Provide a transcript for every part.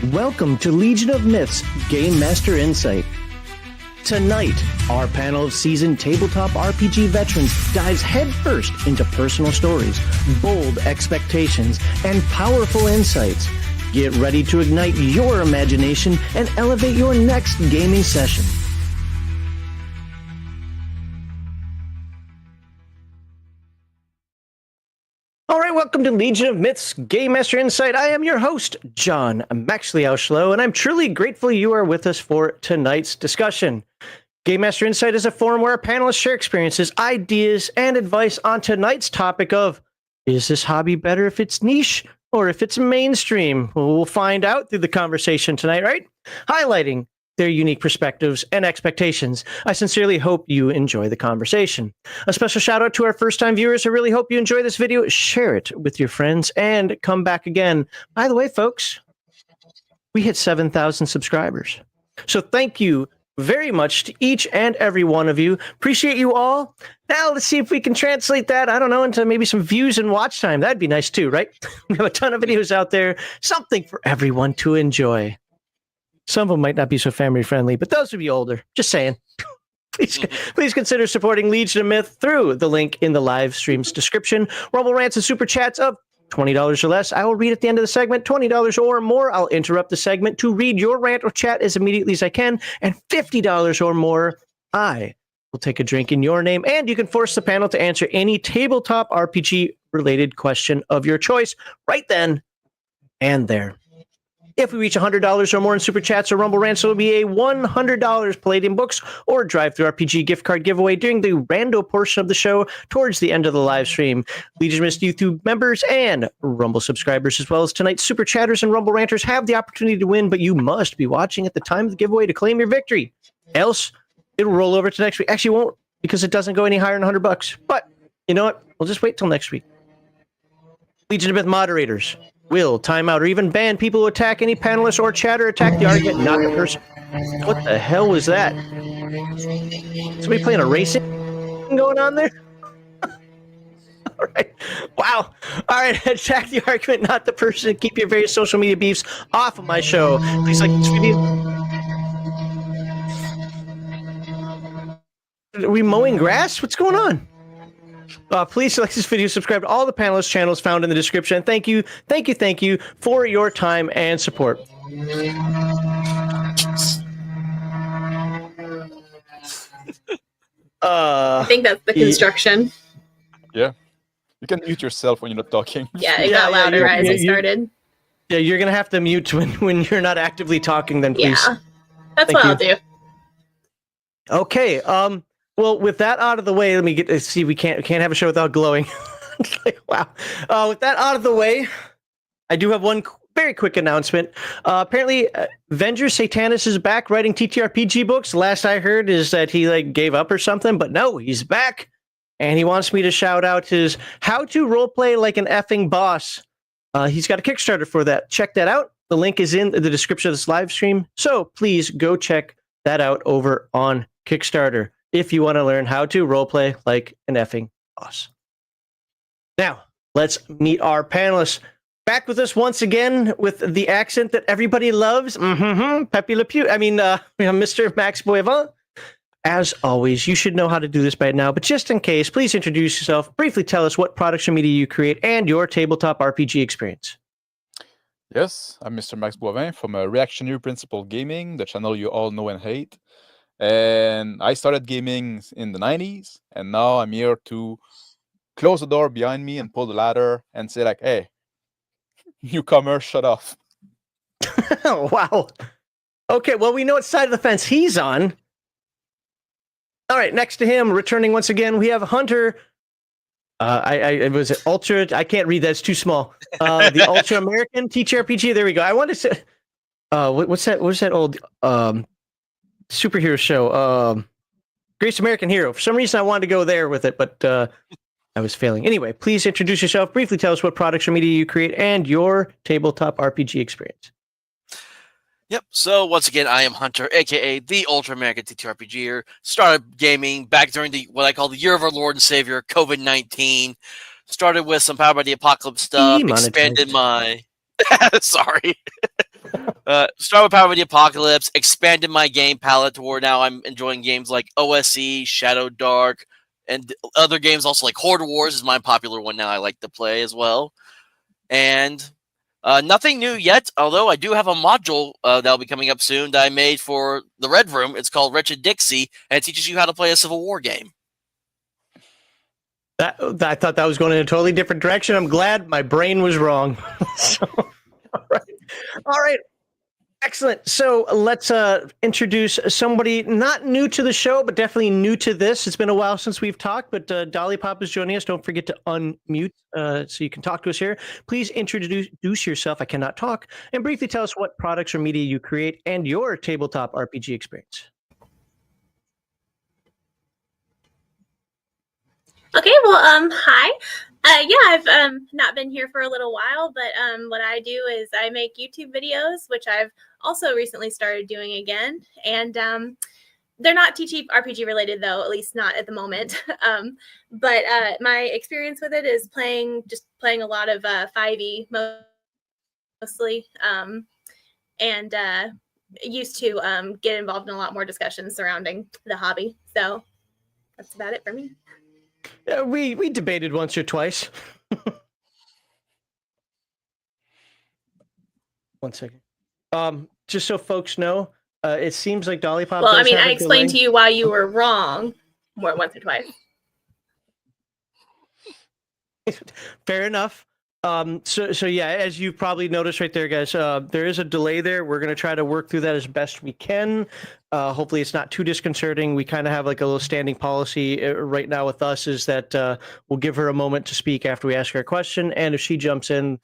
Welcome to Legion of Myths Game Master Insight. Tonight, our panel of seasoned tabletop RPG veterans dives headfirst into personal stories, bold expectations, and powerful insights. Get ready to ignite your imagination and elevate your next gaming session. All right, welcome to Legion of Myths Game Master Insight. I am your host, John Maxley Auschlow, and I'm truly grateful you are with us for tonight's discussion. Game Master Insight is a forum where our panelists share experiences, ideas, and advice on tonight's topic of, is this hobby better if it's niche or if it's mainstream? Well, we'll find out through the conversation tonight, right? Highlighting their unique perspectives and expectations. I sincerely hope you enjoy the conversation. A special shout out to our first-time viewers. I really hope you enjoy this video. Share it with your friends and come back again. By the way, folks, we hit 7,000 subscribers. So thank you very much to each and every one of you. Appreciate you all. Now let's see if we can translate that, I don't know, into maybe some views and watch time. That'd be nice too, right? We have a ton of videos out there. Something for everyone to enjoy. Some of them might not be so family friendly, but those of you older, just saying. Please consider supporting Legion of Myth through the link in the live stream's description. Rumble rants and super chats of $20 or less. I will read at the end of the segment. $20 or more, I'll interrupt the segment to read your rant or chat as immediately as I can. And $50 or more, I will take a drink in your name. And you can force the panel to answer any tabletop RPG related question of your choice right then and there. If we reach $100 or more in super chats or Rumble rants, it will be a $100 Palladium Books or Drive-Thru RPG gift card giveaway during the rando portion of the show towards the end of the live stream. Legion of Myths YouTube members and Rumble subscribers, as well as tonight's super chatters and Rumble ranters, have the opportunity to win, but you must be watching at the time of the giveaway to claim your victory. Else, it'll roll over to next week. Actually, it won't, because it doesn't go any higher than $100. But you know what? We'll just wait till next week. Legion of Myth moderators will time out or even ban people who attack any panelist or chatter, attack the argument, not the person. What the hell was that? Somebody playing a racing going on there? All right. Wow. All right. Attack the argument, not the person. Keep your various social media beefs off of my show. Please like this video. Are we mowing grass? What's going on? Please like this video, subscribe to all the panelist channels found in the description. Thank you for your time and support. I think that's the construction. Yeah. You can mute yourself when you're not talking. Yeah, it got louder as it started. Yeah, you're going to have to mute when you're not actively talking, then please. Yeah, that's what I'll do. Okay, well, with that out of the way, let me see. We can't have a show without glowing. Wow. With that out of the way, I do have one very quick announcement. Apparently, Venger Satanis is back writing TTRPG books. Last I heard is that he gave up or something, but no, he's back, and he wants me to shout out his "How to Roleplay Like an Effing Boss." He's got a Kickstarter for that. Check that out. The link is in the description of this live stream, so please go check that out over on Kickstarter if you want to learn how to roleplay like an effing boss. Now, let's meet our panelists. Back with us once again with the accent that everybody loves. Pepe Le Pew. Mr. Max Boivin. As always, you should know how to do this by now, but just in case, please introduce yourself. Briefly tell us what products or media you create and your tabletop RPG experience. Yes, I'm Mr. Max Boivin from Reactionary Principle Gaming, the channel you all know and hate. And I started gaming in the 90s, and now I'm here to close the door behind me and pull the ladder and say hey, newcomer, shut off. Oh, wow. Okay, well, we know what side of the fence he's on. All right, next to him, returning once again, we have Hunter. It was Ultra. I can't read that; it's too small. The Ultra American TTRPG. There we go. I wanted to say, what's that? What's that old superhero show? Greatest American Hero. For some reason, I wanted to go there with it, but I was failing. Anyway, please introduce yourself. Briefly tell us what products or media you create and your tabletop RPG experience. Yep. So once again, I am Hunter, aka the Ultra American TTRPGer. Started gaming back during what I call the year of our Lord and Savior, COVID-19. Started with some Power by the Apocalypse stuff. Expanded my. Sorry. Start with Power of the Apocalypse, expanded my game palette to where now I'm enjoying games like OSE, Shadow Dark, and other games also like Horde Wars is my popular one now I like to play as well. And nothing new yet, although I do have a module that'll be coming up soon that I made for the Red Room. It's called Wretched Dixie, and it teaches you how to play a Civil War game. I thought that was going in a totally different direction. I'm glad my brain was wrong. So, all right. Excellent. So let's introduce somebody not new to the show, but definitely new to this. It's been a while since we've talked, but Dolly Pop is joining us. Don't forget to unmute so you can talk to us here. Please introduce yourself. I cannot talk. And briefly tell us what products or media you create and your tabletop RPG experience. Okay, well, hi. Yeah, I've not been here for a little while, but what I do is I make YouTube videos, which I've also recently started doing again. And they're not TTRPG related, though, at least not at the moment. But my experience with it is playing a lot of 5e mostly, and used to get involved in a lot more discussions surrounding the hobby. So that's about it for me. We debated once or twice. 1 second. Just so folks know, it seems like Dolly Pop. Well, I mean, I explained to you why you were wrong once or twice. Fair enough. So yeah, as you probably noticed right there, guys, there is a delay there. We're going to try to work through that as best we can. Hopefully it's not too disconcerting. We kind of have like a little standing policy right now with us is that we'll give her a moment to speak after we ask her a question. And if she jumps in,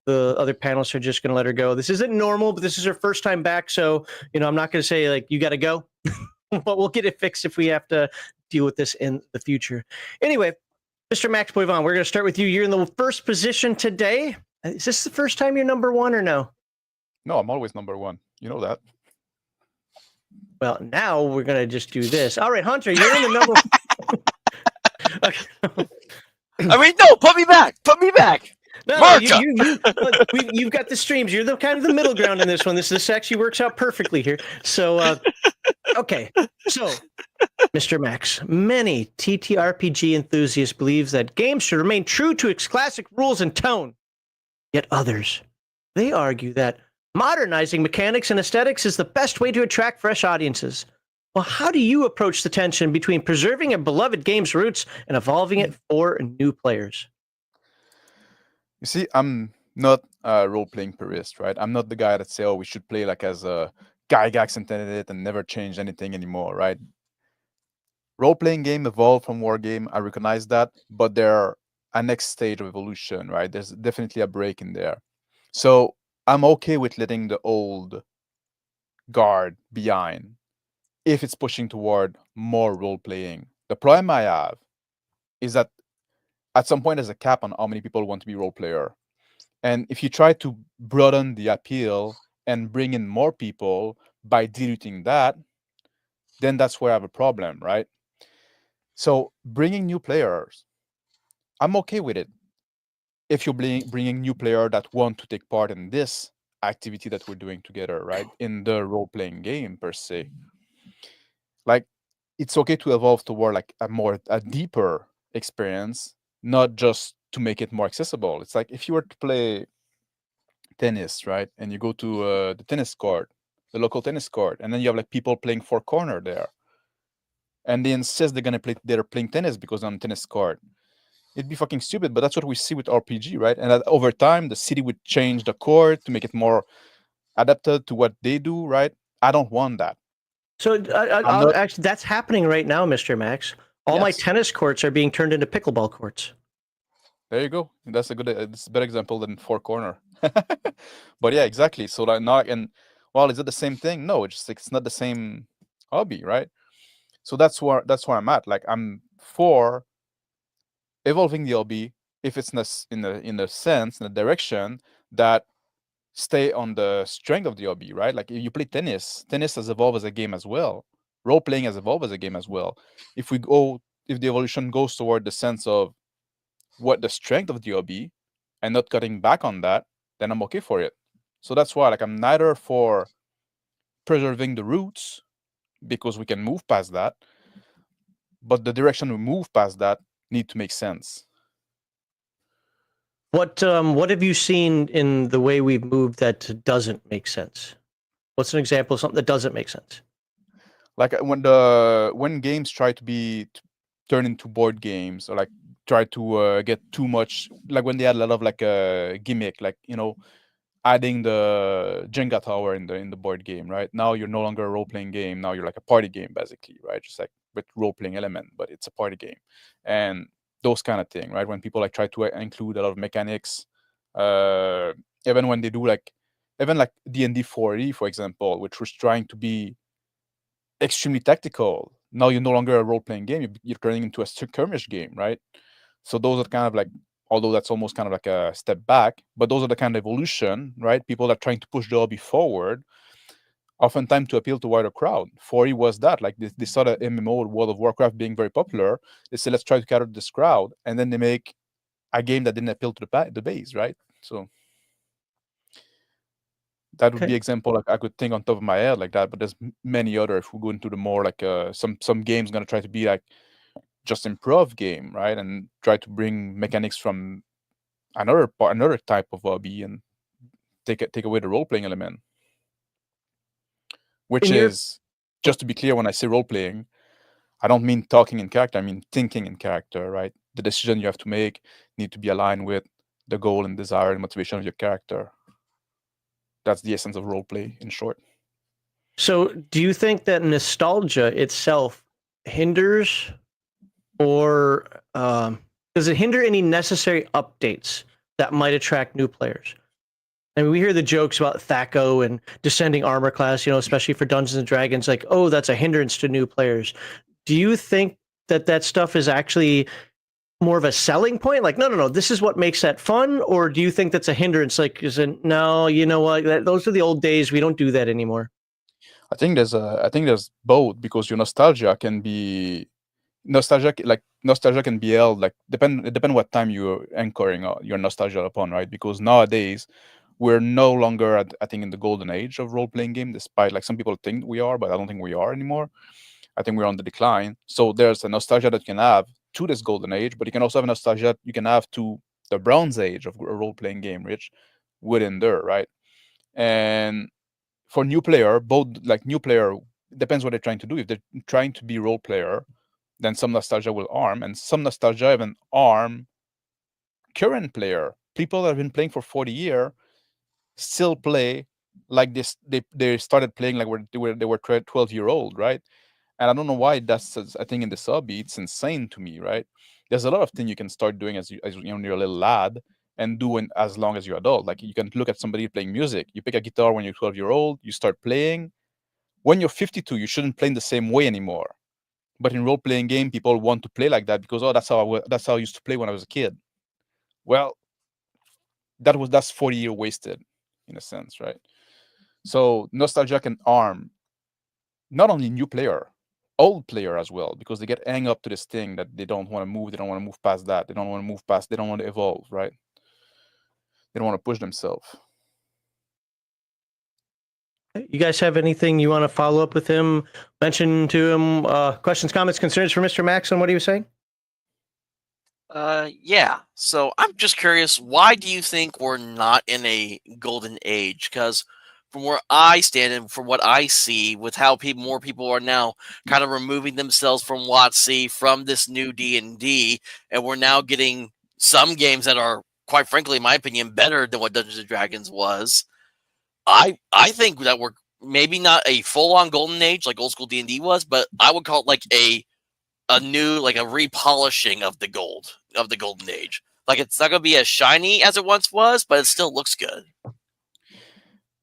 the other panelists are just going to let her go. This isn't normal, but this is her first time back. So, I'm not going to say like, you got to go, but we'll get it fixed if we have to deal with this in the future. Anyway, Mr. Max Boivin, we're going to start with you. You're in the first position today. Is this the first time you're number one or no? No, I'm always number one. You know that. Well, now we're going to just do this. All right, Hunter, you're in the number Okay. I mean, no, put me back. Put me back. No, you've got the streams. You're the kind of the middle ground in this one. This actually works out perfectly here. So, okay. So, Mr. Max, many TTRPG enthusiasts believe that games should remain true to its classic rules and tone. Yet others, they argue that modernizing mechanics and aesthetics is the best way to attract fresh audiences. Well, how do you approach the tension between preserving a beloved game's roots and evolving it for new players? You see, I'm not a role-playing purist, right? I'm not the guy that say, oh, we should play like as a Gygax intended it and never change anything anymore, right? Role-playing game evolved from war game. I recognize that, but they're a next stage of evolution, right? There's definitely a break in there. So I'm okay with letting the old guard behind if it's pushing toward more role-playing. The problem I have is that at some point there's a cap on how many people want to be role player. And if you try to broaden the appeal and bring in more people by diluting that, then that's where I have a problem, right? So bringing new players, I'm okay with it. If you're bringing new players that want to take part in this activity that we're doing together, right? In the role-playing game per se. Like, it's okay to evolve toward like a deeper experience, not just to make it more accessible. It's like if you were to play tennis, right? And you go to the tennis court, the local tennis court, and then you have like people playing four corner there. And they insist they're playing tennis because on tennis court. It'd be fucking stupid, but that's what we see with RPG, right? And that over time, the city would change the court to make it more adapted to what they do, right? I don't want that. So actually, that's happening right now, Mr. Max. All my tennis courts are being turned into pickleball courts. There you go. That's a better example than four corner. But yeah, exactly. So like well, is it the same thing? No, it's not the same hobby, right? So that's where I'm at. Like I'm for evolving the hobby if it's in the direction that stay on the strength of the hobby, right? Like if you play tennis has evolved as a game as well. Role playing has evolved as a game as well. If the evolution goes toward the sense of what the strength of the hobby and not cutting back on that, then I'm okay for it. So that's why, like, I'm neither for preserving the roots because we can move past that, but the direction we move past that need to make sense. What have you seen in the way we've moved that doesn't make sense? What's an example of something that doesn't make sense? Like when games try to be turn into board games, or like try to get too much, like when they had a lot of like a gimmick, like, you know, adding the Jenga tower in the board game, right? Now you're no longer a role-playing game. Now you're like a party game, basically, right? Just like with role-playing element, but it's a party game, and those kind of thing, right? When people like try to include a lot of mechanics, uh, even when they do like, even like D&D 4E, for example, which was trying to be extremely tactical. Now you're no longer a role-playing game. You're turning into a skirmish game, right? So those are kind of like, although that's almost kind of like a step back, but those are the kind of evolution, right? People are trying to push the hobby forward, oftentimes to appeal to wider crowd. 4E was that, like they saw the MMO, World of Warcraft, being very popular. They said, let's try to cater this crowd, and then they make a game that didn't appeal to the base, right? So that would be example like I could think on top of my head like that, but there's many other. If we go into the more like some games gonna try to be like just improv game, right, and try to bring mechanics from another type of hobby and take away the role playing element, which is, just to be clear, when I say role playing, I don't mean talking in character. I mean thinking in character, right? The decision you have to make need to be aligned with the goal and desire and motivation of your character. That's the essence of role play, in short. So, do you think that nostalgia itself hinders, or does it hinder any necessary updates that might attract new players? I mean, we hear the jokes about THAC0 and descending armor class, you know, especially for Dungeons and Dragons, like, oh, that's a hindrance to new players. Do you think that that stuff is actually more of a selling point? Like, no, this is what makes that fun? Or do you think that's a hindrance? Like, is it, no, you know what, those are the old days. We don't do that anymore. I think there's both, because your nostalgia can be nostalgia can be held, like, depend what time you're anchoring your nostalgia upon, right? Because nowadays we're no longer I think in the golden age of role-playing game, despite like some people think we are, but I don't think we are anymore. I think we're on the decline. So there's a nostalgia that you can have to this golden age, but you can also have a nostalgia you can have to the bronze age of a role-playing game, which would endure, right? And for new player, both, like, new player, depends what they're trying to do. If they're trying to be role player, then some nostalgia will arm, and some nostalgia even arm current player. People that have been playing for 40 years still play like this. They started playing like they were 12-year-old, right? And I don't know why that's a thing in the hobby. It's insane to me, right? There's a lot of things you can start doing as you're a little lad, and doing as long as you're adult. Like, you can look at somebody playing music. You pick a guitar when you're 12-year-old, you start playing. When you're 52, you shouldn't play in the same way anymore. But in role-playing game, people want to play like that because, oh, that's how I used to play when I was a kid. Well, that's 40 years wasted, in a sense, right? So nostalgia can arm not only new player, old player as well, because they get hang up to this thing that they don't want to move. They don't want to move past that. They don't want to move past. They don't want to evolve, right? They don't want to push themselves. You guys have anything you want to follow up with him, mention to him, questions, comments, concerns for Mr. Max on what he was saying? Yeah. So I'm just curious, why do you think we're not in a golden age? Because from where I stand and from what I see, with how more people are now kind of removing themselves from WotC, from this new D&D, and we're now getting some games that are, quite frankly, in my opinion, better than what Dungeons and Dragons was. I think that we're maybe not a full-on golden age like old school D&D was, but I would call it like a new, like a repolishing of the golden age. Like, it's not gonna be as shiny as it once was, but it still looks good.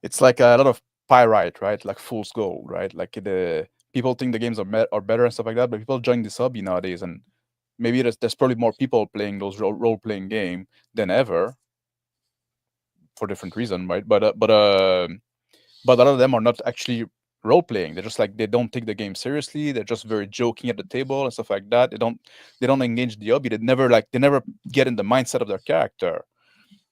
It's like a lot of pyrite, right? Like fool's gold, right? Like, the people think the games are better and stuff like that, but people join this hobby nowadays, and maybe there's probably more people playing those role-playing game than ever, for different reason, right? But a lot of them are not actually role playing. They're just like, they don't take the game seriously. They're just very joking at the table and stuff like that. They don't engage the hobby. They never get in the mindset of their character.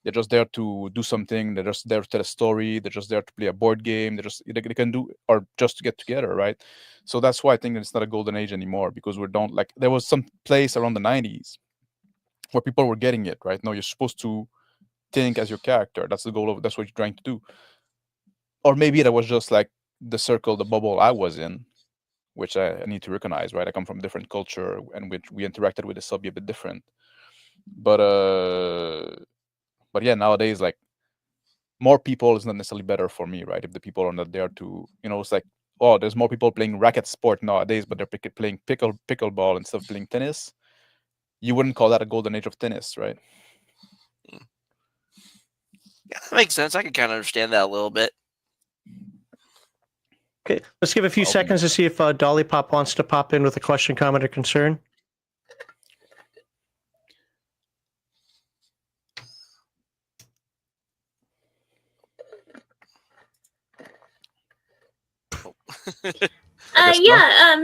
They're just there to do something. They're just there to tell a story. They're just there to play a board game. They can do, or just to get together, right? So that's why I think that it's not a golden age anymore, because we don't like. There was some place around the 90s where people were getting it, right? No, you're supposed to think as your character. That's the goal of. That's what you're trying to do. Or maybe that was just like the circle, the bubble I was in, which I need to recognize, right? I come from a different culture, and which we interacted with the sub a bit different. But yeah, nowadays, like, more people is not necessarily better for me, right? If the people are not there to, it's like, oh, there's more people playing racket sport nowadays, but they're playing pickleball instead of playing tennis. You wouldn't call that a golden age of tennis, right? Yeah, that makes sense. I can kind of understand that a little bit. Okay, let's give a few seconds to see if Dolly Pop wants to pop in with a question, comment, or concern.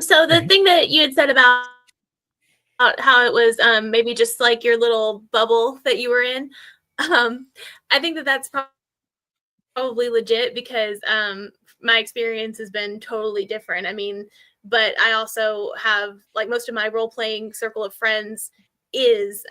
So the thing that you had said about how it was maybe just like your little bubble that you were in, I think that that's probably legit, because my experience has been totally different. I mean, but I also have, like, most of my role-playing circle of friends is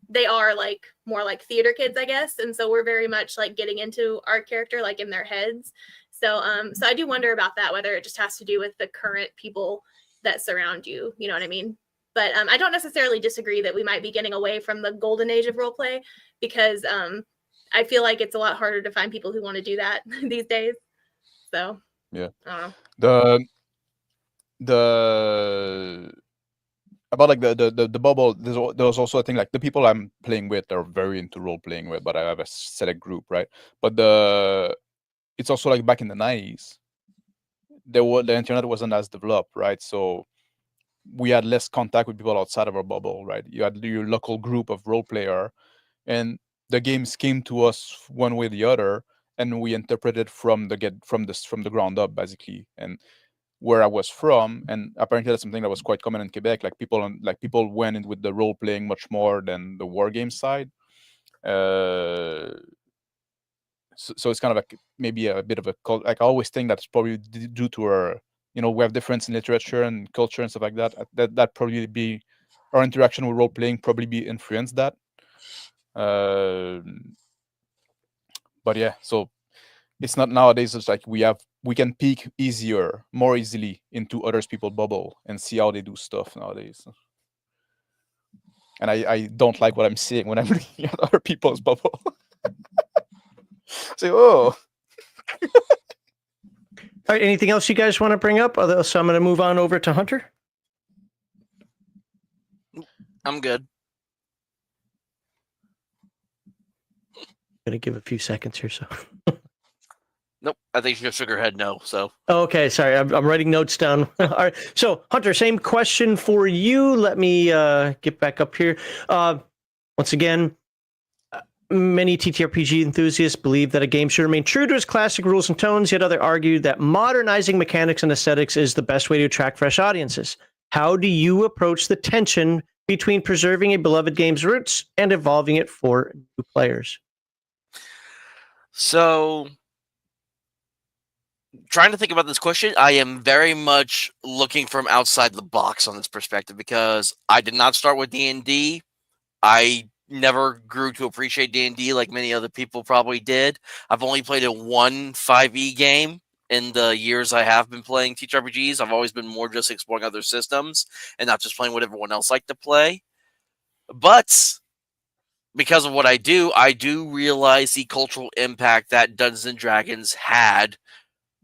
they are like more like theater kids, I guess, and so we're very much like getting into our character like in their heads. So I do wonder about that, whether it just has to do with the current people that surround you, you know what I mean? But I don't necessarily disagree that we might be getting away from the golden age of role play, because I feel like it's a lot harder to find people who want to do that these days. So yeah, I don't know. the about like the bubble. There's also, I think, like, the people I'm playing with are very into role playing with, but I have a select group, right? But it's also like back in the 90s, the internet wasn't as developed, right? So we had less contact with people outside of our bubble, right? You had your local group of role player, and the games came to us one way or the other, and we interpreted from the ground up, basically. And where I was from, and apparently that's something that was quite common in Quebec. Like, people went in with the role playing much more than the war game side. So it's kind of like maybe a bit of a cult. Like, I always think that's probably due to our, we have difference in literature and culture and stuff like that. That probably be our interaction with role playing probably be influenced that. But yeah, so it's not nowadays. It's like we can peek more easily into other people's bubble and see how they do stuff nowadays. And I don't like what I'm seeing when I'm looking at other people's bubble. Say, oh. All right, anything else you guys want to bring up? So I'm going to move on over to Hunter. I'm good. I'm going to give a few seconds here. So. Nope, I think you shook her head no. So. Okay, sorry, I'm writing notes down. All right, so Hunter, same question for you. Let me get back up here. Once again, many TTRPG enthusiasts believe that a game should remain true to its classic rules and tones, yet others argue that modernizing mechanics and aesthetics is the best way to attract fresh audiences. How do you approach the tension between preserving a beloved game's roots and evolving it for new players? So, trying to think about this question, I am very much looking from outside the box on this perspective, because I did not start with D&D. I never grew to appreciate D&D like many other people probably did. I've only played in one 5e game in the years I have been playing TTRPGs. I've always been more just exploring other systems and not just playing what everyone else liked to play. But because of what I do realize the cultural impact that Dungeons & Dragons had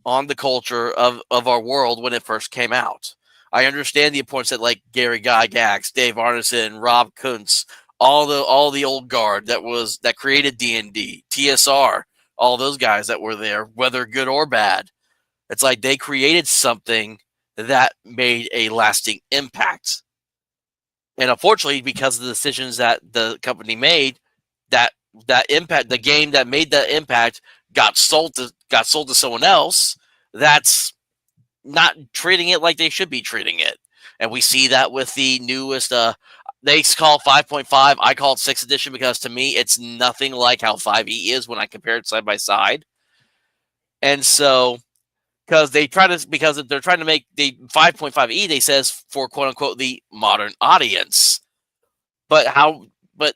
on the culture of our world when it first came out. I understand the importance that, like, Gary Gygax, Dave Arneson, Rob Kuntz, all the old guard that created D&D, TSR, all those guys that were there, whether good or bad. It's like they created something that made a lasting impact. And unfortunately, because of the decisions that the company made, that impact, the game that made that impact got sold to someone else that's not treating it like they should be treating it. And we see that with the newest they call 5.5. I call it 6th edition because to me it's nothing like how 5e is when I compare it side by side. And so because they're trying to make the 5.5e, they says for quote unquote the modern audience. But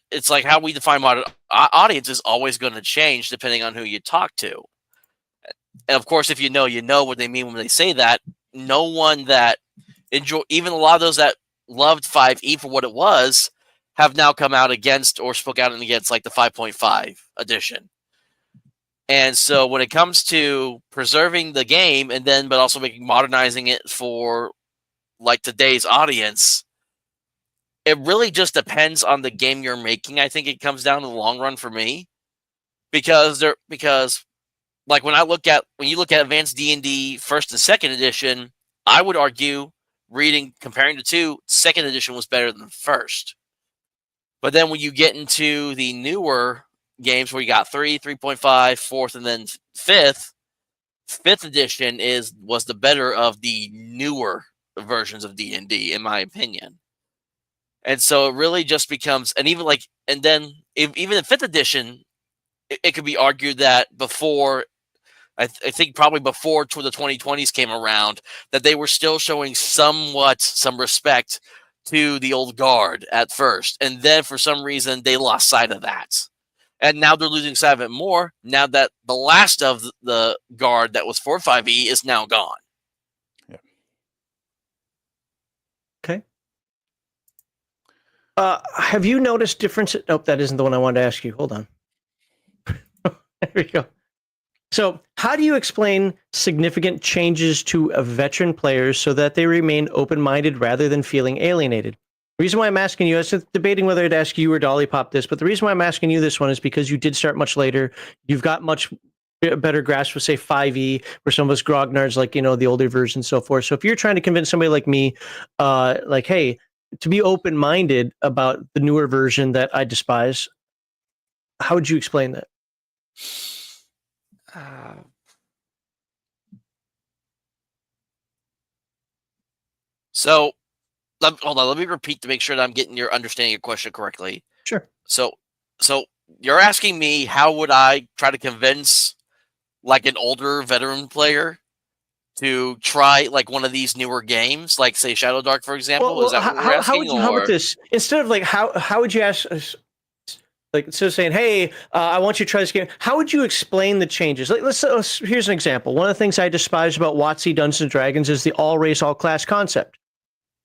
it's like how we define modern audience is always going to change depending on who you talk to. And of course, if you know what they mean when they say that. No one that even a lot of those that loved 5e for what it was, have now come out against or spoke out against like the 5.5 edition. And so when it comes to preserving the game but also modernizing it for like today's audience, it really just depends on the game you're making. I think it comes down to the long run for me, because like when you look at Advanced D&D 1st and 2nd edition, I would argue comparing the two, 2nd edition was better than 1st. But then when you get into the newer games where you got 3, 3.5, 4th, and then 5th edition was the better of the newer versions of D&D, in my opinion. And so it really just becomes, and even in 5th edition, it could be argued that before, I think probably before the 2020s came around, that they were still showing some respect to the old guard at first. And then for some reason, they lost sight of that. And now they're losing sight of it more, now that the last of the guard that was for 5e is now gone. Yeah. Okay. Have you noticed differences? Oh, that isn't the one I wanted to ask you. Hold on. There we go. So, how do you explain significant changes to veteran players so that they remain open-minded rather than feeling alienated? The reason why I'm asking you, I was debating whether to ask you or Dolly Pop this, but the reason why I'm asking you this one is because you did start much later. You've got much better grasp with, say, 5e, where some of us grognards, like, the older version and so forth. So if you're trying to convince somebody like me, hey, to be open-minded about the newer version that I despise, how would you explain that? So, hold on. Let me repeat to make sure that I'm getting your understanding your question correctly. Sure. So you're asking me how would I try to convince like an older veteran player to try like one of these newer games, like say Shadow Dark, for example? Is that what we're asking? How about this? Instead of like how would you ask? Like, instead of saying, "Hey, I want you to try this game," how would you explain the changes? Like, here's an example. One of the things I despise about WotC Dungeons and Dragons is the all race, all class concept.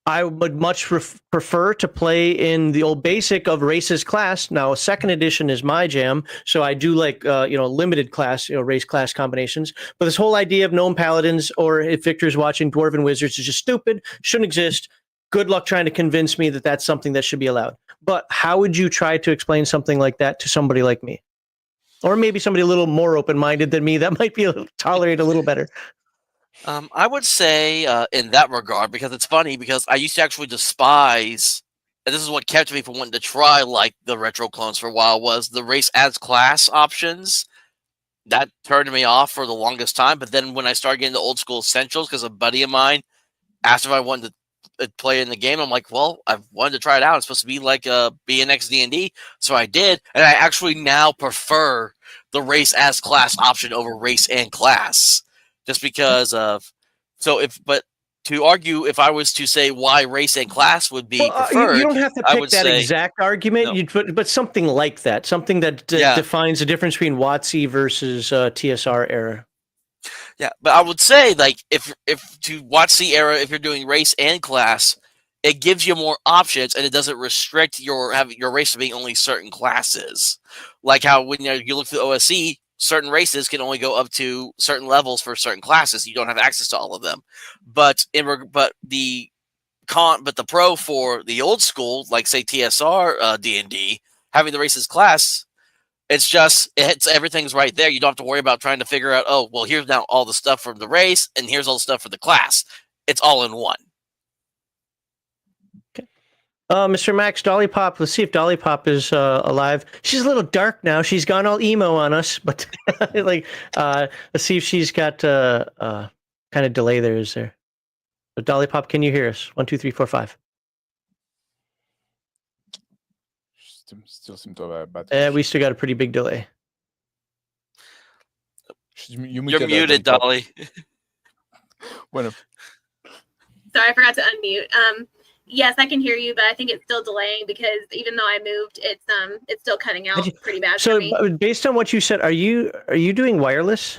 I would much prefer to play in the old basic of races class. Now, 2nd edition is my jam, so I do like limited class, race class combinations. But this whole idea of gnome paladins, or if Victor's watching dwarven wizards, is just stupid. Shouldn't exist. Good luck trying to convince me that that's something that should be allowed. But how would you try to explain something like that to somebody like me? Or maybe somebody a little more open-minded than me that might be tolerate a little better. I would say in that regard, because it's funny, because I used to actually despise, and this is what kept me from wanting to try like the retro clones for a while, was the race as class options. That turned me off for the longest time. But then when I started getting the old school essentials, because a buddy of mine asked if I wanted to play in the game, I'm like, well, I've wanted to try it out. It's supposed to be like a BNX D&D, so I did, and I actually now prefer the race as class option over race and class, just because of. But to argue, if I was to say why race and class would be preferred, you don't have to pick that exact argument, no. but something like that, something that defines the difference between WotC versus TSR era. Yeah, but I would say, like, if to watch the era, if you're doing race and class, it gives you more options, and it doesn't restrict your race to being only certain classes. Like how when you look through OSC, certain races can only go up to certain levels for certain classes. You don't have access to all of them. But the pro for the old school, like say TSR D&D, having the races class. It's everything's right there. You don't have to worry about trying to figure out, oh, well, here's now all the stuff from the race, and here's all the stuff for the class. It's all in one. Okay. Mr. Max, Dolly Pop, let's see if Dolly Pop is alive. She's a little dark now. She's gone all emo on us, but let's see if she's got kind of delay there, is there? But Dolly Pop, can you hear us? 1, 2, 3, 4, 5. still seem to have a bad. We still got a pretty big delay. You're muted, Dolly. Bueno. Sorry, I forgot to unmute. Yes, I can hear you, but I think it's still delaying because even though I moved, it's still cutting out pretty bad for me. So, based on what you said, are you doing wireless?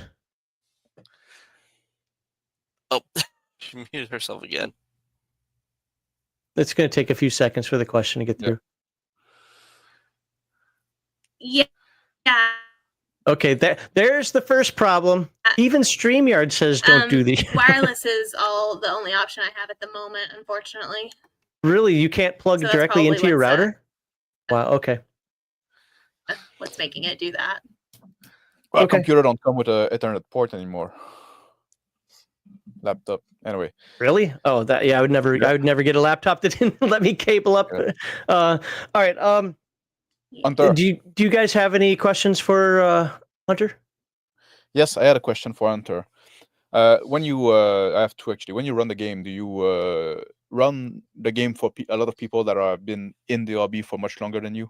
Oh, she muted herself again. It's going to take a few seconds for the question to get through. Yeah. Okay, there's the first problem. Even StreamYard says don't do the wireless is the only option I have at the moment, unfortunately. Really, you can't plug directly into your router? Wow. Okay. What's making it do that? Well, computer don't come with an Ethernet port anymore. Laptop, anyway. Really? Oh, that I would never get a laptop that didn't let me cable up. Yeah. All right. Hunter. Do you guys have any questions for Hunter? Yes, I had a question for Hunter. When you, I have two actually. When you run the game, do you run the game for a lot of people that have been in the hobby for much longer than you?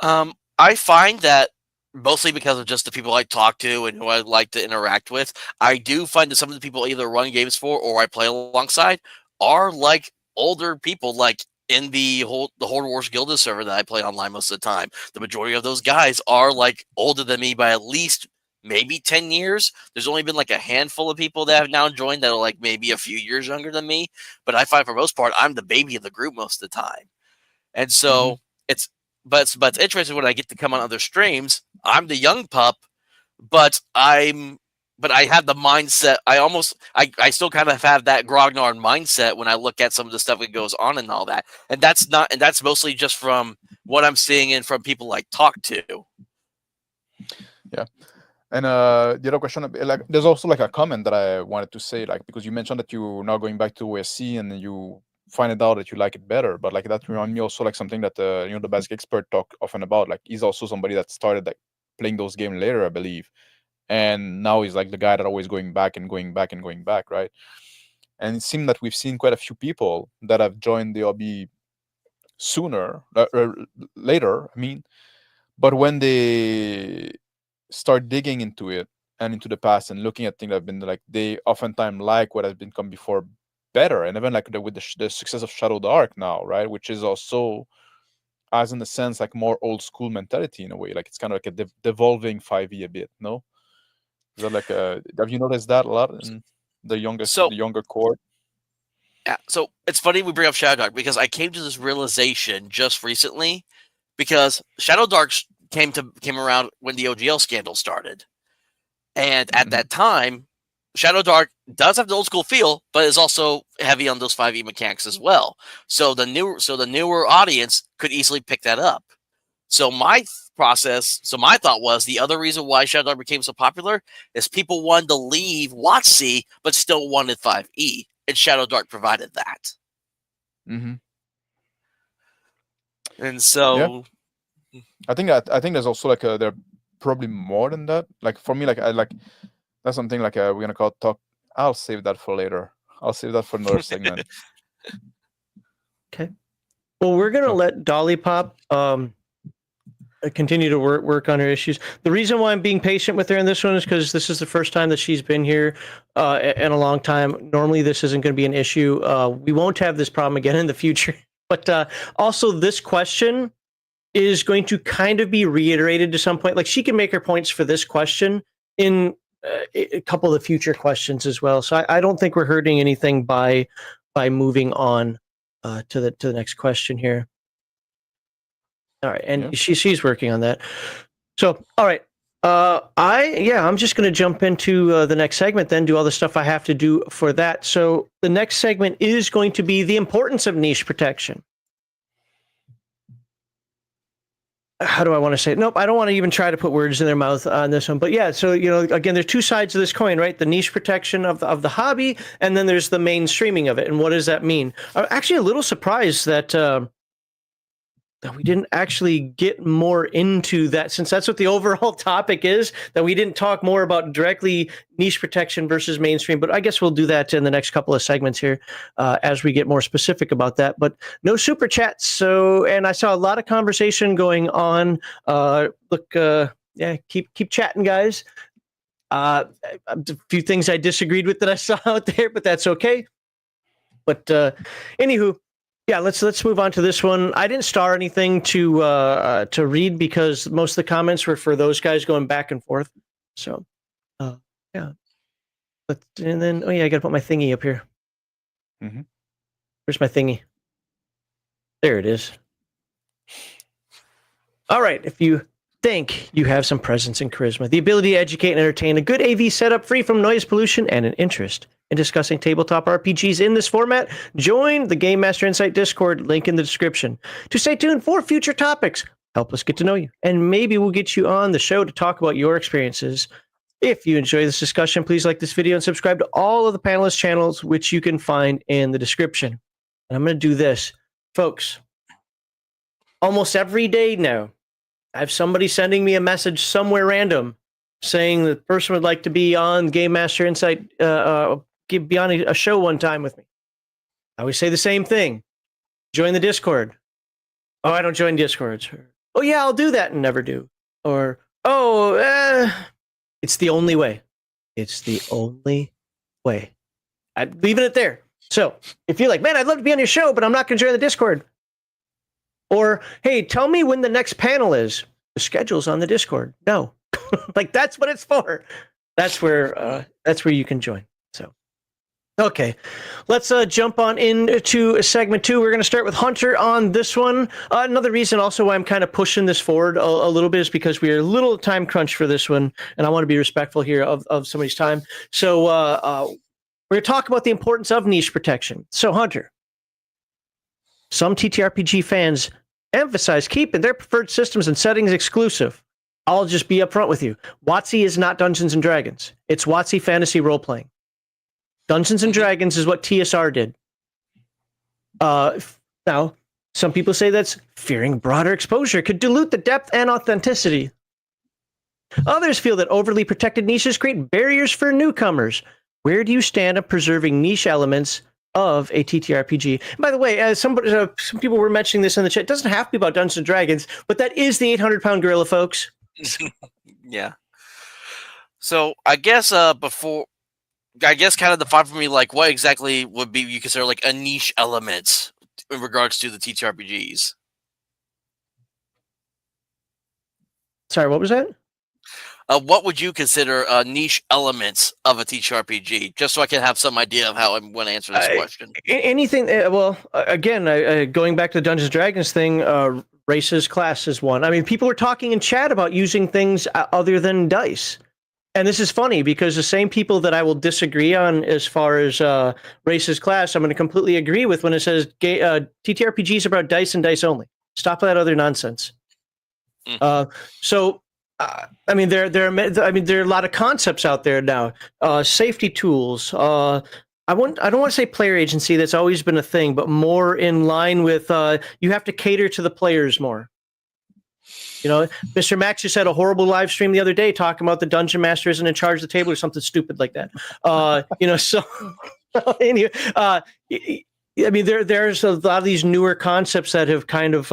I find that mostly because of just the people I talk to and who I like to interact with, I do find that some of the people I either run games for or I play alongside are like older people, like in the Horde Wars Guilded server that I play online most of the time. The majority of those guys are like older than me by at least maybe 10 years. There's only been like a handful of people that have now joined that are like maybe a few years younger than me. But I find for most part, I'm the baby of the group most of the time. And so it's interesting when I get to come on other streams. I'm the young pup, but I have the mindset. I still kind of have that grognard mindset when I look at some of the stuff that goes on and all that. And that's mostly just from what I'm seeing and from people I talk to. Yeah. And the other question, like, there's also like a comment that I wanted to say, like, because you mentioned that you're now going back to OSC and you find it out that you like it better, but like that reminds me also like something that the basic expert talk often about. Like, he's also somebody that started like playing those games later, I believe, and now he's like the guy that always going back and going back and going back, right? And it seemed that we've seen quite a few people that have joined the hobby sooner, later. I mean, but when they start digging into it and into the past and looking at things that have been like, they oftentimes like what has been come before better. And even like with the success of Shadow Dark now, right, which is also, as in a sense, like more old school mentality in a way, like it's kind of like a devolving 5e a bit. No, is that like have you noticed that a lot in the younger core? Yeah, so it's funny we bring up Shadow Dark because I came to this realization just recently, because Shadow Dark came around when the OGL scandal started, and at that time, Shadow Dark does have the old school feel, but is also heavy on those 5e mechanics as well. So the newer audience could easily pick that up. So my thought was the other reason why Shadow Dark became so popular is people wanted to leave WotC but still wanted 5e, and Shadow Dark provided that. And so, yeah. I think there's also like there probably more than that. Like for me, like that's something like we're gonna talk. I'll save that for later. I'll save that for another segment. Okay. Well, we're gonna let Dolly Pop continue to work on her issues. The reason why I'm being patient with her in this one is because this is the first time that she's been here in a long time. Normally, this isn't going to be an issue. We won't have this problem again in the future. But also, this question is going to kind of be reiterated to some point. Like, she can make her points for this question in a couple of the future questions as well. So I don't think we're hurting anything by moving on to the next question here. All right, and she's working on that. So, all right, I'm just going to jump into the next segment, then do all the stuff I have to do for that. So the next segment is going to be the importance of niche protection. How do I want to say it? Nope, I don't want to even try to put words in their mouth on this one. But yeah, so again, there's two sides of this coin, right? The niche protection of the hobby, and then there's the mainstreaming of it. And what does that mean? I'm actually a little surprised that that we didn't actually get more into that, since that's what the overall topic is, that we didn't talk more about directly niche protection versus mainstream. But I guess we'll do that in the next couple of segments here as we get more specific about that. But no super chats. So, and I saw a lot of conversation going on. Keep chatting, guys. A few things I disagreed with that I saw out there, but that's okay. But anywho, yeah, let's move on to this one. I didn't star anything to read because most of the comments were for those guys going back and forth. So, yeah. And then, I got to put my thingy up here. Mm-hmm. Where's my thingy? There it is. All right, if you think you have some presence and charisma, the ability to educate and entertain, a good AV setup free from noise pollution, and an interest in discussing tabletop RPGs in this format, join the Game Master Insight Discord, link in the description, to stay tuned for future topics. Help us get to know you, and maybe we'll get you on the show to talk about your experiences. If you enjoy this discussion, please like this video and subscribe to all of the panelist channels, which you can find in the description. And I'm going to do this. Folks, almost every day now, I have somebody sending me a message somewhere random saying the person would like to be on Game Master Insight, be on a show one time with me. I always say the same thing. Join the Discord. Oh, I don't join Discords. Oh, yeah, I'll do that and never do. Or, it's the only way. It's the only way. I'm leaving it there. So if you're like, man, I'd love to be on your show, but I'm not going to join the Discord. Or, hey, tell me when the next panel is. The schedule's on the Discord. No. Like, that's what it's for. That's where you can join. So, okay. Let's jump on into segment 2. We're going to start with Hunter on this one. Another reason also why I'm kind of pushing this forward a little bit is because we are a little time crunch for this one, and I want to be respectful here of somebody's time. So we're going to talk about the importance of niche protection. So, Hunter, some TTRPG fans emphasize keeping their preferred systems and settings exclusive. I'll just be upfront with you. WotC is not Dungeons and Dragons. It's WotC fantasy role-playing. Dungeons and Dragons is what TSR did. Now, some people say that's fearing broader exposure could dilute the depth and authenticity. Others feel that overly protected niches create barriers for newcomers. Where do you stand on preserving niche elements of a TTRPG? And by the way, some people were mentioning this in the chat. It doesn't have to be about Dungeons and Dragons, but that is the 800-pound gorilla, folks. Yeah. So I guess kind of define for me, like, what exactly would be you consider like a niche element in regards to the TTRPGs? Sorry, what was that? What would you consider niche elements of a TTRPG? Just so I can have some idea of how I'm going to answer this question. Anything. Again, going back to the Dungeons and Dragons thing, races, class is one. I mean, people were talking in chat about using things other than dice. And this is funny because the same people that I will disagree on as far as races, class, I'm going to completely agree with when it says TTRPGs are about dice and dice only. Stop that other nonsense. I mean, there are a lot of concepts out there now. Safety tools. I don't want to say player agency. That's always been a thing, but more in line with you have to cater to the players more. You know, Mr. Max just had a horrible live stream the other day talking about the dungeon master isn't in charge of the table or something stupid like that. So anyway, I mean, there's a lot of these newer concepts that have kind of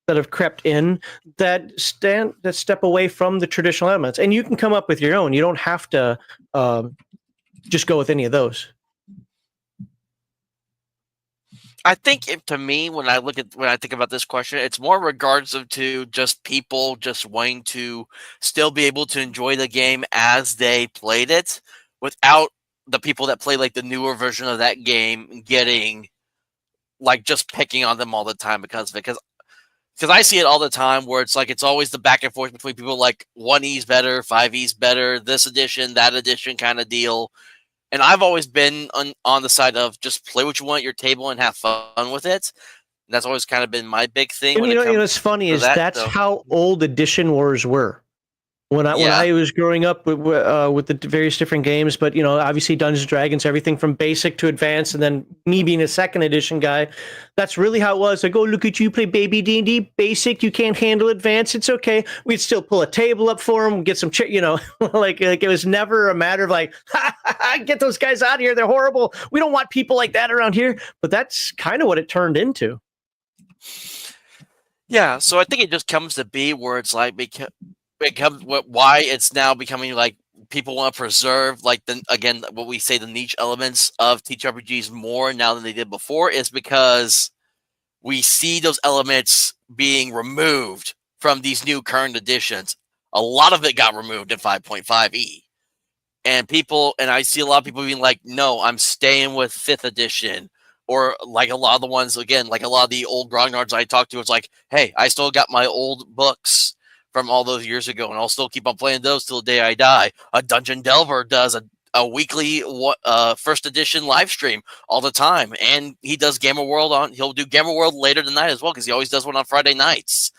that have crept in that step away from the traditional elements, and you can come up with your own. You don't have to just go with any of those. I think to me, when I think about this question, it's more in regards to just people just wanting to still be able to enjoy the game as they played it, without the people that play like the newer version of that game getting like just picking on them all the time because of it. Because I see it all the time where it's like it's always the back and forth between people like 1E's better, 5E's better, this edition, that edition kind of deal. And I've always been on the side of just play what you want at your table and have fun with it. And that's always kind of been my big thing. And you know what's funny is that's how old edition wars were. when Yeah. I was growing up with the various different games, but obviously Dungeons and Dragons, everything from basic to advanced, and then me being a second edition guy, that's really how it was. Like, oh, look at you play baby D&D basic, you can't handle advanced, it's okay. We'd still pull a table up for them, get some, like it was never a matter of like, get those guys out of here, they're horrible. We don't want people like that around here. But that's kind of what it turned into. Yeah, so I think it just comes to be where it's like why it's now becoming like people want to preserve like what we say the niche elements of TTRPGs more now than they did before is because we see those elements being removed from these new current editions. A lot of it got removed in 5.5e. And I see a lot of people being like, no, I'm staying with 5th edition. Or like a lot of the ones, again, like a lot of the old grognards I talked to, it's like, hey, I still got my old books from all those years ago, and I'll still keep on playing those till the day I die. A Dungeon Delver does a weekly 1st edition live stream all the time, and he does Gamer World he'll do Gamer World later tonight as well, because he always does one on Friday nights.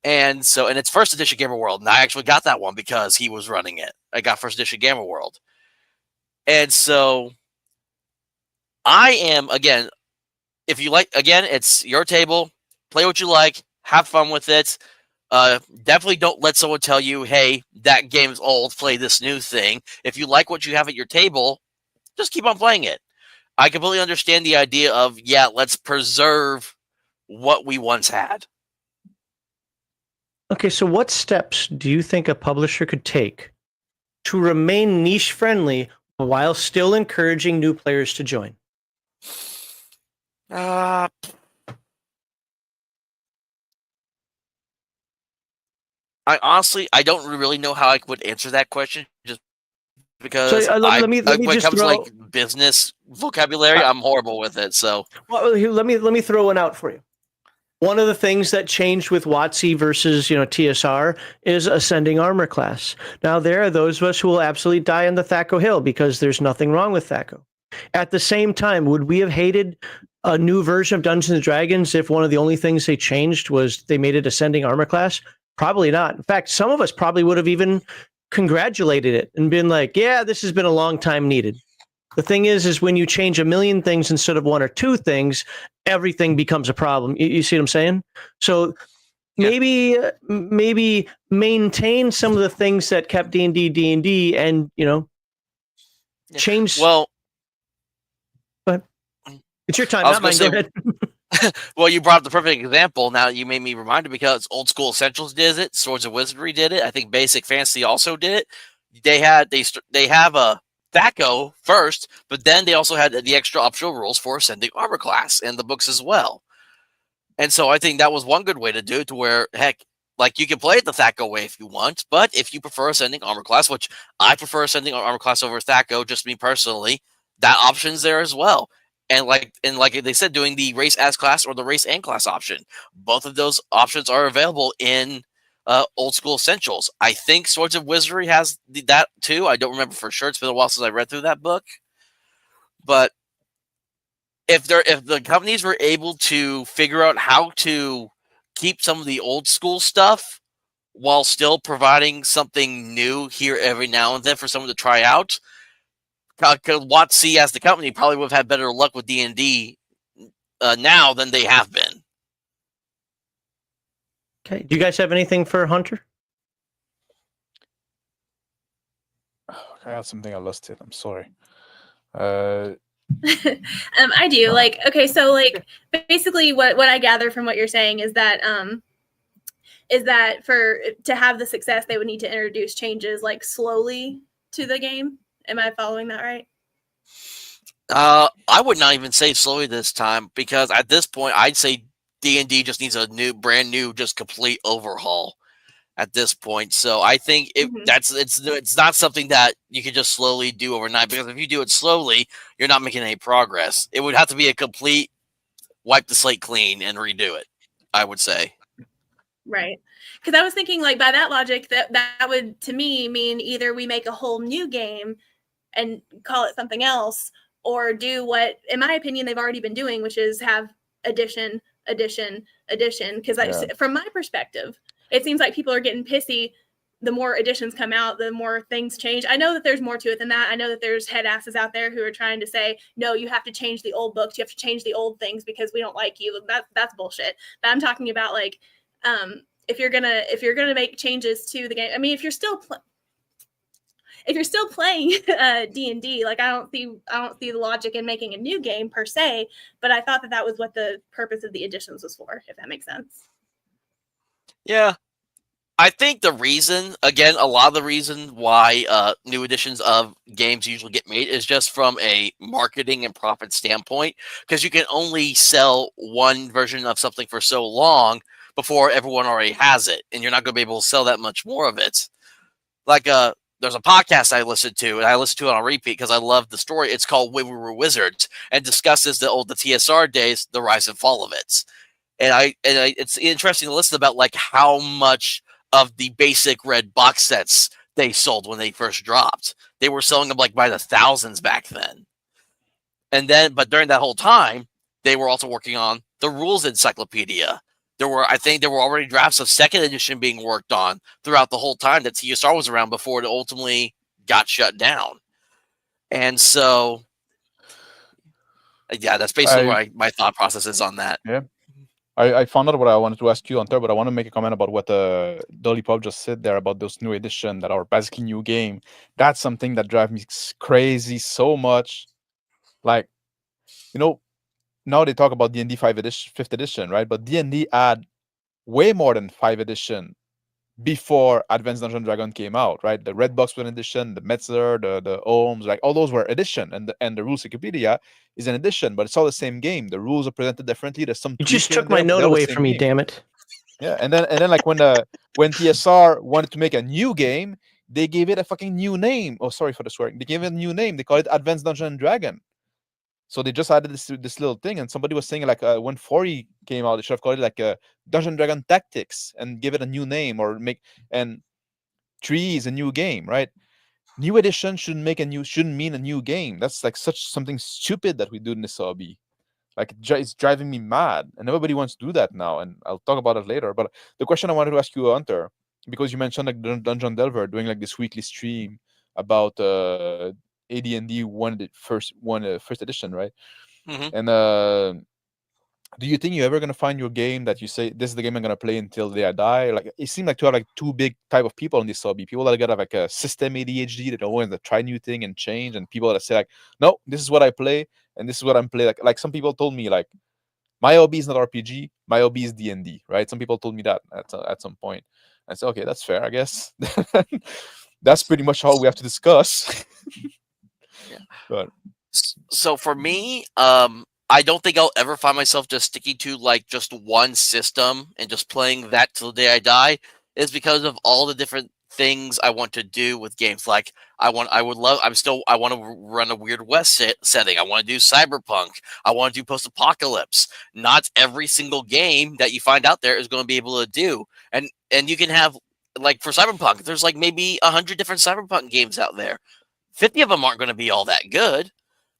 And it's 1st edition Gamer World, and I actually got that one because he was running it. I got 1st edition Gamer World. And so I am, again, if you like, again, it's your table. Play what you like. Have fun with it. Definitely don't let someone tell you, hey, that game's old. Play this new thing. If you like what you have at your table, just keep on playing it. I completely understand the idea of, yeah, let's preserve what we once had. Okay, so what steps do you think a publisher could take to remain niche friendly while still encouraging new players to join? I honestly, I don't really know how I would answer that question, just because let me when it just comes to like business vocabulary, I'm horrible with it. So well, here, let me throw one out for you. One of the things that changed with WotC versus TSR is ascending armor class. Now there are those of us who will absolutely die on the Thaco Hill because there's nothing wrong with Thaco. At the same time, would we have hated a new version of Dungeons and Dragons if one of the only things they changed was they made it ascending armor class? Probably not. In fact, some of us probably would have even congratulated it and been like, yeah, this has been a long time needed. The thing is when you change a million things instead of one or two things, everything becomes a problem. You see what I'm saying? So maybe maintain some of the things that kept D&D, and change. Well, go ahead. It's your time, not mine. Go ahead. Well, you brought up the perfect example. Now you made me reminded because Old School Essentials did it, Swords of Wizardry did it. I think Basic Fantasy also did it. They have a Thaco first, but then they also had the extra optional rules for ascending armor class in the books as well. And so I think that was one good way to do it, to where, heck, like you can play it the Thaco way if you want, but if you prefer ascending armor class, which I prefer ascending armor class over Thaco, just me personally, that option's there as well. And like they said, doing the race as class or the race and class option, both of those options are available in Old School Essentials. I think Swords of Wizardry has that too. I don't remember for sure. It's been a while since I read through that book. But if the companies were able to figure out how to keep some of the old school stuff while still providing something new here every now and then for someone to try out, WotC as the company probably would have had better luck with D&D now than they have been. Okay. Do you guys have anything for Hunter? I had something I lost it. I'm sorry. I do. Like, okay, so like basically what I gather from what you're saying is that to have the success they would need to introduce changes like slowly to the game. Am I following that right? I would not even say slowly this time, because at this point I'd say D&D just needs a brand new, just complete overhaul at this point. So I think it's not something that you can just slowly do overnight, because if you do it slowly, you're not making any progress. It would have to be a complete wipe the slate clean and redo it, I would say. Right. Because I was thinking, like, by that logic, that would, to me, mean either we make a whole new game and call it something else, or do what, in my opinion, they've already been doing, which is have addition. Because from my perspective, it seems like people are getting pissy the more editions come out, the more things change. I know that there's more to it than that. I know that there's head asses out there who are trying to say, no, you have to change the old books. You have to change the old things because we don't like you. That's bullshit. But I'm talking about like, if you're gonna make changes to the game, I mean, if you're still playing D&D, like I don't see the logic in making a new game per se, but I thought that was what the purpose of the editions was for, if that makes sense. Yeah. I think the reason, again, a lot of the reason why new editions of games usually get made is just from a marketing and profit standpoint, because you can only sell one version of something for so long before everyone already has it, and you're not going to be able to sell that much more of it. Like, there's a podcast I listened to, and I listened to it on repeat because I love the story. It's called When We Were Wizards, and discusses the TSR days, the rise and fall of it. And it's interesting to listen about like how much of the basic red box sets they sold when they first dropped. They were selling them like by the thousands back then. But during that whole time, they were also working on the rules encyclopedia. I think there were already drafts of second edition being worked on throughout the whole time that TSR was around before it ultimately got shut down. And so, yeah, that's basically what my thought process is on that. Yeah. I found out what I wanted to ask you on there, but I want to make a comment about what Dolly Pop just said there about those new edition that are basically new game. That's something that drives me crazy so much. Like, now they talk about D&D 5th edition, right? But D&D had way more than 5 edition before Advanced Dungeons & Dragons came out, right? The Red Box was an edition, the Metzler, the Ohms, like all those were edition, and the Rules Encyclopedia is an edition, but it's all the same game. The rules are presented differently. There's some. You just took my note away from me, damn it. Yeah, and then like when TSR wanted to make a new game, they gave it a fucking new name. Oh, sorry for the swearing. They gave it a new name. They call it Advanced Dungeons & Dragons. So they just added this little thing, and somebody was saying like when 40 came out, they should have called it like Dungeon Dragon Tactics and give it a new name, or and 3 is a new game, right? New edition shouldn't mean a new game. That's like something stupid that we do in this hobby. Like it's driving me mad, and everybody wants to do that now. And I'll talk about it later. But the question I wanted to ask you, Hunter, because you mentioned like Dungeon Delver doing like this weekly stream about AD&D first edition, right? Mm-hmm. And do you think you're ever gonna find your game that you say this is the game I'm gonna play until the day I die? Like it seemed like to have like two big type of people in this hobby: people that got like a system ADHD that always try new thing and change, and people that say like, no, this is what I play and this is what I'm playing. Like some people told me like, my hobby is not RPG, my hobby is D&D, right? Some people told me that at some point. I said, okay, that's fair, I guess. That's pretty much all we have to discuss. Yeah. But so for me, I don't think I'll ever find myself just sticking to like just one system and just playing that till the day I die. Is because of all the different things I want to do with games. Like I want to run a Weird West setting. I want to do cyberpunk. I want to do post-apocalypse. Not every single game that you find out there is going to be able to do. And you can have, like, for cyberpunk, there's like maybe 100 different cyberpunk games out there. 50 of them aren't going to be all that good.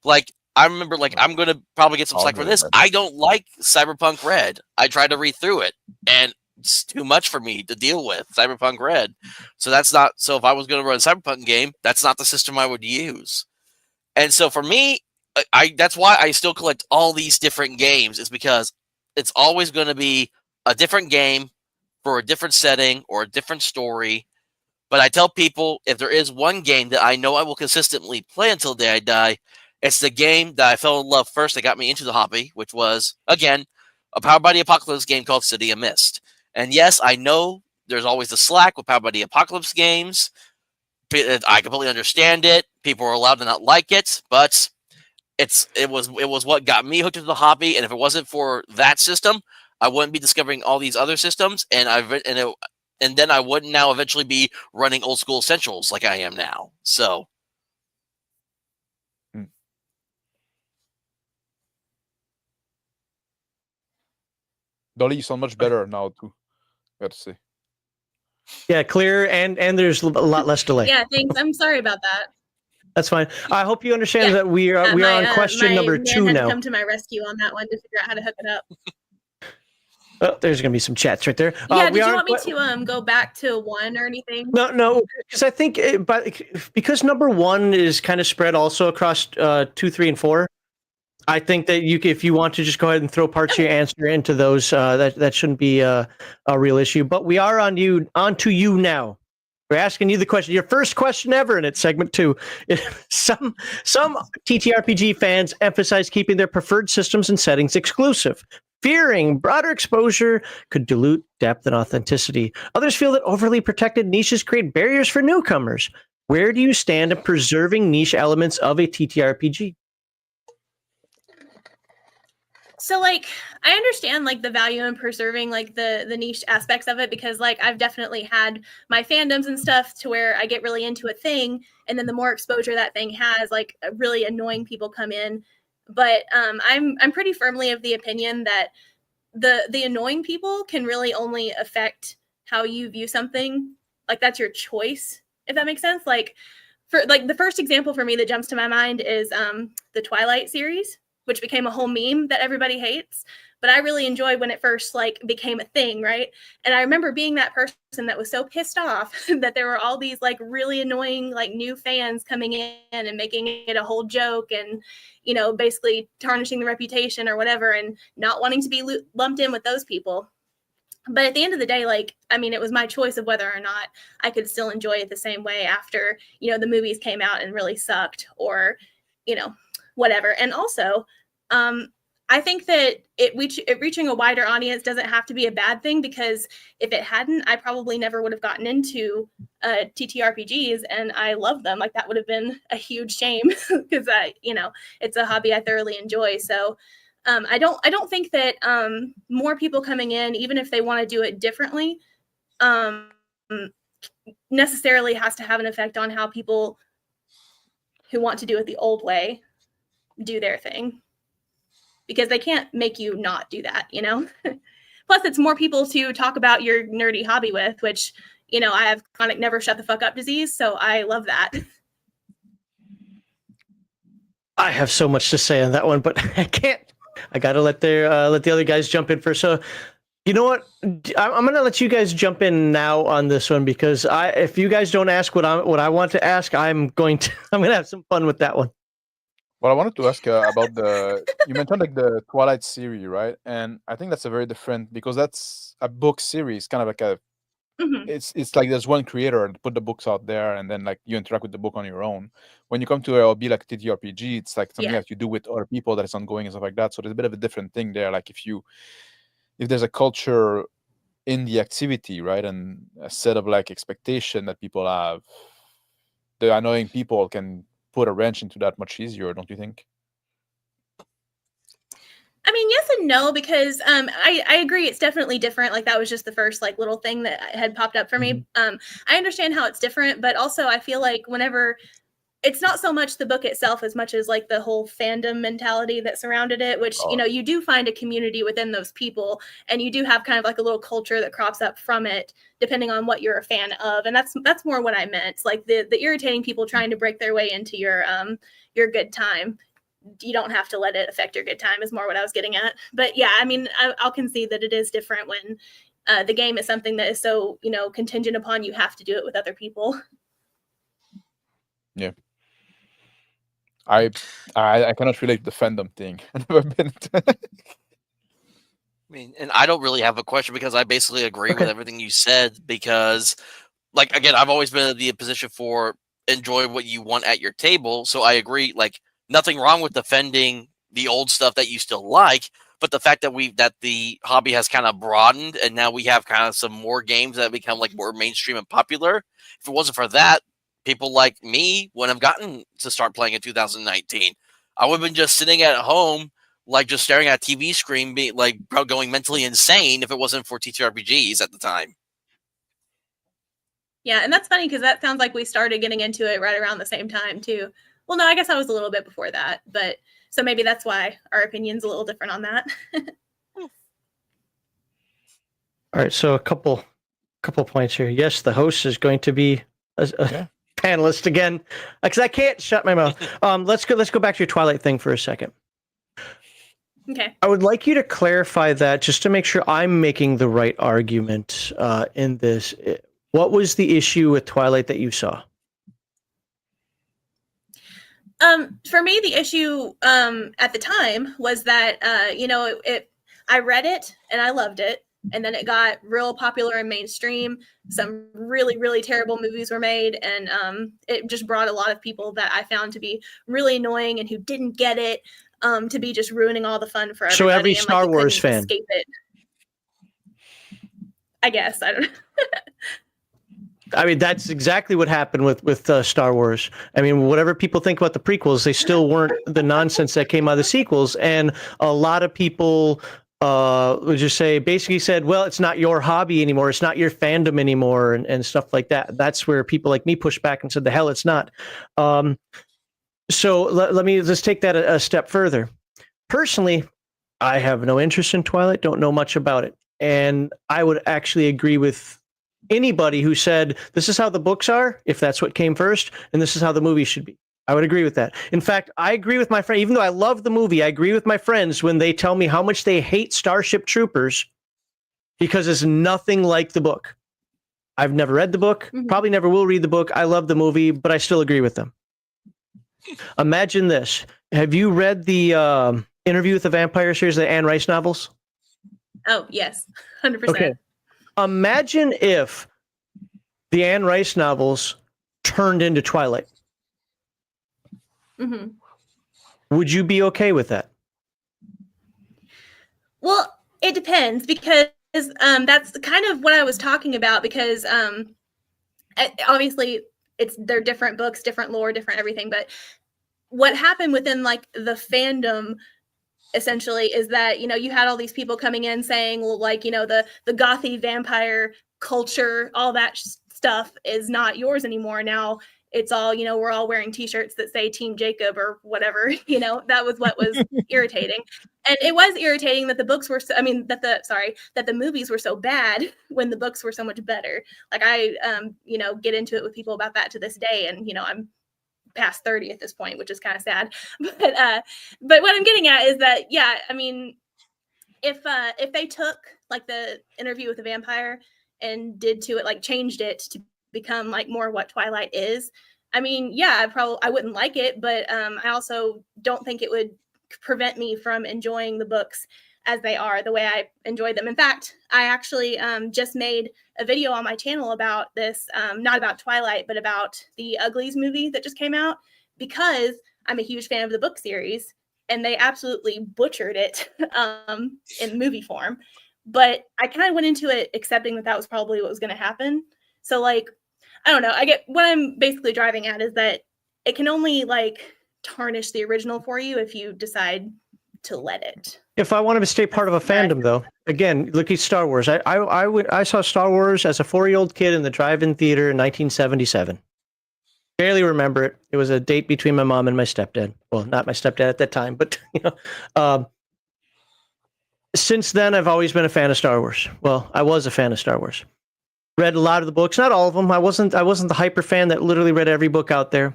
Like, I remember, like, I'm going to probably get some slack for this. I don't like Cyberpunk Red. I tried to read through it, and it's too much for me to deal with, Cyberpunk Red. So if I was going to run a Cyberpunk game, that's not the system I would use. And so for me, that's why I still collect all these different games, is because it's always going to be a different game for a different setting or a different story. But I tell people, if there is one game that I know I will consistently play until the day I die, it's the game that I fell in love first that got me into the hobby, which was, again, a Powered by the Apocalypse game called City of Mist. And yes, I know there's always the slack with Powered by the Apocalypse games. I completely understand it. People are allowed to not like it, but it was what got me hooked into the hobby. And if it wasn't for that system, I wouldn't be discovering all these other systems, and then I wouldn't now eventually be running old school essentials like I am now. So. Dolly, you sound much better now too. Got to say. Yeah, clear, and there's a lot less delay. Yeah, thanks. I'm sorry about that. That's fine. I hope you understand that we are on question number 2 had now. to come to my rescue on that one to figure out how to hook it up. Oh, there's going to be some chats right there. Yeah, did you want me to go back to 1 or anything? No, because I think because number 1 is kind of spread also across 2, 3, and 4. I think that if you want to just go ahead and throw parts of your answer into those, that shouldn't be a real issue. But we are on to you now. We're asking you the question, your first question ever, and it's segment 2. Some TTRPG fans emphasize keeping their preferred systems and settings exclusive, fearing broader exposure could dilute depth and authenticity. Others feel that overly protected niches create barriers for newcomers. Where do you stand in preserving niche elements of a TTRPG? So like I understand like the value in preserving like the niche aspects of it, because like I've definitely had my fandoms and stuff to where I get really into a thing, and then the more exposure that thing has, like really annoying people come in. But I'm pretty firmly of the opinion that the annoying people can really only affect how you view something. Like that's your choice, if that makes sense. Like for like the first example for me that jumps to my mind is the Twilight series, which became a whole meme that everybody hates. But I really enjoyed when it first like became a thing, right? And I remember being that person that was so pissed off that there were all these like really annoying like new fans coming in and making it a whole joke, and you know, basically tarnishing the reputation or whatever, and not wanting to be lumped in with those people. But at the end of the day, like, I mean, it was my choice of whether or not I could still enjoy it the same way after, you know, the movies came out and really sucked, or, you know, whatever. And also, I think that it reaching a wider audience doesn't have to be a bad thing, because if it hadn't, I probably never would have gotten into TTRPGs, and I love them. Like that would have been a huge shame, because you know, it's a hobby I thoroughly enjoy. So I don't think that more people coming in, even if they want to do it differently, necessarily has to have an effect on how people who want to do it the old way do their thing, because they can't make you not do that, you know? Plus, it's more people to talk about your nerdy hobby with, which, you know, I have chronic never shut the fuck up disease, so I love that. I have so much to say on that one, but I can't. I got to let the other guys jump in first. So, you know what? I'm going to let you guys jump in now on this one, because if you guys don't ask what I want to ask, I'm going to have some fun with that one. Well, I wanted to ask about you mentioned like the Twilight series, right? And I think that's a very different, because that's a book series, kind of like a, it's like there's one creator that put the books out there, and then like you interact with the book on your own. When you come to LB like TTRPG, it's like something that you do with other people that is ongoing and stuff like that. So there's a bit of a different thing there. Like if there's a culture in the activity, right, and a set of like expectation that people have, the annoying people can put a wrench into that much easier, don't you think? I mean, yes and no, because I agree it's definitely different. Like that was just the first like little thing that had popped up for me. I understand how it's different, but also I feel like whenever it's not so much the book itself as much as like the whole fandom mentality that surrounded it, which, you know, you do find a community within those people, and you do have kind of like a little culture that crops up from it, depending on what you're a fan of. And that's more what I meant. Like the irritating people trying to break their way into your good time. You don't have to let it affect your good time is more what I was getting at. But yeah, I mean, I'll concede that it is different when the game is something that is so, you know, contingent upon you have to do it with other people. Yeah. I cannot relate to the fandom thing. I've never been I mean, and I don't really have a question, because I basically agree with everything you said, because like, again, I've always been in the position for enjoy what you want at your table. So I agree, like nothing wrong with defending the old stuff that you still like, but the fact that the hobby has kind of broadened, and now we have kind of some more games that become like more mainstream and popular. If it wasn't for that, people like me wouldn't have gotten to start playing in 2019. I would have been just sitting at home, like just staring at a TV screen, being like going mentally insane if it wasn't for TTRPGs at the time. Yeah, and that's funny because that sounds like we started getting into it right around the same time too. Well, no, I guess I was a little bit before that, but so maybe that's why our opinion's a little different on that. All right, so a couple points here. Yes, the host is going to be a panelist again, because I can't shut my mouth. Let's go back to your Twilight thing for a second. Okay. I would like you to clarify that just to make sure I'm making the right argument in this. What was the issue with Twilight that you saw? For me, the issue at the time was that I read it and I loved it, and then it got real popular and mainstream. Some really, really terrible movies were made, and it just brought a lot of people that I found to be really annoying and who didn't get it to be just ruining all the fun for everybody. So every and, Star you Wars couldn't fan. escape it. I guess I don't. I mean, that's exactly what happened with Star Wars. I mean, whatever people think about the prequels, they still weren't the nonsense that came out of the sequels. And a lot of people would just say, basically said, well, it's not your hobby anymore. It's not your fandom anymore, and stuff like that. That's where people like me pushed back and said, the hell, it's not. So let me just take that a step further. Personally, I have no interest in Twilight, don't know much about it. And I would actually agree with anybody who said this is how the books are, if that's what came first, and this is how the movie should be. I would agree with that. In fact, I agree with my friend, even though I love the movie, I agree with my friends when they tell me how much they hate Starship Troopers because it's nothing like the book. I've never read the book, probably never will read the book. I love the movie, but I still agree with them. Imagine this. Have you read the Interview with the Vampire series, the Anne Rice novels? Oh, yes. 100%. Okay. Imagine if the Anne Rice novels turned into Twilight. Mm-hmm. Would you be okay with that? Well, it depends because that's kind of what I was talking about because obviously they're different books, different lore, different everything. But what happened within like the fandom essentially is that, you had all these people coming in saying, well, like, the gothy vampire culture, all that stuff is not yours anymore. Now it's all, we're all wearing t-shirts that say Team Jacob or whatever, that was what was irritating. And it was irritating that the books were, that the movies were so bad when the books were so much better. Like I, get into it with people about that to this day. And, I'm past 30 at this point, which is kind of sad. But what I'm getting at is that, yeah, I mean, if they took like the Interview with the Vampire and did to it, like changed it to become like more what Twilight is, I mean, yeah, I wouldn't like it, but I also don't think it would prevent me from enjoying the books as they are, the way I enjoy them. In fact, I actually just made a video on my channel about this, not about Twilight, but about the Uglies movie that just came out, because I'm a huge fan of the book series and they absolutely butchered it in movie form. But I kind of went into it accepting that was probably what was going to happen. So like, I don't know. I get what I'm basically driving at is that it can only like tarnish the original for you if you decide to let it. If I wanted to stay part of a fandom, though, again, look at Star Wars. I saw Star Wars as a 4-year-old kid in the drive-in theater in 1977. Barely remember it. It was a date between my mom and my stepdad. Well, not my stepdad at that time, but since then, I've always been a fan of Star Wars. Well, I was a fan of Star Wars. Read a lot of the books, not all of them. I wasn't the hyper fan that literally read every book out there.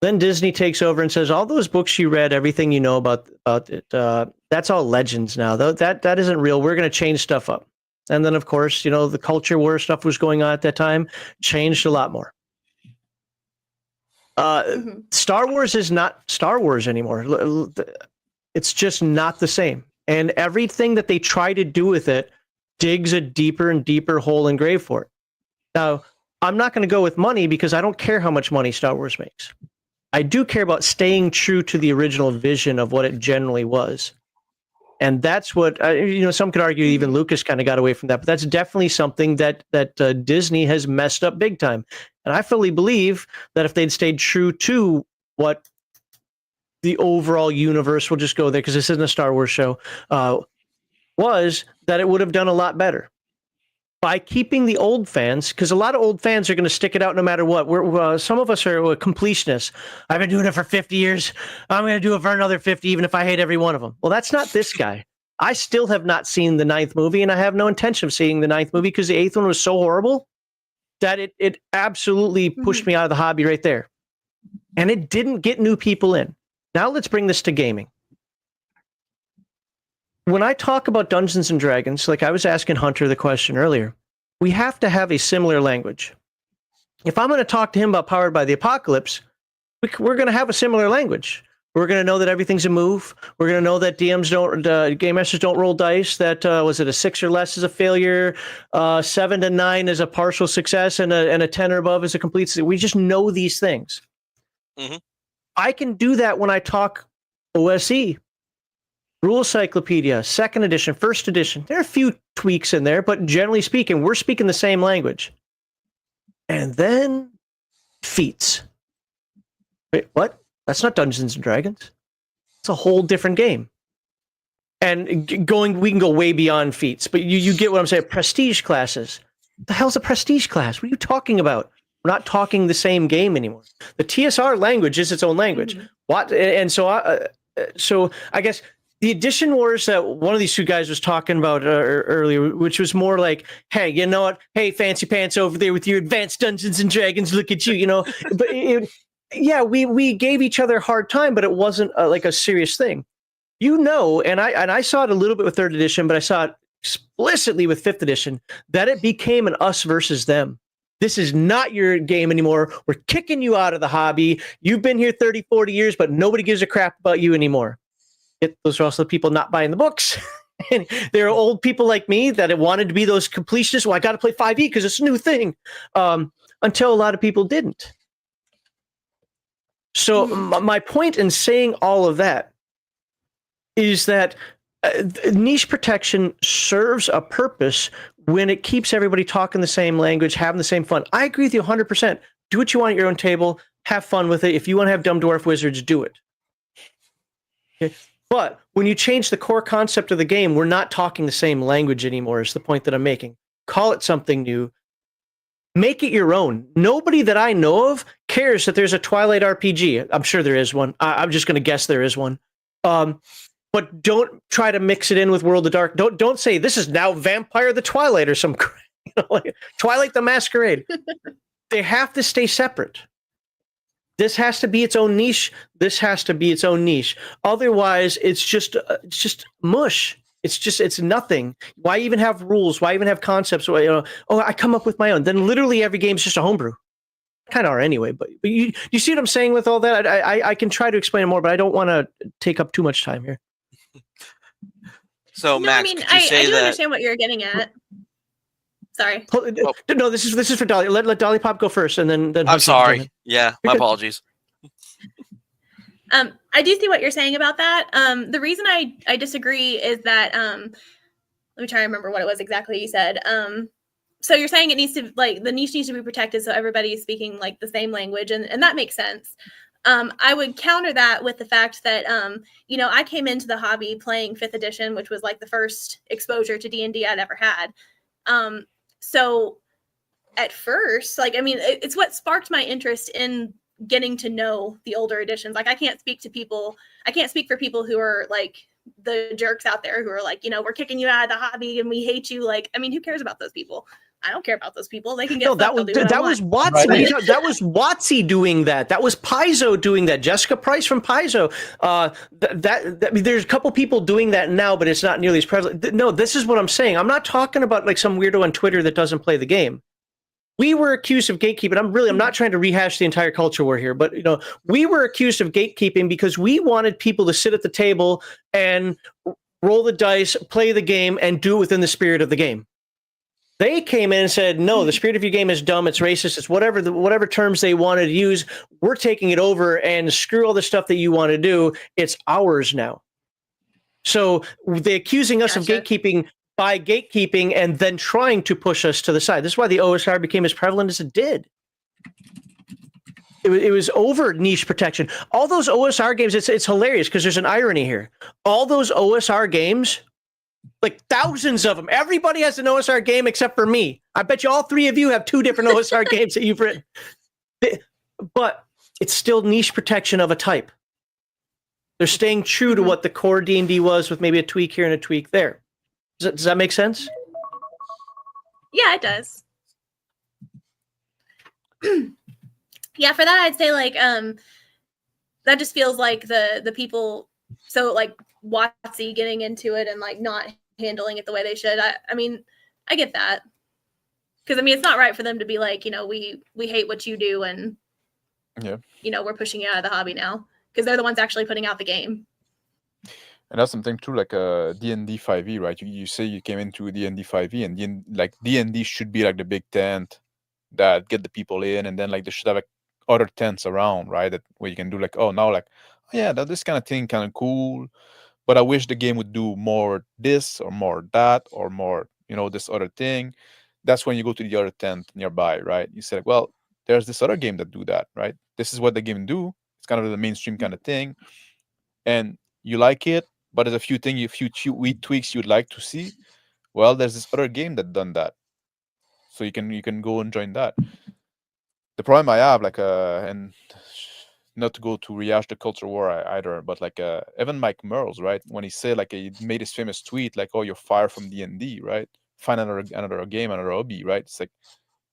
Then Disney takes over and says, all those books you read, everything you know about it, that's all legends now. That isn't real. We're going to change stuff up. And then, of course, the culture war stuff was going on at that time, changed a lot more. Star Wars is not Star Wars anymore. It's just not the same. And everything that they try to do with it digs a deeper and deeper hole and grave for it. Now, I'm not going to go with money because I don't care how much money Star Wars makes. I do care about staying true to the original vision of what it generally was. And that's what, some could argue even Lucas kind of got away from that, but that's definitely something that Disney has messed up big time. And I fully believe that if they'd stayed true to what the overall universe, we'll just go there because this isn't a Star Wars show, was that it would have done a lot better. By keeping the old fans, because a lot of old fans are going to stick it out no matter what. Some of us are completionists. I've been doing it for 50 years. I'm going to do it for another 50, even if I hate every one of them. Well, that's not this guy. I still have not seen the 9th movie, and I have no intention of seeing the 9th movie because the 8th one was so horrible that it absolutely pushed me out of the hobby right there. And it didn't get new people in. Now let's bring this to gaming. when I talk about Dungeons and Dragons, like I was asking Hunter the question earlier, we have to have a similar language. If I'm going to talk to him about Powered by the Apocalypse, we're going to have a similar language. We're going to know that everything's a move. We're going to know that game masters don't roll dice. That was it a 6 or less is a failure, 7 to 9 is a partial success, and a 10 or above is a complete success. We just know these things. Mm-hmm. I can do that when I talk OSE, Rule Encyclopedia, 2nd edition, 1st edition. There are a few tweaks in there, but generally speaking, we're speaking the same language. And then feats. Wait, what? That's not Dungeons and Dragons. It's a whole different game. And we can go way beyond feats, but you get what I'm saying. Prestige classes. What the hell's a prestige class? What are you talking about? We're not talking the same game anymore. The TSR language is its own language. What? And so I guess the edition wars that one of these two guys was talking about earlier, which was more like, hey, you know what? Hey, fancy pants over there with your advanced Dungeons and Dragons. Look at you, you know. But yeah, we gave each other a hard time, but it wasn't like a serious thing. You know, and I saw it a little bit with 3rd edition, but I saw it explicitly with 5th edition, that it became an us versus them. This is not your game anymore. We're kicking you out of the hobby. You've been here 30, 40 years, but nobody gives a crap about you anymore. Those are also the people not buying the books. And there are old people like me that have wanted to be those completionists. Well, I got to play 5e because it's a new thing. Until a lot of people didn't. So my point in saying all of that is that niche protection serves a purpose when it keeps everybody talking the same language, having the same fun. I agree with you 100%. Do what you want at your own table. Have fun with it. If you want to have Dumb Dwarf Wizards, do it. Okay? But when you change the core concept of the game, we're not talking the same language anymore, is the point that I'm making. Call it something new. Make it your own. Nobody that I know of cares that there's a Twilight RPG. I'm sure there is one. I'm just going to guess there is one. But don't try to mix it in with World of Dark. Don't say this is now Vampire the Twilight or some like Twilight the Masquerade. They have to stay separate. This has to be its own niche. This has to be its own niche. Otherwise, it's just mush. It's nothing. Why even have rules? Why even have concepts? I come up with my own. Then literally every game is just a homebrew. Kind of are anyway. But you see what I'm saying with all that? I can try to explain it more, but I don't want to take up too much time here. So, No, Max, I mean, could you say I do that? understand what you're getting at. Sorry. No, this is for Dolly. Let Dolly Pop go first, and then I'm Hunter sorry. can Yeah, my apologies. I do see what you're saying about that. The reason I disagree is that let me try to remember what it was exactly you said. So you're saying it needs to, like, the niche needs to be protected so everybody is speaking like the same language, and that makes sense. I would counter that with the fact that I came into the hobby playing 5th edition, which was like the first exposure to D&D I'd ever had. So at first, like, I mean, it's what sparked my interest in getting to know the older editions. Like, I can't speak for people who are like the jerks out there who are like, we're kicking you out of the hobby and we hate you. Like, I mean, who cares about those people? I don't care about those people. They can get that was Watsy. Right. That was Watsy doing that. That was Paizo doing that. Jessica Price from Paizo. I mean, there's a couple people doing that now, but it's not nearly as prevalent. No, this is what I'm saying. I'm not talking about like some weirdo on Twitter that doesn't play the game. We were accused of gatekeeping. I'm not trying to rehash the entire culture war here, but we were accused of gatekeeping because we wanted people to sit at the table and roll the dice, play the game, and do it within the spirit of the game. They came in and said, no, the spirit of your game is dumb, it's racist, it's whatever terms they wanted to use. We're taking it over, and screw all the stuff that you want to do. It's ours now. So they're accusing us of gatekeeping by gatekeeping and then trying to push us to the side. This is why the OSR became as prevalent as it did. It was over niche protection. All those OSR games, it's hilarious because there's an irony here. All those OSR games, like thousands of them, everybody has an OSR game except for me. I bet you all three of you have 2 different OSR games that you've written. But it's still niche protection of a type. They're staying true to what the core D&D was with maybe a tweak here and a tweak there. Does that make sense? Yeah, it does. Yeah, for that I'd say like that just feels like the people So like WotC getting into it and like not handling it the way they should. I mean, I get that. Because I mean, it's not right for them to be like, we hate what you do, and we're pushing you out of the hobby now, because they're the ones actually putting out the game. And that's something true, like D&D 5e, right? You say you came into D&D 5e, and D&D should be like the big tent that get the people in, and then like they should have like other tents around, right? That where you can do like, oh, now like, oh, yeah, this kind of thing kind of cool, but I wish the game would do more this or more that or more, this other thing. That's when you go to the other tent nearby, right? You say, like, well, there's this other game that do that, right? This is what the game do. It's kind of the mainstream kind of thing, and you like it, but there's a few things, wee tweaks you'd like to see. Well, there's this other game that done that, so you can go and join that. The problem I have, like, and not to go to rehash the culture war either, but like even Mike Merles, right, when he said, like, he made his famous tweet like, oh, you're fired from D&D, right? Find another game, another hobby, right? It's like,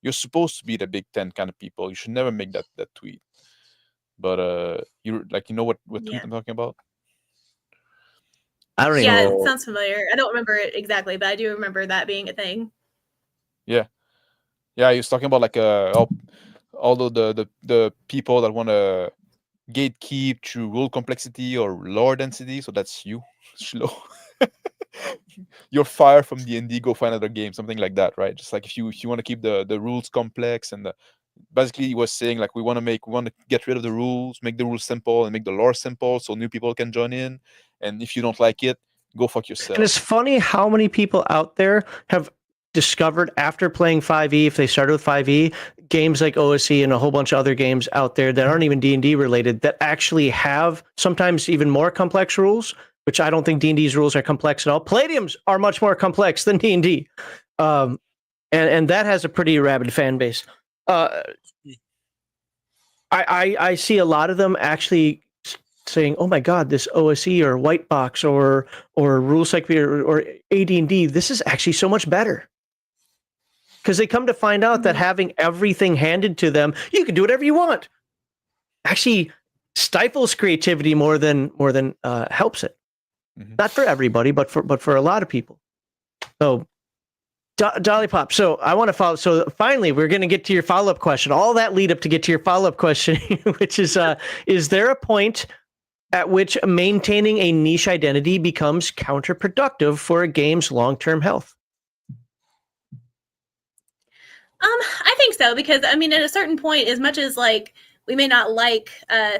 you're supposed to be the Big Ten kind of people. You should never make that tweet. But you like, what tweet I'm talking about? I don't even Yeah, know. it sounds familiar. I don't remember it exactly, but I do remember that being a thing. Yeah, he was talking about like although the people that want to gatekeep through rule complexity or lore density, so that's you, Shlo. You're fired from D&D, go find another game, something like that, right? Just like if you want to keep the rules complex, and basically he was saying like, we want to get rid of the rules, make the rules simple, and make the lore simple so new people can join in. And if you don't like it, go fuck yourself. And it's funny how many people out there have discovered after playing 5e, if they started with 5e, games like OSE and a whole bunch of other games out there that aren't even D&D related, that actually have sometimes even more complex rules, which I don't think D&D's rules are complex at all. Palladium's are much more complex than D&D. And that has a pretty rabid fan base. I see a lot of them actually saying, "Oh my God, this OSE or White Box or Rules Like or AD&D, this is actually so much better." Because they come to find out that having everything handed to them, you can do whatever you want, actually stifles creativity more than helps it. Mm-hmm. Not for everybody, but for a lot of people. So, Dolly Pop. So I want to follow. So finally, we're going to get to your follow-up question. All that lead up to get to your follow-up question, which is there a point at which maintaining a niche identity becomes counterproductive for a game's long-term health? I think so, because I mean, at a certain point, as much as like we may not like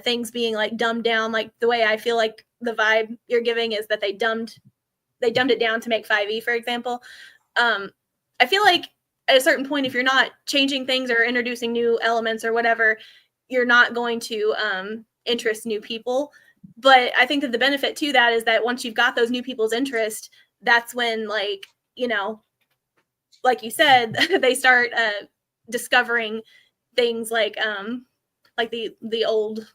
things being like dumbed down, like the way I feel like the vibe you're giving is that they dumbed it down to make 5e, for example. I feel like at a certain point, if you're not changing things or introducing new elements or whatever, you're not going to interest new people. But I think that the benefit to that is that once you've got those new people's interest, that's when, like, like you said, they start discovering things like the old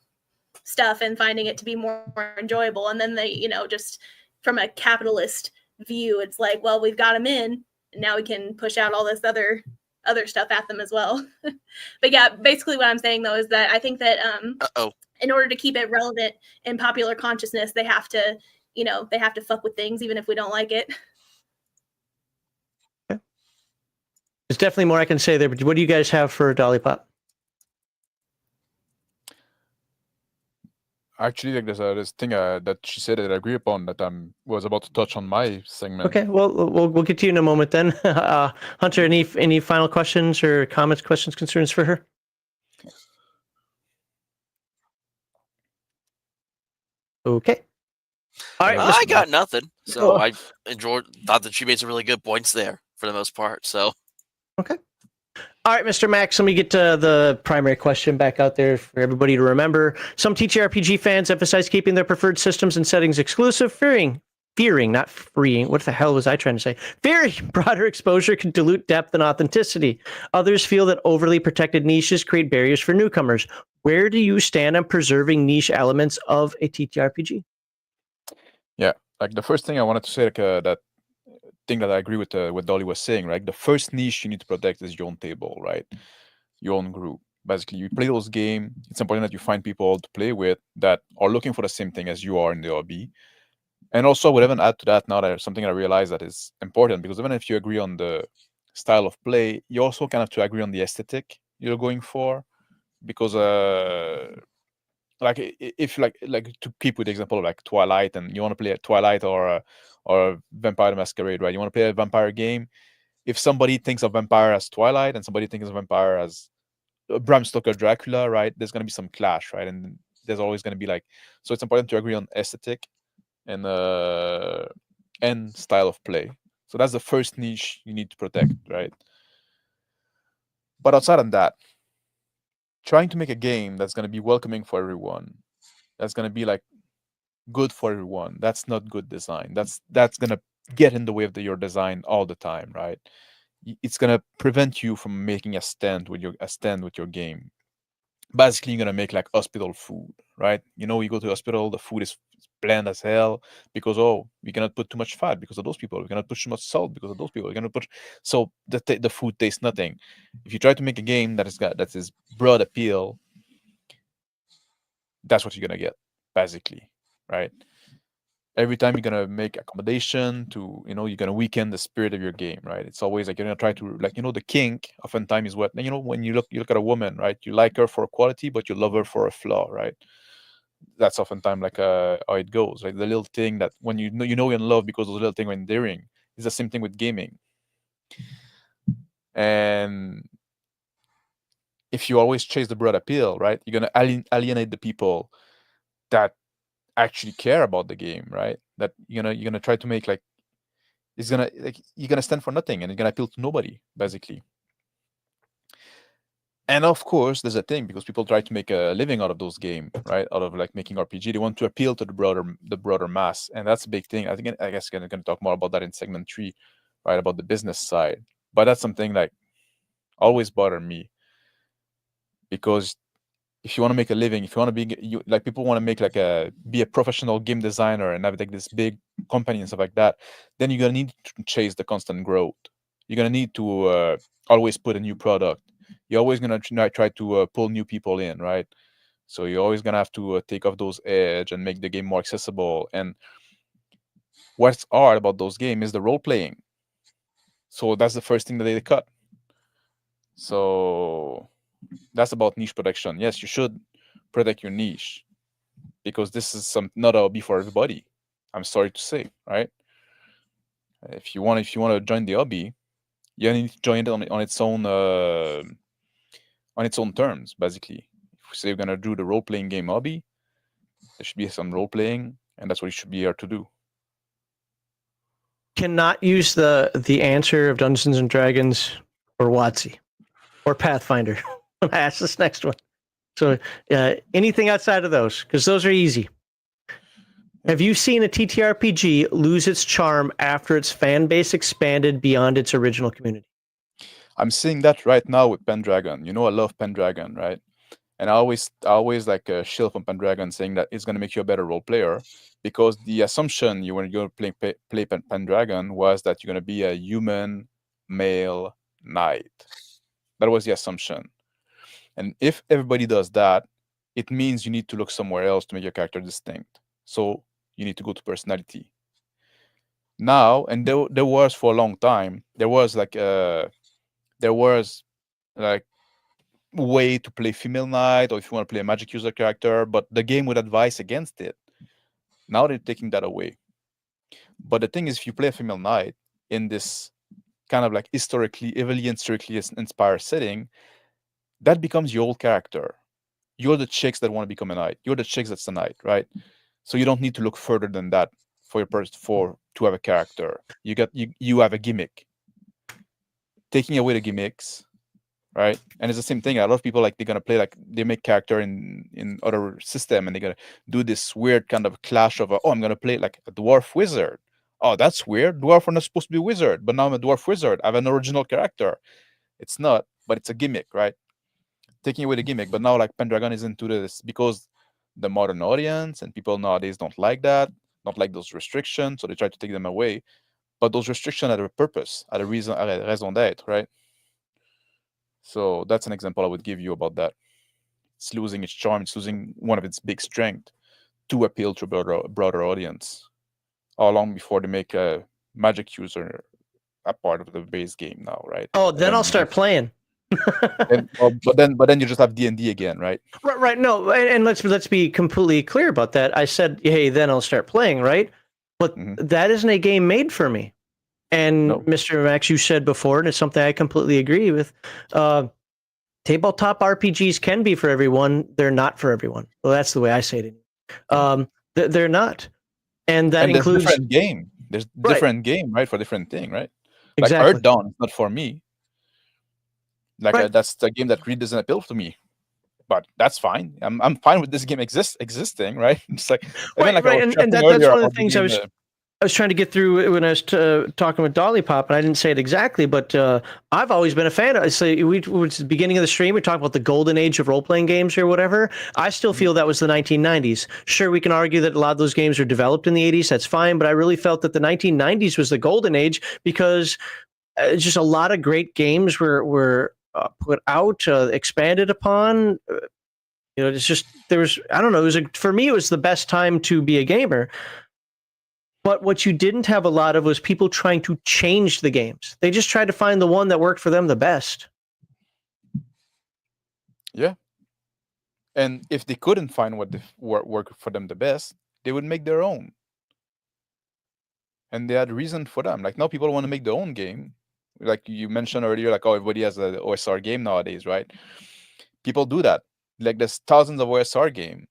stuff and finding it to be more enjoyable. And then they, just from a capitalist view, it's like, well, we've got them in, and now we can push out all this other stuff at them as well. But yeah, basically what I'm saying though is that I think that in order to keep it relevant in popular consciousness, they have to, they have to fuck with things even if we don't like it. There's definitely more I can say there, but what do you guys have for Dolly Pop? Actually, like, there's this thing that she said that I agree upon that was about to touch on my segment. Okay, well, we'll get to you in a moment then. Hunter, any final questions or comments, questions, concerns for her? Okay. All right, I got nothing. So I thought that she made some really good points there for the most part. So okay. All right, Mr. Max, let me get the primary question back out there for everybody to remember. Some TTRPG fans emphasize keeping their preferred systems and settings exclusive, fearing, not freeing. What the hell was I trying to say? Fearing broader exposure can dilute depth and authenticity. Others feel that overly protected niches create barriers for newcomers. Where do you stand on preserving niche elements of a TTRPG? Yeah, like the first thing I wanted to say, like that thing that I agree with what Dolly was saying, right? The first niche you need to protect is your own table, right? Your own group. Basically, you play those games. It's important that you find people to play with that are looking for the same thing as you are in the hobby. And also, I would even add to that now that something I realize that is important, because even if you agree on the style of play, you also kind of have to agree on the aesthetic you're going for. Because like if like to keep with the example of like Twilight, and you want to play a Twilight or Vampire the Masquerade, right? You want to play a vampire game. If somebody thinks of vampire as Twilight and somebody thinks of vampire as Bram Stoker Dracula, right? There's gonna be some clash, right? And there's always gonna be like, so it's important to agree on aesthetic and style of play. So that's the first niche you need to protect, right? But outside of that, trying to make a game that's gonna be welcoming for everyone, that's gonna be like good for everyone, that's not good design. That's gonna get in the way of your design all the time, right? It's gonna prevent you from making a stand with your game. Basically, you're gonna make like hospital food, right? You know, you go to the hospital, the food is bland as hell because we cannot put too much fat because of those people. We cannot put too much salt because of those people. We cannot put so the food tastes nothing. If you try to make a game that is broad appeal, that's what you're gonna get, basically, right? Every time you're gonna make accommodation to, you're gonna weaken the spirit of your game, right? It's always like you're gonna try to, like, the kink oftentimes is what, when you look at a woman, right? You like her for a quality, but you love her for a flaw, right? That's oftentimes like how it goes. Like the little thing that when you're in love because those little things are endearing. It's the same thing with gaming. And if you always chase the broad appeal, right? You're gonna alienate the people that actually care about the game, right? That you're gonna try to make like it's gonna like you're gonna stand for nothing and it's gonna appeal to nobody, basically. And of course, there's a thing because people try to make a living out of those games, right? Out of like making RPG, they want to appeal to the broader mass, and that's a big thing. I guess we're gonna talk more about that in segment 3, right? About the business side, but that's something like always bothered me because if you want to make a living, if you want to like people want to make like be a professional game designer and have like this big company and stuff like that, then you're gonna need to chase the constant growth. You're gonna need to always put a new product. You're always gonna try to pull new people in, right? So you're always gonna have to take off those edge and make the game more accessible. And what's hard about those games is the role playing. So that's the first thing that they cut. So that's about niche protection. Yes, you should protect your niche because this is not a hobby for everybody. I'm sorry to say, right? If you want to join the hobby, you need to join it on its own terms. Basically, if we say we're gonna do the role playing game hobby, there should be some role playing, and that's what you should be here to do. Cannot use the answer of Dungeons and Dragons or WotC or Pathfinder. I ask this next one. So anything outside of those, because those are easy. Have you seen a TTRPG lose its charm after its fan base expanded beyond its original community? I'm seeing that right now with Pendragon. I love Pendragon, right? And I always like shill from Pendragon, saying that it's going to make you a better role player, because the assumption when you're going to play Pendragon was that you're going to be a human male knight. That was the assumption. And if everybody does that, it means you need to look somewhere else to make your character distinct. So you need to go to personality. Now, and there was for a long time, there was like way to play female knight, or if you want to play a magic user character, but the game would advise against it. Now they're taking that away. But the thing is, if you play a female knight in this kind of like heavily historically inspired setting, that becomes your old character. You're the chicks that want to become a knight. You're the chicks that's a knight, right? So you don't need to look further than that for to have a character. You have a gimmick. Taking away the gimmicks, right? And it's the same thing. A lot of people, like, they're gonna play, like, they make character in other system, and they're gonna do this weird kind of clash of I'm gonna play like a dwarf wizard. Oh, that's weird. Dwarf are not supposed to be wizard, but now I'm a dwarf wizard. I have an original character. It's not, but it's a gimmick, right? Taking away the gimmick. But now, like, Pendragon is into this because the modern audience and people nowadays don't like that, not like those restrictions, so they try to take them away. But those restrictions had a purpose, had a reason, had a raison d'être, right? So that's an example I would give you about that. It's losing its charm. It's losing one of its big strengths to appeal to a broader audience. How long before they make a magic user a part of the base game now, right? Oh, then I'll start playing. But then you just have D&D again, right? Right. No, and let's be completely clear about that. I said, hey, then I'll start playing, right? But that isn't a game made for me. And No. Mr. Max, you said before, and it's something I completely agree with. Tabletop RPGs can be for everyone. They're not for everyone. Well, that's the way I say it. They're not, and that includes different game. There's different game, right, for different thing, right? Like Exactly. Earthdawn is not for me. Like that's the game that really doesn't appeal to me. But that's fine. I'm fine with this game existing, right? It's like right. And that's one of the things I was trying to get through when I was talking with Dolly Pop, and I didn't say it exactly, but I've always been a fan of it. So we was the beginning of the stream, we talked about the golden age of role-playing games or whatever. I still feel that was the 1990s. Sure, we can argue that a lot of those games were developed in the 80s. That's fine, but I really felt that the 1990s was the golden age because just a lot of great games were put out, expanded upon. It's just there was, I don't know, for me it was the best time to be a gamer. But what you didn't have a lot of was people trying to change the games. They just tried to find the one that worked for them the best. Yeah. And if they couldn't find what worked for them the best, they would make their own. And they had reason for them. Like now people want to make their own game. Like you mentioned earlier, like, oh, everybody has an OSR game nowadays, right? People do that. Like there's thousands of OSR games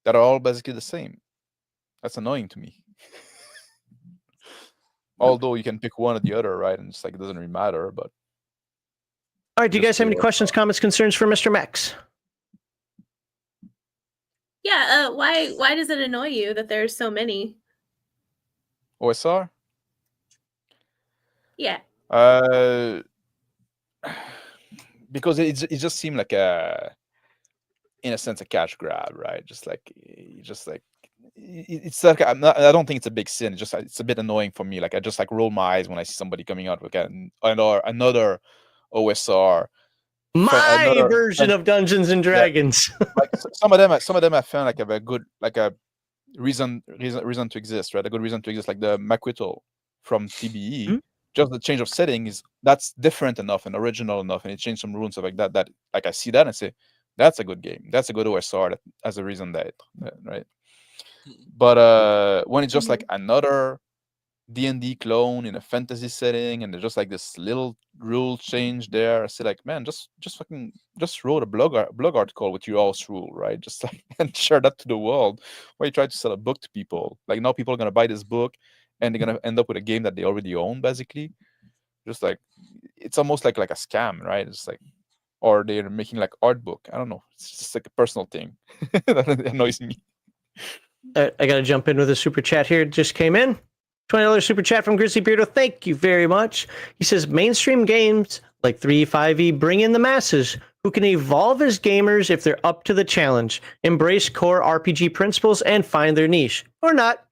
that are all basically the same. That's annoying to me. Although you can pick one or the other, right? And it's like it doesn't really matter. But all right, do you guys have any questions, comments, concerns for Mr. Max? Yeah, why does it annoy you that there's so many? OSR? Yeah. Because it just seemed like in a sense, a cash grab, right? It's like I don't think it's a big sin. It's a bit annoying for me. Like I just like roll my eyes when I see somebody coming out with another OSR. Version of Dungeons and Dragons. Like some of them I found like a good reason to exist, right? A good reason to exist, like the Maquito from TBE. Just the change of setting that's different enough and original enough, and it changed some rules, stuff like that. That like I see that and I say that's a good game. That's a good OSR that as a reason that right. But when it's just like another D&D clone in a fantasy setting, and there's just like this little rule change there, I say like, man, just wrote a blog article with your house rule, right? Just like and share that to the world. Why you try to sell a book to people? Like now people are gonna buy this book, and they're gonna end up with a game that they already own, basically. Just like it's almost like a scam, right? It's like, or they're making like art book. I don't know. It's just like a personal thing that annoys me. I got to jump in with a super chat here. It just came in. $20 super chat from Grizzly Beardo. Thank you very much. He says, mainstream games like 3.5e bring in the masses who can evolve as gamers if they're up to the challenge, embrace core RPG principles, and find their niche. Or not.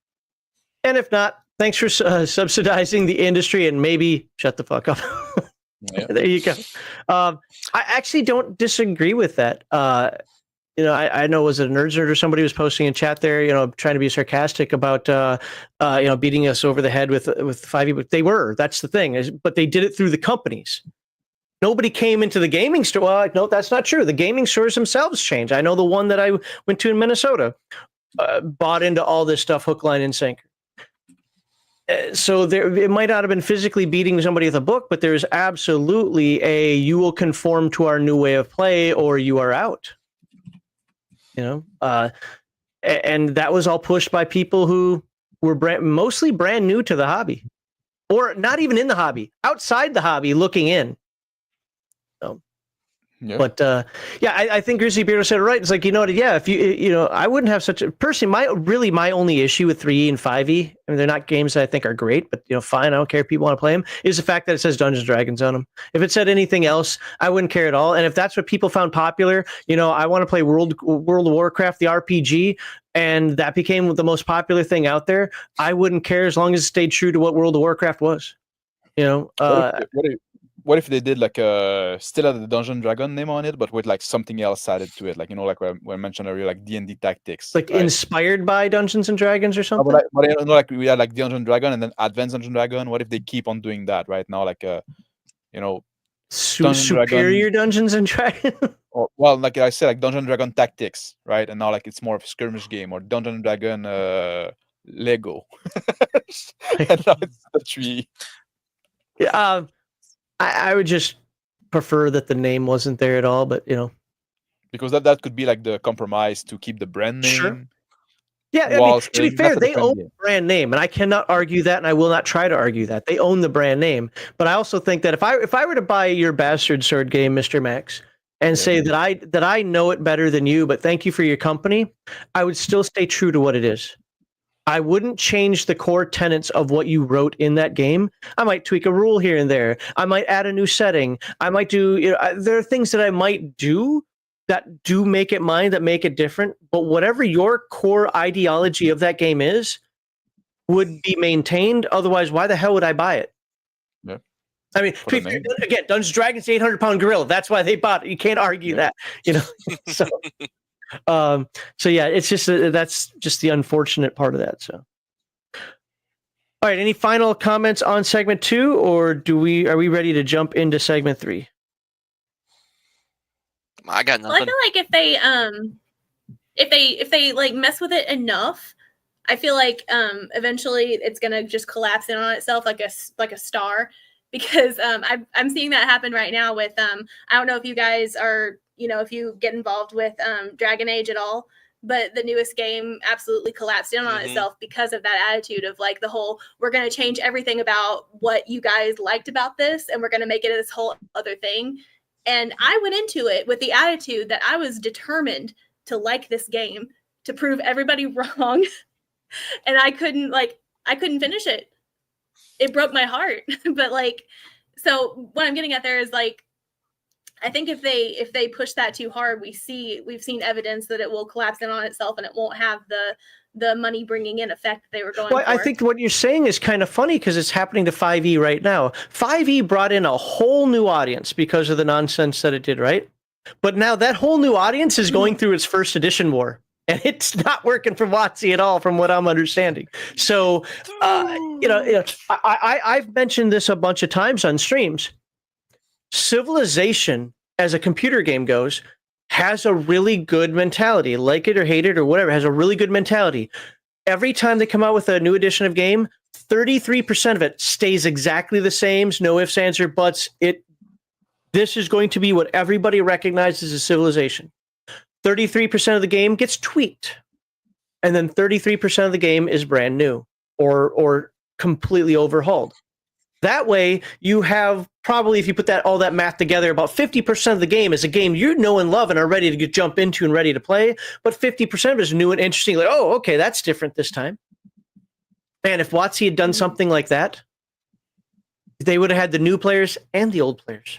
And if not, thanks for subsidizing the industry and maybe shut the fuck up. Yeah. There you go. I actually don't disagree with that. I know, was it a Nerds Nerd or somebody was posting in chat there, trying to be sarcastic about, beating us over the head with 5e, but they were. That's the thing. But they did it through the companies. Nobody came into the gaming store. Well, no, that's not true. The gaming stores themselves changed. I know the one that I went to in Minnesota bought into all this stuff, hook, line, and sinker. So it might not have been physically beating somebody with a book, but there's absolutely you will conform to our new way of play or you are out. And that was all pushed by people who were mostly brand new to the hobby, or not even in the hobby, outside the hobby, looking in. Yeah. But I think Grizzly Beardo said it right. It's like, if I wouldn't have such a personally. My only issue with 3E and 5E, I mean, they're not games that I think are great, but fine. I don't care if people want to play them. Is the fact that it says Dungeons and Dragons on them. If it said anything else, I wouldn't care at all. And if that's what people found popular, I want to play World of Warcraft, the RPG, and that became the most popular thing out there. I wouldn't care as long as it stayed true to what World of Warcraft was. what if they did like still had the Dungeon Dragon name on it, but with like something else added to it, like like what I mentioned earlier, like D&D Tactics, Like right? inspired by Dungeons and Dragons or No, something? but like we had like Dungeon Dragon and then Advanced Dungeon Dragon. What if they keep on doing that right now, like Dungeon Superior Dragon, Dungeons and Dragons? or well, like I said, like Dungeon Dragon Tactics, right? And now like it's more of a skirmish game, or Dungeon Dragon Lego, and now it's the tree. Yeah, I would just prefer that the name wasn't there at all, but because that could be like the compromise to keep the brand name. Sure. Yeah, I mean, while to be saying fair, that's a they different own game. the brand name, and I cannot argue that, and I will not try to argue that. They own the brand name, but I also think that if I were to buy your Bastard Sword game, Mr. Max, and Yeah. say that I know it better than you, but thank you for your company, I would still stay true to what it is. I wouldn't change the core tenets of what you wrote in that game. I might tweak a rule here and there. I might add a new setting. I might do, there are things that I might do that do make it mine, that make it different. But whatever your core ideology of that game is, would be maintained. Otherwise, why the hell would I buy it? Yeah. I mean, For the name. again, Dungeons and Dragons, 800-pound gorilla. That's why they bought it. You can't argue that, So, so yeah, it's just that's just the unfortunate part of that. So, all right. Any final comments on segment 2, or are we ready to jump into segment 3? I got Well, I nothing. feel like if they like mess with it enough, I feel like eventually it's gonna just collapse in on itself like a star, because I'm seeing that happen right now with I don't know if you guys are, if you get involved with Dragon Age at all, but the newest game absolutely collapsed in on Mhm. itself because of that attitude of like the whole, we're going to change everything about what you guys liked about this and we're going to make it this whole other thing. And I went into it with the attitude that I was determined to like this game, to prove everybody wrong. And I couldn't finish it. It broke my heart. But like, so what I'm getting at there is like, I think if they push that too hard, we've seen evidence that it will collapse in on itself and it won't have the money bringing in effect that they were going Well, for. I think what you're saying is kind of funny because it's happening to 5e right now. 5e brought in a whole new audience because of the nonsense that it did, right? But now that whole new audience is going through its first edition war. And it's not working for WotC at all, from what I'm understanding. So, I've mentioned this a bunch of times on streams. Civilization, as a computer game goes, has a really good mentality. Like it or hate it or whatever, has a really good mentality. Every time they come out with a new edition of game, 33% of it stays exactly the same. No ifs, ands, or buts. This is going to be what everybody recognizes as Civilization. 33% of the game gets tweaked, and then 33% of the game is brand new or completely overhauled. That way, you have probably, if you put all that math together, about 50% of the game is a game you know and love and are ready to jump into and ready to play, but 50% of it is new and interesting. Like, oh, okay, that's different this time. And if WotC had done something like that, they would have had the new players and the old players.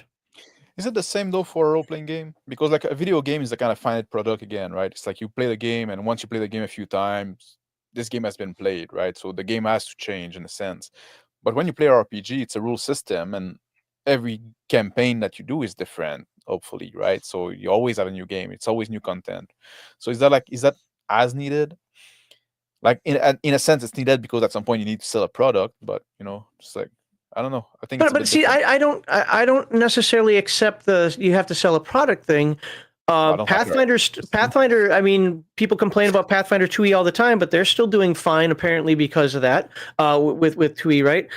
Is it the same though for a role-playing game? Because like a video game is a kind of finite product again, right? It's like you play the game, and once you play the game a few times, this game has been played, right? So the game has to change in a sense. But when you play RPG, it's a rule system, and every campaign that you do is different, hopefully, right? So you always have a new game. It's always new content. So is that as needed? Like in a sense, it's needed because at some point you need to sell a product, but just like, I don't know. I think it's a But bit see, different. I don't necessarily accept the you have to sell a product thing. Pathfinder. I mean, people complain about Pathfinder 2e all the time, but they're still doing fine apparently because of that. With 2e, right?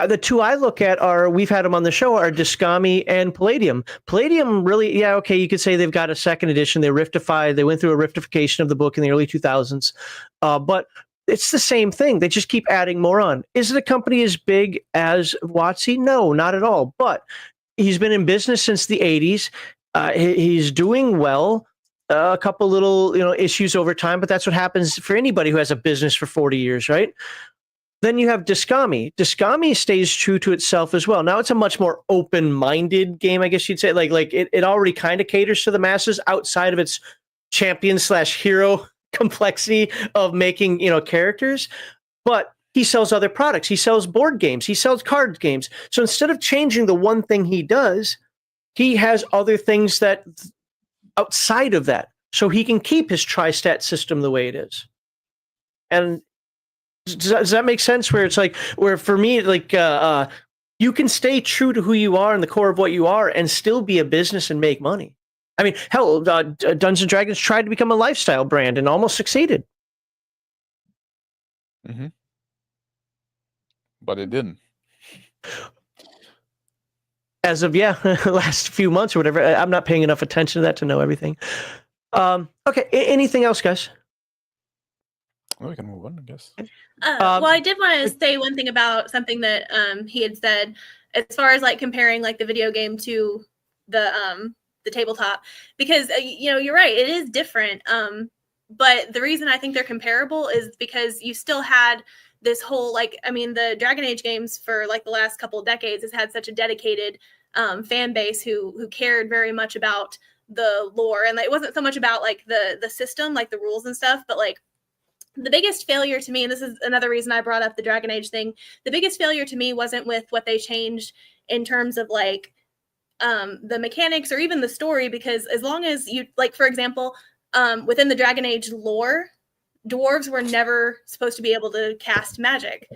The two I look at we've had them on the show, are Discami and Palladium. Palladium really, yeah, okay, you could say they've got a second edition. They went through a riftification of the book in the early 2000s, but it's the same thing. They just keep adding more on. Is it a company as big as WotC? No, not at all. But he's been in business since the 80s. He's doing well. A couple little issues over time, but that's what happens for anybody who has a business for 40 years, right? Then you have Discami. Discami stays true to itself as well. Now it's a much more open-minded game, I guess you'd say. Like it already kind of caters to the masses outside of its champion/hero complexity of making characters. But he sells other products. He sells board games. He sells card games. So instead of changing the one thing he does, he has other things that outside of that, so he can keep his tri-stat system the way it is. And does that make sense? Where it's like, where for me, like, you can stay true to who you are and the core of what you are and still be a business and make money. I mean, hell, Dungeons & Dragons tried to become a lifestyle brand and almost succeeded. Mm-hmm. But it didn't. As of, last few months or whatever. I'm not paying enough attention to that to know everything. Okay, anything else, guys? Well, we can move on, I guess. Well, I did want to say one thing about something that he had said, as far as like comparing like the video game to the tabletop, because you're right, it is different. But the reason I think they're comparable is because you still had this whole, like, I mean, the Dragon Age games for like the last couple of decades has had such a dedicated fan base who cared very much about the lore, and it wasn't so much about like the system, like the rules and stuff, but like the biggest failure to me, and this is another reason I brought up the Dragon Age thing, the biggest failure to me wasn't with what they changed in terms of like the mechanics or even the story, because as long as you, like, for example, within the Dragon Age lore, dwarves were never supposed to be able to cast magic.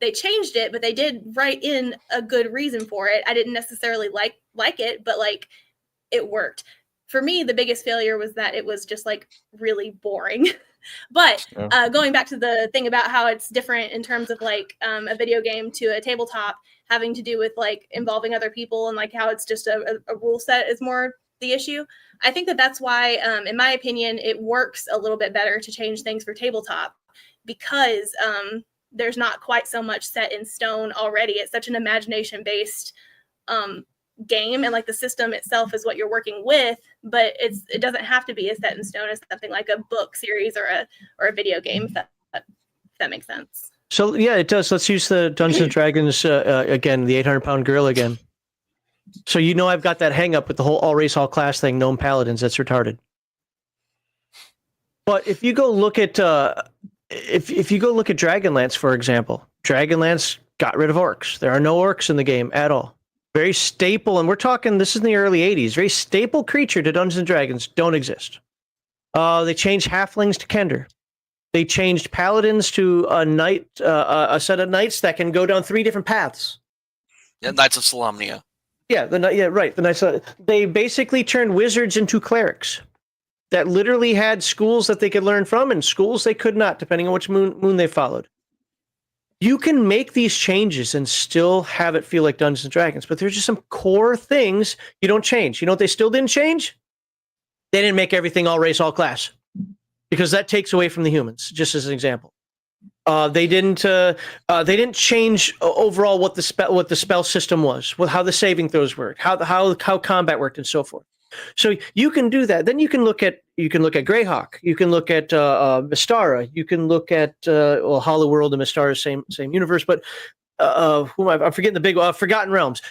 They changed it, but they did write in a good reason for it. I didn't necessarily like it, but like it worked. For me, the biggest failure was that it was just like really boring. But going back to the thing about how it's different in terms of like a video game to a tabletop, having to do with like involving other people and like how it's just a rule set is more the issue. I think that's why, in my opinion, it works a little bit better to change things for tabletop, because there's not quite so much set in stone already. It's such an imagination-based game, and like the system itself is what you're working with, but it doesn't have to be as set in stone as something like a book series or a video game, if that makes sense. So yeah, it does. Let's use the Dungeons & Dragons again, the 800-pound gorilla again. So I've got that hang up with the whole all race, all class thing, gnome paladins. That's retarded. But if you go look at if you go look at Dragonlance, for example, Dragonlance got rid of orcs. There are no orcs in the game at all. Very staple, and we're talking, this is in the early 80s, very staple creature to Dungeons & Dragons don't exist. They changed halflings to Kender. They changed paladins to a set of knights that can go down 3 different paths. Yeah, Knights of Solamnia. Yeah, right. The knights. They basically turned wizards into clerics that literally had schools that they could learn from and schools they could not, depending on which moon they followed. You can make these changes and still have it feel like Dungeons & Dragons, but there's just some core things you don't change. You know what they still didn't change? They didn't make everything all race, all class, because that takes away from the humans, just as an example. They didn't change overall what the spell system was, how the saving throws worked, how combat worked, and so forth. So you can do that. Then you can look at Greyhawk. You can look at Mystara. You can look at Hollow World and Mystara, same universe. But I'm forgetting the big Forgotten Realms.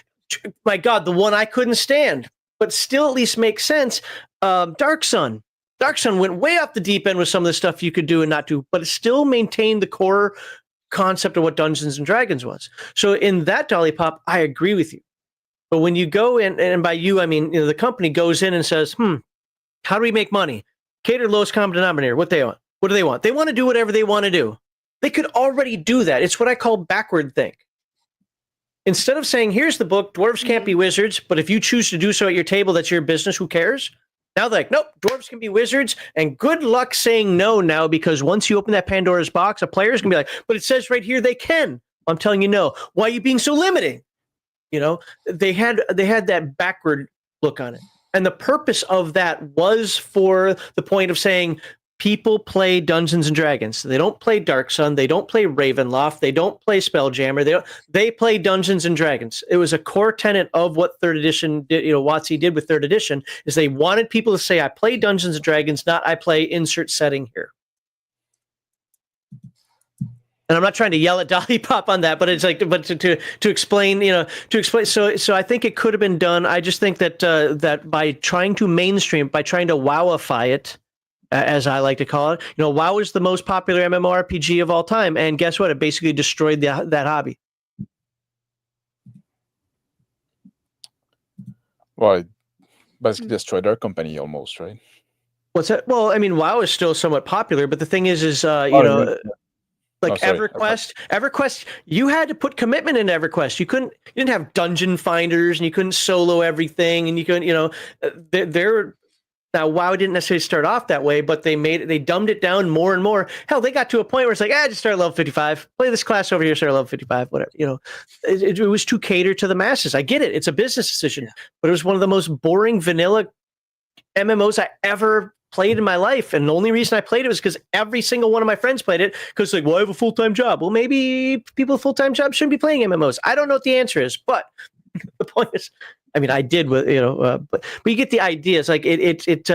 My God, the one I couldn't stand, but still at least makes sense. Dark Sun. Dark Sun went way off the deep end with some of the stuff you could do and not do, but it still maintained the core concept of what Dungeons & Dragons was. So in that Dolly Pop, I agree with you. But when you go in, and by you, I mean, the company goes in and says, how do we make money? Cater lowest common denominator. What they want? What do they want? They want to do whatever they want to do. They could already do that. It's what I call backward think. Instead of saying, here's the book, dwarves can't be wizards, but if you choose to do so at your table, that's your business, who cares? Now they're like, nope, dwarves can be wizards, and good luck saying no now, because once you open that Pandora's box, a player's going to be like, but it says right here they can. I'm telling you no. Why are you being so limiting? They had that backward look on it. And the purpose of that was for the point of saying people play Dungeons & Dragons. They don't play Dark Sun. They don't play Ravenloft. They don't play Spelljammer. They play Dungeons & Dragons. It was a core tenet of what 3rd edition did, WotC did with 3rd edition, is they wanted people to say, I play Dungeons & Dragons, not I play insert setting here. And I'm not trying to yell at Dolly Pop on that, but it's like, but to explain, to explain. So I think it could have been done. I just think that that by trying to mainstream, by trying to wowify it, as I like to call it. WoW is the most popular MMORPG of all time, and guess what? It basically destroyed that hobby. Well, it basically destroyed our company almost, right? What's that? Well, I mean, WoW is still somewhat popular, but the thing is like EverQuest, you had to put commitment into EverQuest. You didn't have dungeon finders, and you couldn't solo everything, and you couldn't, now WoW didn't necessarily start off that way, but they dumbed it down more and more. Hell, they got to a point where it's like, just start at level 55, play this class over here, start at level 55, whatever. It was to cater to the masses. I get it; it's a business decision, but it was one of the most boring vanilla MMOs I ever played in my life, and the only reason I played it was because every single one of my friends played it. Because I have a full-time job. Well, maybe people with full-time jobs shouldn't be playing MMOs. I don't know what the answer is, but the point is, I mean, I did with but you get the idea. It's like it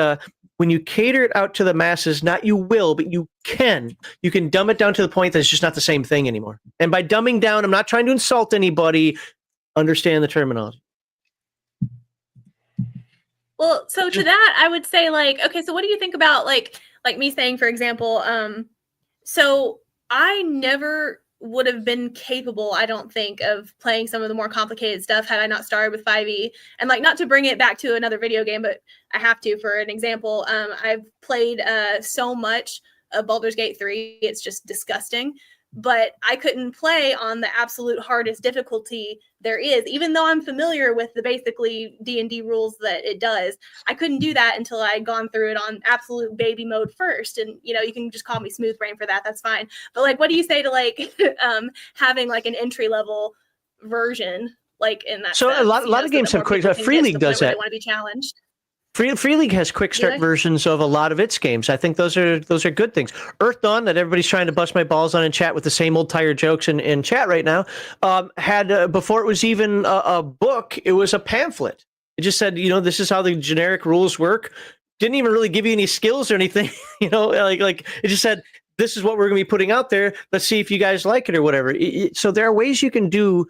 when you cater it out to the masses, not you will, but you can dumb it down to the point that it's just not the same thing anymore. And by dumbing down, I'm not trying to insult anybody. Understand the terminology. Well, so to that, I would say, like, okay, so what do you think about like me saying, for example, so I never would have been capable, I don't think, of playing some of the more complicated stuff had I not started with 5e. And like, not to bring it back to another video game, but I have to for an example. I've played so much of Baldur's Gate 3, it's just disgusting. But I couldn't play on the absolute hardest difficulty there is, even though I'm familiar with the basically D&D rules that it does. I couldn't do that until I had gone through it on absolute baby mode first. And, you can just call me smooth brain for that. That's fine. But like, what do you say to like having like an entry level version, like in that So sense, a lot of games have quick. Free League does that. They want to be challenged. Free League has quick start versions of a lot of its games. I think those are good things. Earth Dawn, that everybody's trying to bust my balls on in chat with the same old tired jokes in chat right now, had before it was even a book, it was a pamphlet. It just said, this is how the generic rules work. Didn't even really give you any skills or anything. Like it just said, this is what we're going to be putting out there. Let's see if you guys like it or whatever. So there are ways you can do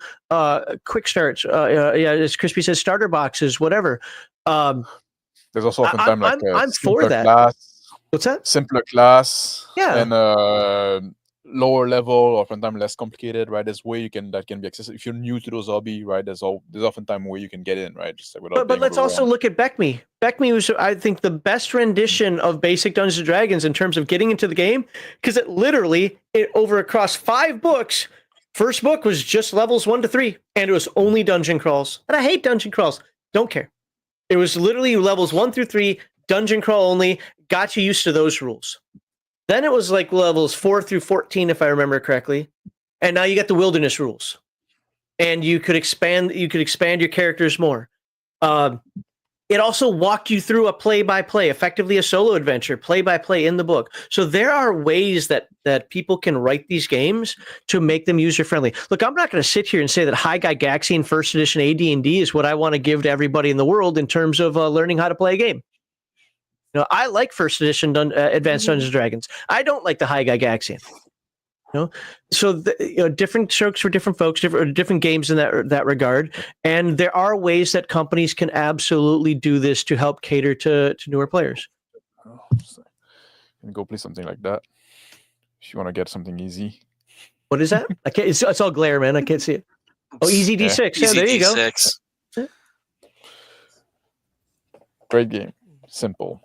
quick starts. As Crispy says, starter boxes, whatever. There's also oftentimes like I'm for that. Class, what's that? Simpler class, Yeah, and lower level, oftentimes less complicated, right? There's way that can be accessible. If you're new to those hobby, right? There's oftentimes way you can get in, right? Just but let's also look at Beckme. Beckme was, I think, the best rendition of basic Dungeons and Dragons in terms of getting into the game, because it literally across 5 books. First book was just levels 1 to 3, and it was only dungeon crawls. And I hate dungeon crawls. Don't care. It was literally levels 1 through 3, dungeon crawl only, got you used to those rules. Then it was like levels 4 through 14, if I remember correctly. And now you got the wilderness rules. And you could expand your characters more. It also walked you through a play-by-play, effectively a solo adventure, play-by-play in the book. So there are ways that people can write these games to make them user-friendly. Look, I'm not going to sit here and say that High Gygaxian First Edition AD&D is what I want to give to everybody in the world in terms of learning how to play a game. I like First Edition Advanced Dungeons and Dragons. I don't like the High Gygaxian. So different strokes for different folks, different games in that regard, and there are ways that companies can absolutely do this to help cater to newer players. Can go play something like that if you want to get something easy. What is that? I can't. It's all glare, man. I can't see it. Oh, Easy D6. Yeah, there you go. Great game. Simple.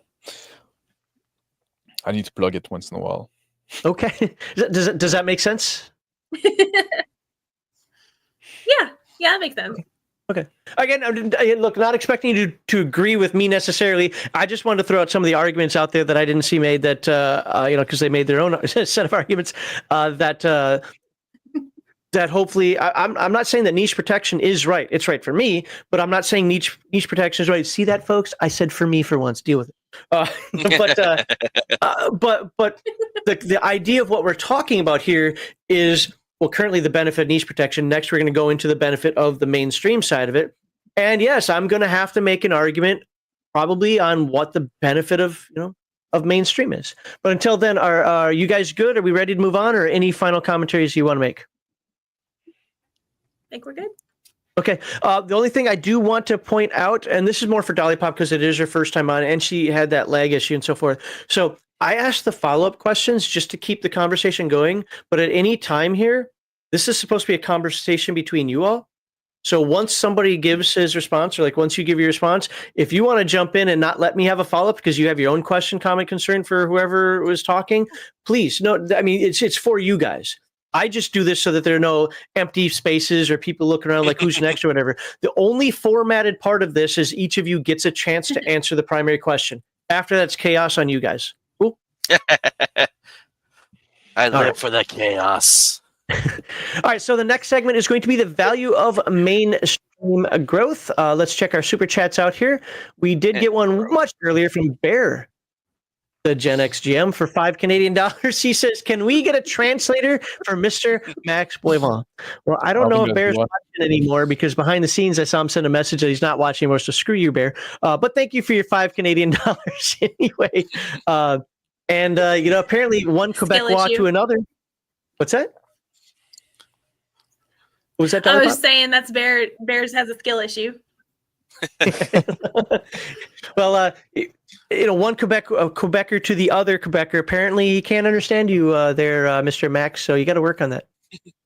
I need to plug it once in a while. Okay. Does that make sense? Yeah, that makes sense. Okay. Again, look, not expecting you to agree with me necessarily. I just wanted to throw out some of the arguments out there that I didn't see made that, because they made their own set of arguments that hopefully, I'm not saying that niche protection is right. It's right for me, but I'm not saying niche protection is right. See that, folks? I said for me for once. Deal with it. But the idea of what we're talking about here is, well, currently the benefit of niche protection. Next, we're going to go into the benefit of the mainstream side of it. And yes, I'm going to have to make an argument probably on what the benefit of mainstream is. But until then, are you guys good? Are we ready to move on, or any final commentaries you want to make? I think we're good. Okay. The only thing I do want to point out, and this is more for Dolly Pop because it is her first time on, and she had that lag issue and so forth. So I ask the follow-up questions just to keep the conversation going. But at any time here, this is supposed to be a conversation between you all. So once somebody gives his response, or like once you give your response, if you want to jump in and not let me have a follow-up because you have your own question, comment, concern for whoever was talking, please. No, I mean, it's for you guys. I just do this so that there are no empty spaces or people looking around like who's next or whatever. The only formatted part of this is each of you gets a chance to answer the primary question. After that's chaos on you guys. Cool? I live right. for the chaos. All right, so the next segment is going to be the value of mainstream growth. Let's check our super chats out here. We did get one much earlier from Bear, the Gen X GM, for $5 Canadian. He says, "Can we get a translator for Mr. Max Boivin?" Well, I don't know if Bear's watching anymore because behind the scenes I saw him send a message that he's not watching anymore. So screw you, Bear. But thank you for your $5 Canadian anyway. Apparently one Quebecois to another. What's that? Was that I was saying that's Bears has a skill issue. Well, one Quebecer to the other Quebecer. Apparently, he can't understand you there, Mr. Max. So you got to work on that.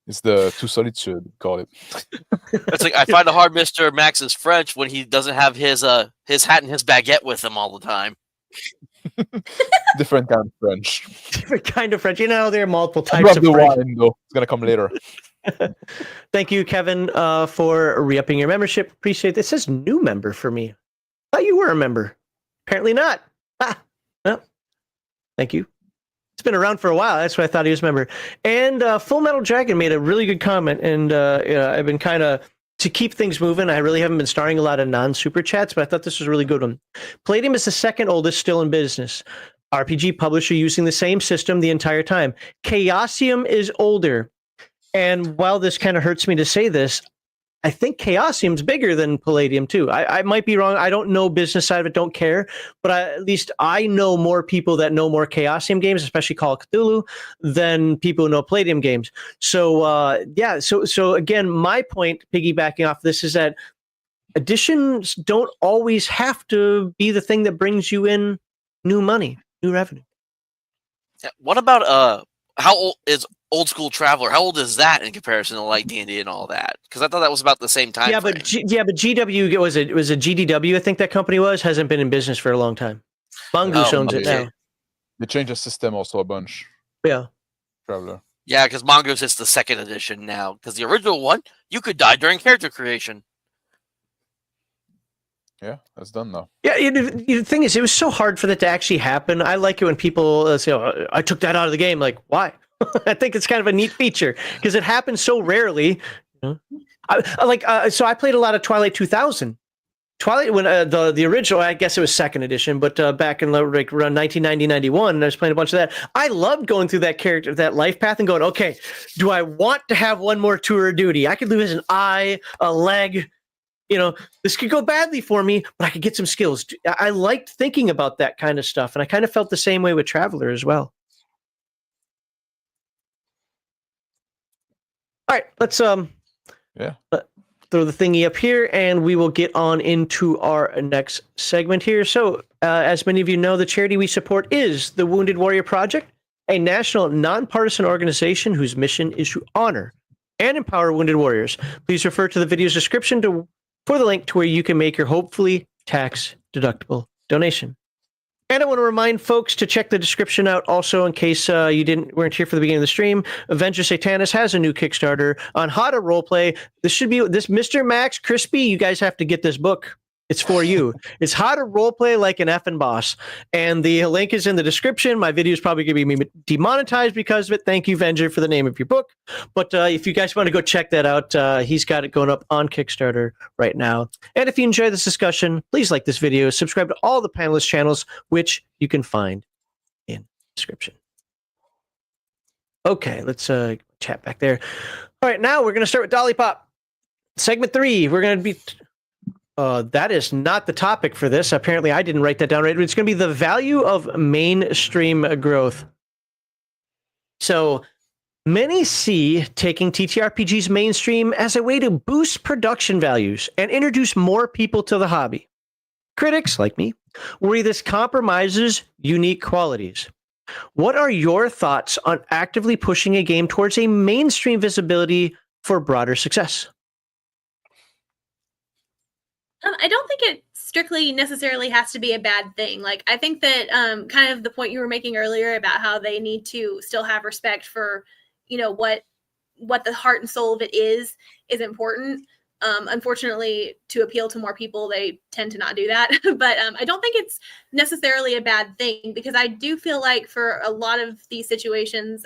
It's the two solitude, call it. It's like I find it hard Mr. Max is French when he doesn't have his hat and his baguette with him all the time. Different kind of French. Different kind of French. There are multiple I types of the French. wine, though. It's going to come later. Thank you, Kevin, for re-upping your membership. Appreciate this. It says new member for me. Thought you were a member. Apparently not. Well, thank you. It's been around for a while. That's why I thought he was a member. And Full Metal Dragon made a really good comment. And I've been kind of, to keep things moving, I really haven't been starting a lot of non-super chats, but I thought this was a really good one. Palladium is the second oldest still in business RPG publisher using the same system the entire time. Chaosium is older. And while this kind of hurts me to say this, I think Chaosium's bigger than Palladium too. I might be wrong. I don't know business side of it, don't care. But at least I know more people that know more Chaosium games, especially Call of Cthulhu, than people who know Palladium games. So So again, my point, piggybacking off this, is that additions don't always have to be the thing that brings you in new money, new revenue. What about how old is Old School Traveler? How old is that in comparison to like D&D and all that? Because I thought that was about the same time. But GW was a GDW. I think that company hasn't been in business for a long time. Mongoose owns it now. They changed the system also a bunch. Yeah. Traveler. Yeah, because Mongoose is the second edition now. Because the original one, you could die during character creation. Yeah, that's done now. Yeah, the thing is, it was so hard for that to actually happen. I like it when people say, I took that out of the game. Like, why? I think it's kind of a neat feature because it happens so rarely. So I played a lot of Twilight 2000. Twilight, when the original, I guess it was second edition, but back in around 1990-91, I was playing a bunch of that. I loved going through that life path and going, okay, do I want to have one more tour of duty? I could lose an eye, a leg. This could go badly for me, but I could get some skills. I liked thinking about that kind of stuff, and I kind of felt the same way with Traveler as well. All right, let's throw the thingy up here, and we will get on into our next segment here. So, as many of you know, the charity we support is the Wounded Warrior Project, a national nonpartisan organization whose mission is to honor and empower wounded warriors. Please refer to the video's description for the link to where you can make your hopefully tax-deductible donation. And I want to remind folks to check the description out also in case you weren't here for the beginning of the stream. Avenger Satanis has a new Kickstarter on how to roleplay. This Mr. Max Crispy. You guys have to get this book. It's for you. It's how to roleplay like an effing boss. And the link is in the description. My video is probably going to be demonetized because of it. Thank you, Avenger, for the name of your book. But if you guys want to go check that out, he's got it going up on Kickstarter right now. And if you enjoy this discussion, please like this video. Subscribe to all the panelist channels, which you can find in the description. Okay, let's chat back there. All right, now we're going to start with Dolly Pop. Segment 3, we're going to be... that is not the topic for this. Apparently, I didn't write that down right. It's going to be the value of mainstream growth. So, many see taking TTRPGs mainstream as a way to boost production values and introduce more people to the hobby. Critics, like me, worry this compromises unique qualities. What are your thoughts on actively pushing a game towards a mainstream visibility for broader success? I don't think it strictly necessarily has to be a bad thing. Like, I think that kind of the point you were making earlier about how they need to still have respect for, what the heart and soul of it is important. Unfortunately, to appeal to more people, they tend to not do that. But I don't think it's necessarily a bad thing, because I do feel like for a lot of these situations,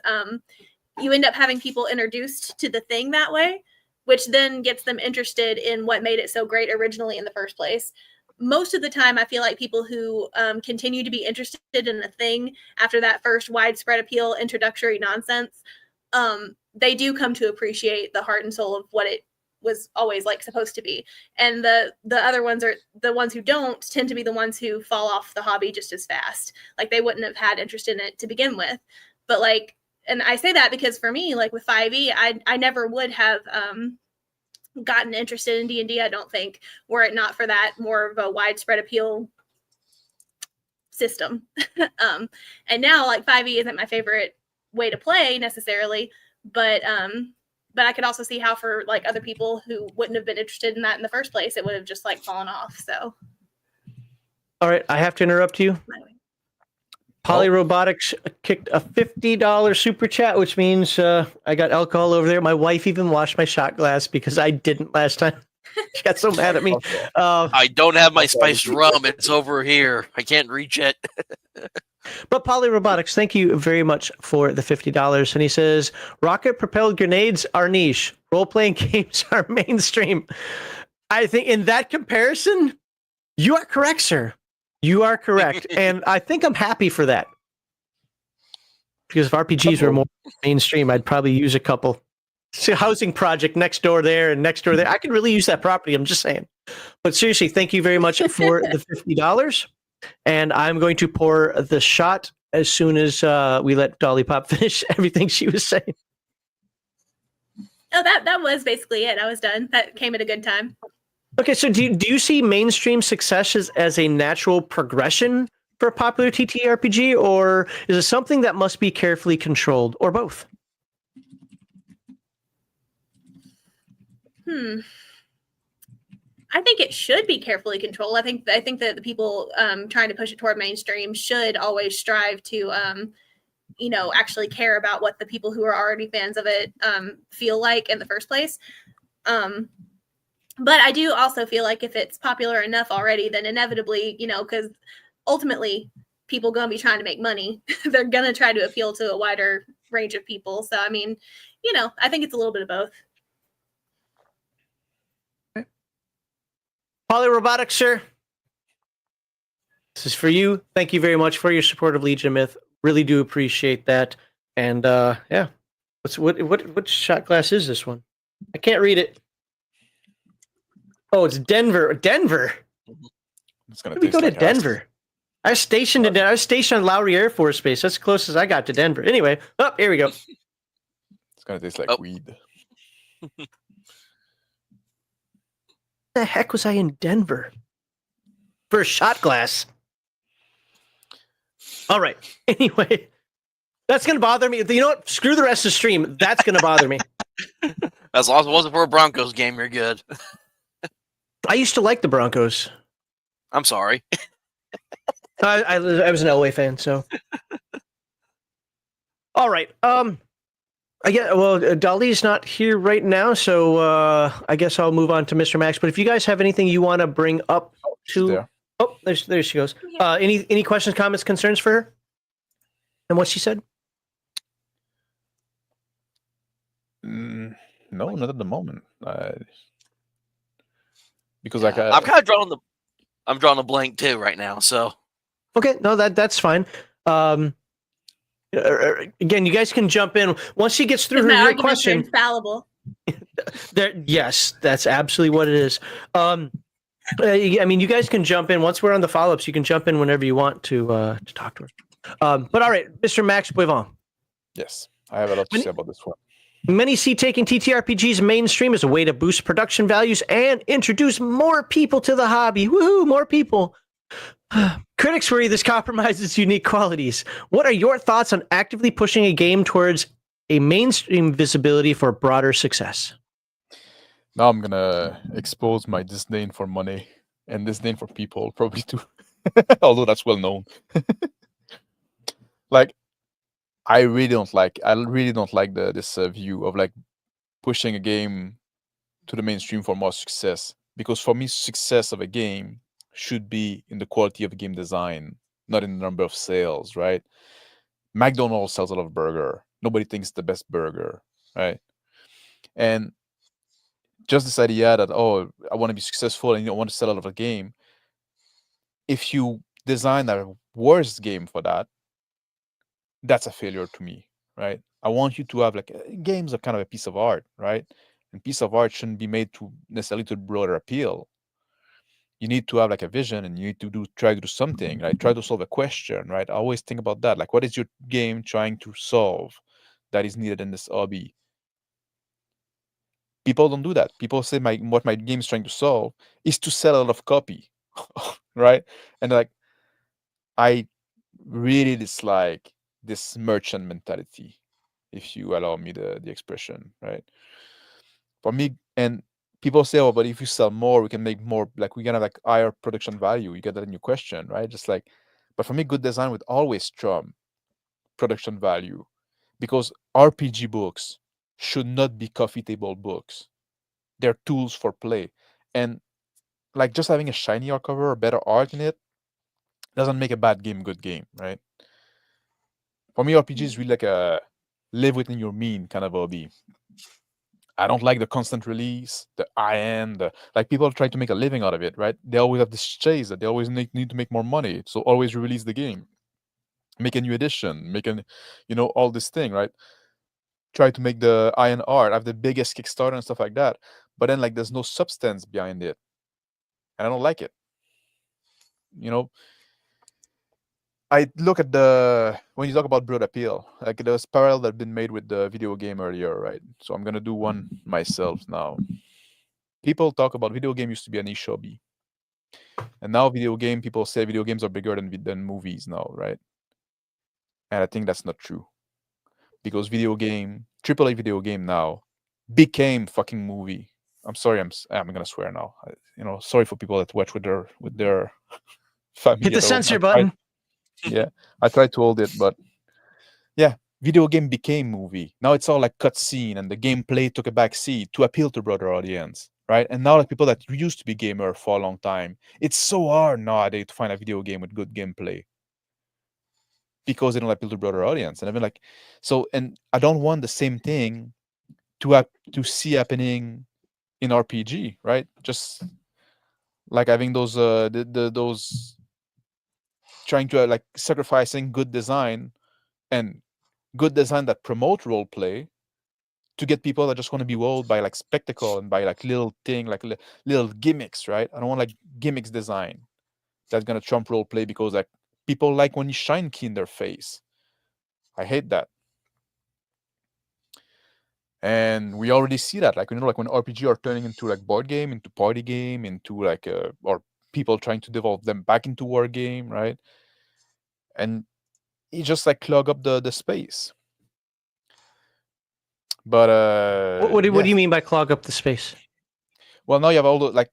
you end up having people introduced to the thing that way, which then gets them interested in what made it so great originally in the first place. Most of the time, I feel like people who continue to be interested in a thing after that first widespread appeal introductory nonsense, they do come to appreciate the heart and soul of what it was always like supposed to be. And the other ones are the ones who don't tend to be the ones who fall off the hobby just as fast. Like, they wouldn't have had interest in it to begin with. But like, and I say that because for me, like with 5e, I never would have gotten interested in D&D, I don't think, were it not for that more of a widespread appeal system. And now, like, 5e isn't my favorite way to play necessarily, but I could also see how for like other people who wouldn't have been interested in that in the first place, it would have just like fallen off. So, all right, I have to interrupt you. Polyrobotics kicked a $50 super chat, which means I got alcohol over there. My wife even washed my shot glass because I didn't last time. She got so mad at me. I don't have my spiced rum. It's over here. I can't reach it. But Polyrobotics, thank you very much for the $50. And he says, rocket-propelled grenades are niche. Role-playing games are mainstream. I think in that comparison, you are correct, sir. You are correct. And I think I'm happy for that. Because if RPGs were more mainstream, I'd probably use a couple. It's a housing project next door there and next door there. I could really use that property. I'm just saying. But seriously, thank you very much for the $50. And I'm going to pour the shot as soon as we let Dolly Pop finish everything she was saying. Oh, that was basically it. I was done. That came at a good time. Okay, so do you see mainstream success as a natural progression for a popular TTRPG, or is it something that must be carefully controlled, or both? I think it should be carefully controlled. I think that the people trying to push it toward mainstream should always strive to, actually care about what the people who are already fans of it feel like in the first place. But I do also feel like if it's popular enough already, then inevitably, because ultimately people going to be trying to make money, they're going to try to appeal to a wider range of people. So, I mean, I think it's a little bit of both. Polyrobotics, sir. This is for you. Thank you very much for your support of Legion of Myth. Really do appreciate that. And yeah, what shot glass is this one? I can't read it. Oh, it's Denver. Denver. It's gonna we go like to Denver. Us. I was stationed on Lowry Air Force Base. That's the closest I got to Denver. Anyway, here we go. It's gonna taste like weed. The heck was I in Denver for a shot glass? All right. Anyway, that's going to bother me. You know what? Screw the rest of the stream. That's going to bother me. As long as it wasn't for a Broncos game, you're good. I used to like the Broncos. I'm sorry. I was an Elway fan, so. All right. Dolly's not here right now, so I guess I'll move on to Mr. Max. But if you guys have anything you want to bring up there she goes. Any questions, comments, concerns for her? And what she said? No, not at the moment. Because like I'm kind of I'm drawing a blank too right now. So okay, no, that's fine. Again, you guys can jump in once she gets through her question. Infallible. Yes, that's absolutely what it is. I mean, you guys can jump in once we're on the follow-ups. You can jump in whenever you want to talk to her. But all right, Mr. Max Boivin. Yes, I have a lot to say about this one. Many see taking TTRPGs mainstream as a way to boost production values and introduce more people to the hobby. Woohoo, more people. Critics worry this compromises unique qualities. What are your thoughts on actively pushing a game towards a mainstream visibility for broader success? Now I'm gonna expose my disdain for money and disdain for people, probably too. Although that's well known. Like, I really don't like this view of like pushing a game to the mainstream for more success. Because for me, success of a game should be in the quality of game design, not in the number of sales, right? McDonald's sells a lot of burger. Nobody thinks it's the best burger, right? And just this idea that, oh, I want to be successful and you don't want to sell out of a game. If you design a worse game for that, that's a failure to me, right? I want you to have like games are kind of a piece of art, right? And piece of art shouldn't be made to necessarily to broader appeal. You need to have like a vision and you need to try to do something, right? Try to solve a question, right? I always think about that. Like, what is your game trying to solve that is needed in this hobby? People don't do that. People say what my game is trying to solve is to sell a lot of copy, right? And like, I really dislike this merchant mentality, if you allow me the expression, right? For me, and people say, oh, but if you sell more, we can make more, like we're gonna have like higher production value. You get that in your question, right? Just like, but for me, good design would always trump production value, because RPG books should not be coffee table books. They're tools for play. And like just having a shiny hardcover or better art in it doesn't make a bad game good game, right? For me, RPG is really like a live within your mean kind of hobby. I don't like the constant release, the IN, like people try to make a living out of it, right? They always have this chase that they always need to make more money, so always release the game, make a new edition, all this thing, right? Try to make the IN art, have the biggest Kickstarter and stuff like that, but then like there's no substance behind it, and I don't like it. I look at when you talk about broad appeal, like there's parallel that have been made with the video game earlier, right? So I'm gonna do one myself now. People talk about video game used to be a niche hobby, and now people say video games are bigger than movies now, right? And I think that's not true, because AAA video game now became fucking movie. I'm sorry, I'm gonna swear now. Sorry for people that watch with their family. Hit the at home. censor button. Yeah, I tried to hold it, but yeah, video game became movie. Now it's all like cutscene, and the gameplay took a back seat to appeal to broader audience, right? And now like people that used to be gamer for a long time, it's so hard nowadays to find a video game with good gameplay because they don't appeal to broader audience. And I've been like, and I don't want the same thing to see happening in RPG, right? Just like having those those trying to like sacrificing good design and good design that promote role play to get people that just want to be wowed by like spectacle and by like little thing, like little gimmicks, right? I don't want like gimmicks design that's gonna trump role play, because like people like when you shine key in their face. I hate that. And we already see that, like when RPG are turning into like board game, into party game, into like or people trying to develop them back into war game, right? And you just like clog up the space. But What do you mean by clog up the space? Well, now you have all the like,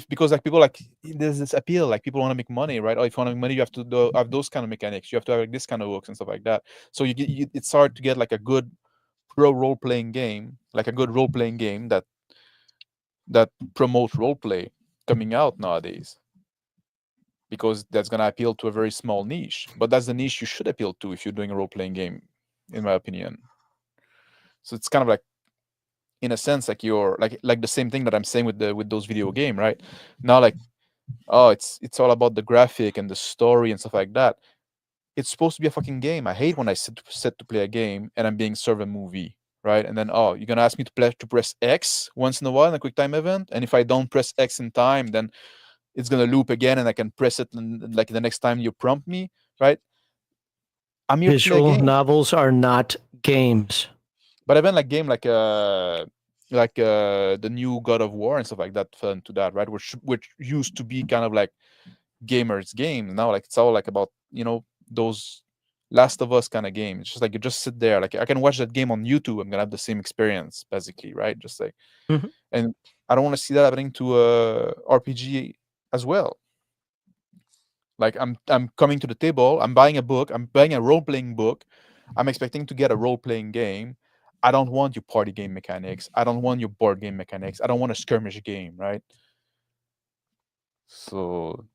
because like people like there's this appeal, like people want to make money, right? Or if you want to make money, you have to have those kind of mechanics. You have to have like this kind of hooks and stuff like that. So it's hard to get like a good pro role playing game, like a good role playing game that promotes role play coming out nowadays, because that's gonna appeal to a very small niche. But that's the niche you should appeal to if you're doing a role playing game, in my opinion. So it's kind of like, in a sense, like you're like the same thing that I'm saying with those video game, right? Now, like, oh, it's all about the graphic and the story and stuff like that. It's supposed to be a fucking game. I hate when I set to play a game and I'm being served a movie, right? And then, oh, you're gonna ask me to press X once in a while in a quick time event, and if I don't press X in time, then it's gonna loop again, and I can press it like the next time you prompt me, right? I'm here to play a Visual game. novels are not games. But I've been like game like the new God of War and stuff like that fell into that, right? Which used to be kind of like gamers games now. Like it's all like about those Last of Us kind of game. It's just like you just sit there. Like I can watch that game on YouTube. I'm gonna have the same experience basically, right? Just like, Mhm. and I don't want to see that happening to a RPG as well. Like I'm coming to the table. I'm buying a book. I'm buying a role playing book. I'm expecting to get a role playing game. I don't want your party game mechanics. I don't want your board game mechanics. I don't want a skirmish game, right? So,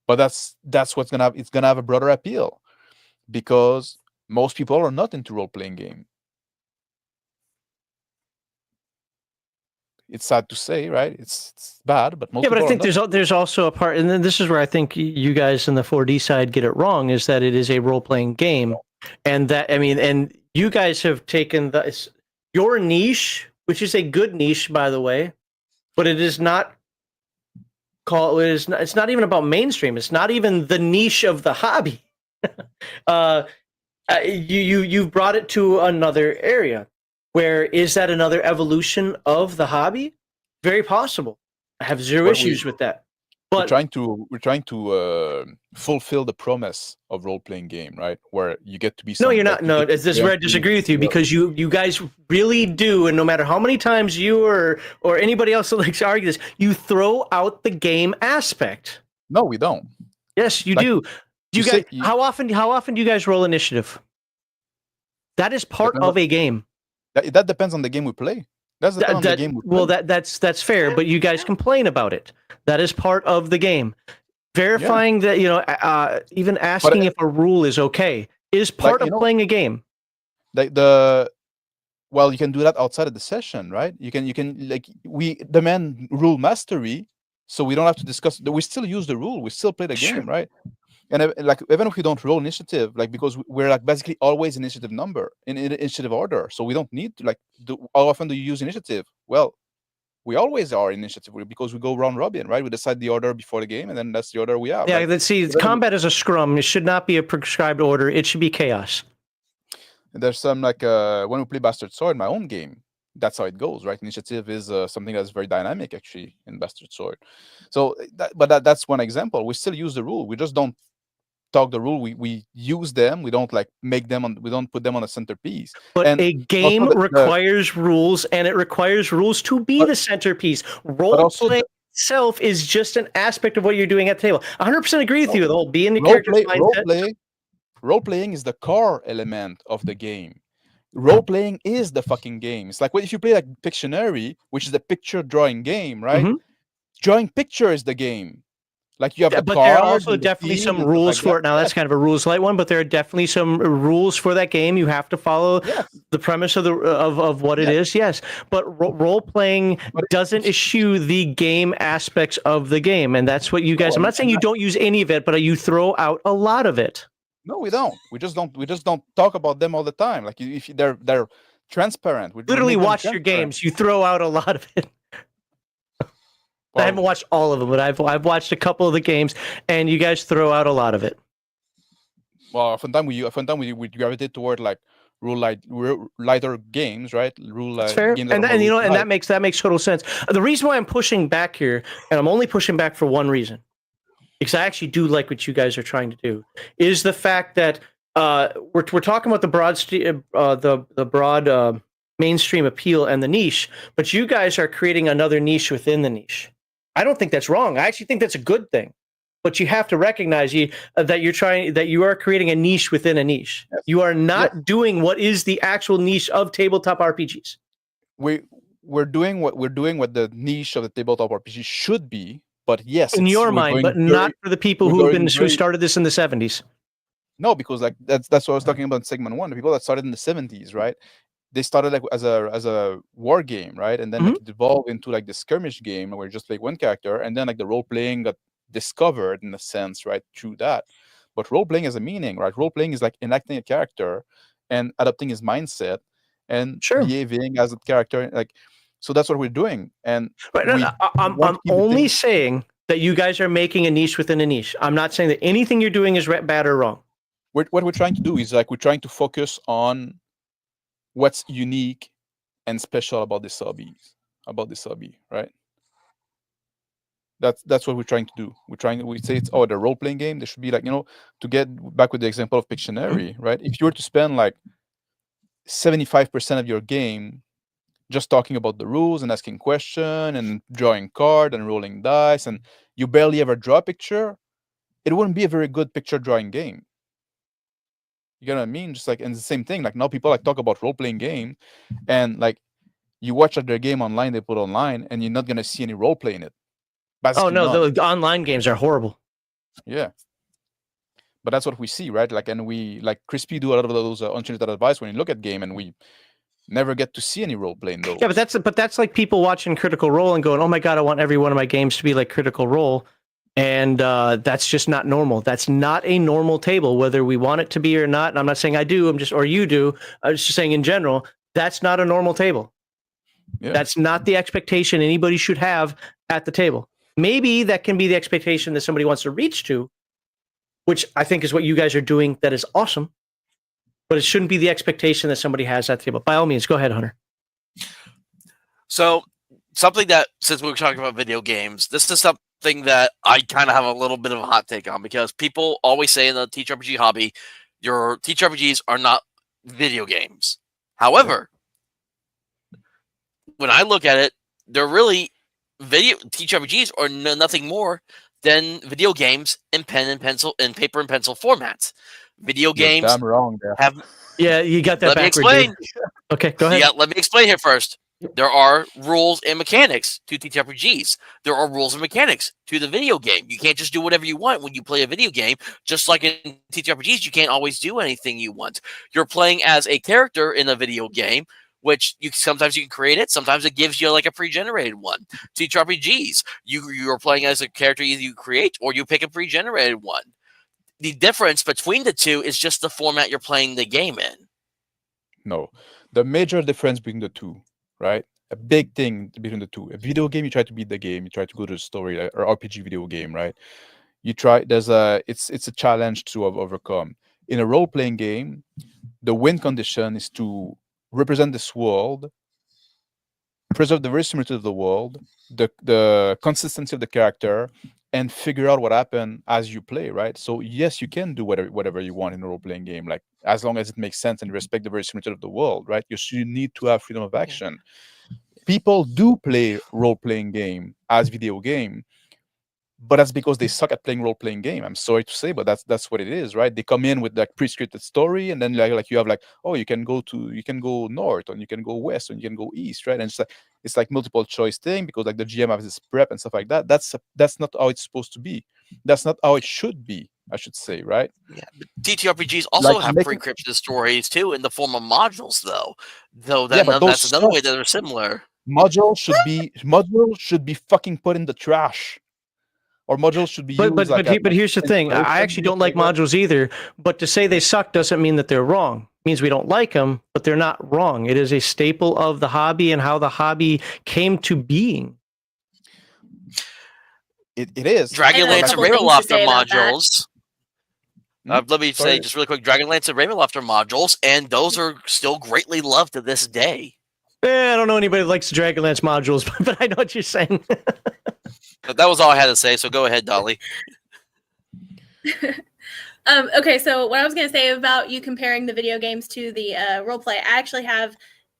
but that's what's gonna have. It's gonna have a broader appeal because most people are not into role playing game. It's sad to say, right? It's bad, but most Yeah, but I people think are not. there's also a part, and then this is where I think you guys in the 4D side get it wrong, is that it is a role playing game, and that and you guys have taken your niche, which is a good niche, by the way, but it is not it's not even about mainstream. It's not even the niche of the hobby. You've brought it to another area. Where is that another evolution of the hobby? Very possible. I have zero issues with that. But we're trying to fulfill the promise of role playing game, right? Where you get to be. No, you're not. No, this is where I disagree with you because you guys really do, and no matter how many times you or anybody else that likes to argue this, you throw out the game aspect. No, we don't. Yes, you do. How often do you guys roll initiative? That is part of a game. That depends on the game we play. That's the game we play. Well, that's fair, but you guys complain about it. That is part of the game. Verifying that, even asking if a rule is okay is part of playing a game. Well, you can do that outside of the session, right? You can like we demand rule mastery, so we don't have to discuss. We still use the rule. We still play the game, right? And like even if we don't roll initiative, like because we're like basically always initiative number in initiative order, so we don't need to like. How often do you use initiative? Well, we always are initiative because we go round robin, right? We decide the order before the game, and then that's the order we have. Yeah, let's see. Combat is a scrum. It should not be a prescribed order. It should be chaos. And there's some like when we play Bastard Sword, my own game, that's how it goes, right? Initiative is something that's very dynamic actually in Bastard Sword. So, that's one example. We still use the rule. We just don't talk the rule. We use them. We don't like make them on. We don't put them on a centerpiece. But a game requires rules, and it requires rules to be the centerpiece. Role play itself is just an aspect of what you're doing at the table. 100% agree with you. The whole being the character's mindset. Role playing is the core element of the game. Role playing is the fucking game. It's like if you play like Pictionary, which is a picture drawing game, right? Mm-hmm. Drawing picture is the game. Like you have the but card, there are also definitely some rules for it. Now that's kind of a rules light one, but there are definitely some rules for that game. You have to follow the premise of what it is. Yes, but role playing doesn't eschew the game aspects of the game, and that's what you guys. I'm not saying you don't use any of it, but you throw out a lot of it. No, we don't. We just don't talk about them all the time. Like if they're transparent. We literally watch your games. You throw out a lot of it. I haven't watched all of them, but I've watched a couple of the games, and you guys throw out a lot of it. Well, oftentimes we gravitate toward like lighter games, right? That's fair, and that makes total sense. The reason why I'm pushing back here, and I'm only pushing back for one reason, because I actually do like what you guys are trying to do, is the fact that we're talking about the broad mainstream appeal and the niche, but you guys are creating another niche within the niche. I don't think that's wrong. I actually think that's a good thing. But you have to recognize that you are creating a niche within a niche. Yes. You are not doing what is the actual niche of tabletop RPGs. We're doing what the niche of the tabletop RPG should be, but yes, in your mind, but not for the people who started this in the 70s. No, because like that's what I was talking about in segment 1. The people that started in the 70s, right? They started like as a war game, right? And then like, it evolved into like the skirmish game where you just play one character, and then like the role playing got discovered in a sense, right, through that. But role playing has a meaning, right? Role playing is like enacting a character and adapting his mindset and behaving as a character, like. So that's what we're doing. And I'm only saying that you guys are making a niche within a niche. I'm not saying that anything you're doing is bad or wrong. What we're trying to do is like we're trying to focus on what's unique and special about this hobby, right? That's what we're trying to do. We say it's the role playing game. There should be like, to get back with the example of Pictionary, right? If you were to spend like 75% of your game just talking about the rules and asking question and drawing card and rolling dice, and you barely ever draw a picture, it wouldn't be a very good picture drawing game. You know what I mean? Just like, and the same thing, like now people like talk about role-playing game, and like you watch their game online, they put online, and you're not gonna see any role play in it. Oh Basically no, none. the online games are horrible. Yeah. But that's what we see, right? Like, and we like Crispy do a lot of those unsolicited advice when you look at game, and we never get to see any role play in those. Yeah, but that's like people watching Critical Role and going, "Oh my god, I want every one of my games to be like Critical Role," and that's just not normal. That's not a normal table, whether we want it to be or not. And I'm not saying I do. Or you do. I'm just saying in general, that's not a normal table. Yeah. That's not the expectation anybody should have at the table. Maybe that can be the expectation that somebody wants to reach to, which I think is what you guys are doing. That is awesome. But it shouldn't be the expectation that somebody has at the table. By all means, go ahead, Hunter. So something that, since we were talking about video games, this is something that I kind of have a little bit of a hot take on, because people always say in the TTRPG hobby, your TTRPGs are not video games. However, when I look at it, they're really TTRPGs are nothing more than video games in pen and pencil, in paper and pencil formats. Video games You're damn wrong there. have. Yeah, you got that Let me backward, explain. dude. Okay, go ahead. Yeah, let me explain here first. There are rules and mechanics to TTRPGs. There are rules and mechanics to the video game. You can't just do whatever you want when you play a video game. Just like in TTRPGs, you can't always do anything you want. You're playing as a character in a video game, which sometimes you can create it. Sometimes it gives you like a pre-generated one. TTRPGs, you're playing as a character either you create or you pick a pre-generated one. The difference between the two is just the format you're playing the game in. No, the major difference between the two, right? A big thing between the two. A video game, you try to beat the game, you try to go to the story, or RPG video game, right? You try. It's a challenge to overcome. In a role-playing game, the win condition is to represent this world, preserve the verisimilitude of the world, the consistency of the character, and figure out what happened as you play, right? So yes, you can do whatever you want in a role-playing game, like as long as it makes sense and respect the verisimilitude of the world, right? You need to have freedom of action. People do play role-playing game as video game, but that's because they suck at playing role-playing game. I'm sorry to say, but that's what it is, right? They come in with like pre-scripted story, and then like you have like, oh, you can go north, and you can go west, and you can go east, right? And it's like multiple choice thing, because like the GM has this prep and stuff like that. That's not how it's supposed to be. That's not how it should be, I should say, right? Yeah, but TTRPGs also Like have pre-encrypted stories too, in the form of modules, though. That's another way that they're similar. Modules should be fucking put in the trash. Or modules should be used. But here's the thing. I actually don't like modules either. But to say they suck doesn't mean that they're wrong. It means we don't like them, but they're not wrong. It is a staple of the hobby and how the hobby came to being. It is. Dragonlance and Ravenloft are modules. Let me say just really quick, Dragonlance and Ravenloft are modules, and those are still greatly loved to this day. I don't know anybody that likes the Dragonlance modules, but I know what you're saying. But that was all I had to say, so go ahead, Dolly. Okay, so what I was going to say about you comparing the video games to the roleplay, I actually have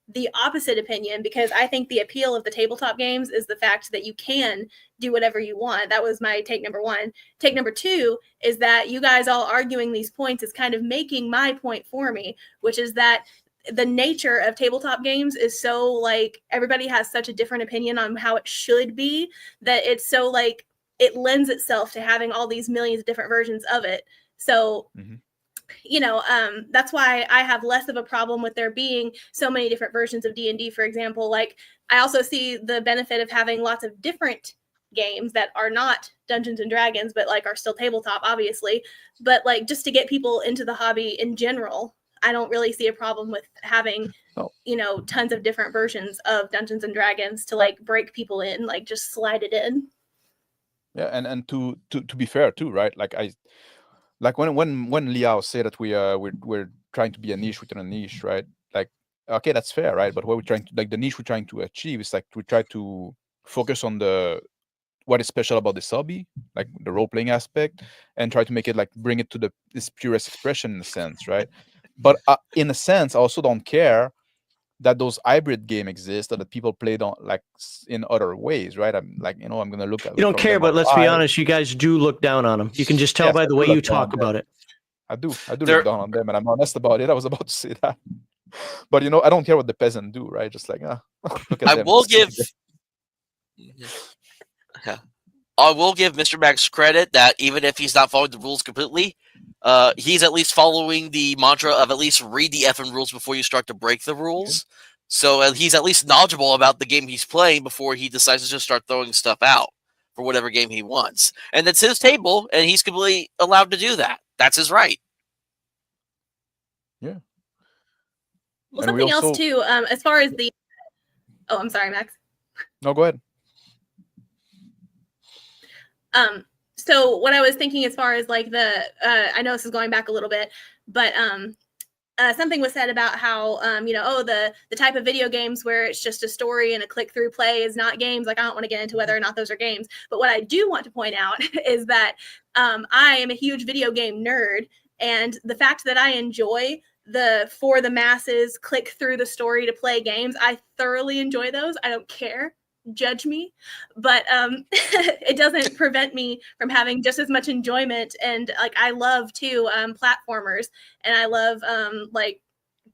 the opposite opinion, because I think the appeal of the tabletop games is the fact that you can do whatever you want. That was my take number one. Take number two is that you guys all arguing these points is kind of making my point for me, which is that the nature of tabletop games is so like everybody has such a different opinion on how it should be, that it's so like it lends itself to having all these millions of different versions of it. So that's why I have less of a problem with there being so many different versions of D&D, for example. Like, I also see the benefit of having lots of different games that are not Dungeons and Dragons, but like are still tabletop, obviously. But like, just to get people into the hobby in general, I don't really see a problem with having, tons of different versions of Dungeons and Dragons to like break people in, like just slide it in. Yeah, and to be fair too, right? Like when Liao said that we're trying to be a niche within a niche, right? Like, okay, that's fair, right? But what we're trying to, like, the niche we're trying to achieve is like we try to focus on the what is special about this hobby, like the role playing aspect, and try to make it like bring it to this purest expression in a sense, right? But in a sense, I also don't care that those hybrid game exist or that people play like in other ways, right? I'm like, I'm gonna look at You don't from care, them but let's be eye. honest, you guys do look down on them. You can just tell Yes, by I the do way look you down on talk about it. I do There- look down on them, and I'm honest about it. I was about to say that, but I don't care what the peasant do, right? Just like, look at I them. will give. Yeah. I will give Mr. Max credit that even if he's not following the rules completely, he's at least following the mantra of at least read the effing rules before you start to break the rules. So he's at least knowledgeable about the game he's playing before he decides to just start throwing stuff out for whatever game he wants. And it's his table, and he's completely allowed to do that. That's his right. Yeah. Well, And we something also- else too, as far as the. Oh, I'm sorry, Max. No, go ahead. So what I was thinking as far as like I know this is going back a little bit, but something was said about how the type of video games where it's just a story and a click through play is not games. Like I don't want to get into whether or not those are games, but what I do want to point out is that I am a huge video game nerd, and the fact that I enjoy the for the masses click through the story to play games, I thoroughly enjoy those. I don't care. Judge me, but it doesn't prevent me from having just as much enjoyment. And like I love too platformers, and I love like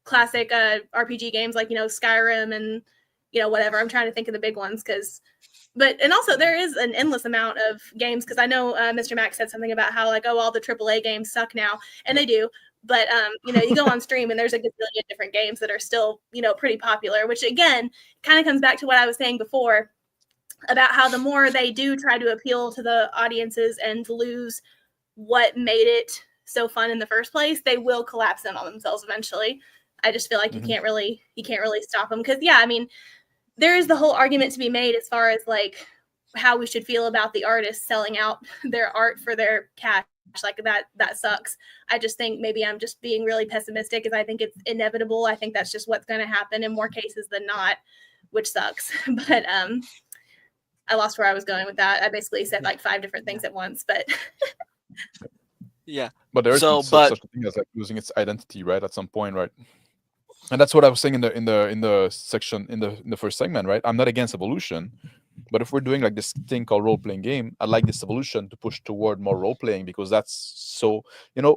classic RPG games like Skyrim and whatever. I'm trying to think of the big ones and also there is an endless amount of games, because I know Mr. Max said something about how like all the AAA games suck now, and they do. But you go on stream and there's a gazillion different games that are still pretty popular, which again kind of comes back to what I was saying before about how the more they do try to appeal to the audiences and lose what made it so fun in the first place, they will collapse in on themselves eventually. I just feel like you can't really stop them, because I mean, there is the whole argument to be made as far as like how we should feel about the artists selling out their art for their cash. Like that sucks. I just think maybe I'm just being really pessimistic, because I think it's inevitable. I think that's just what's going to happen in more cases than not, which sucks. But I lost where I was going with that. I basically said like 5 different things at once, but Yeah. But there is such a thing as like losing its identity, right? At some point, right? And that's what I was saying in the section in the first segment, right? I'm not against evolution, but if we're doing like this thing called role playing game, I like this evolution to push toward more role playing, because that's so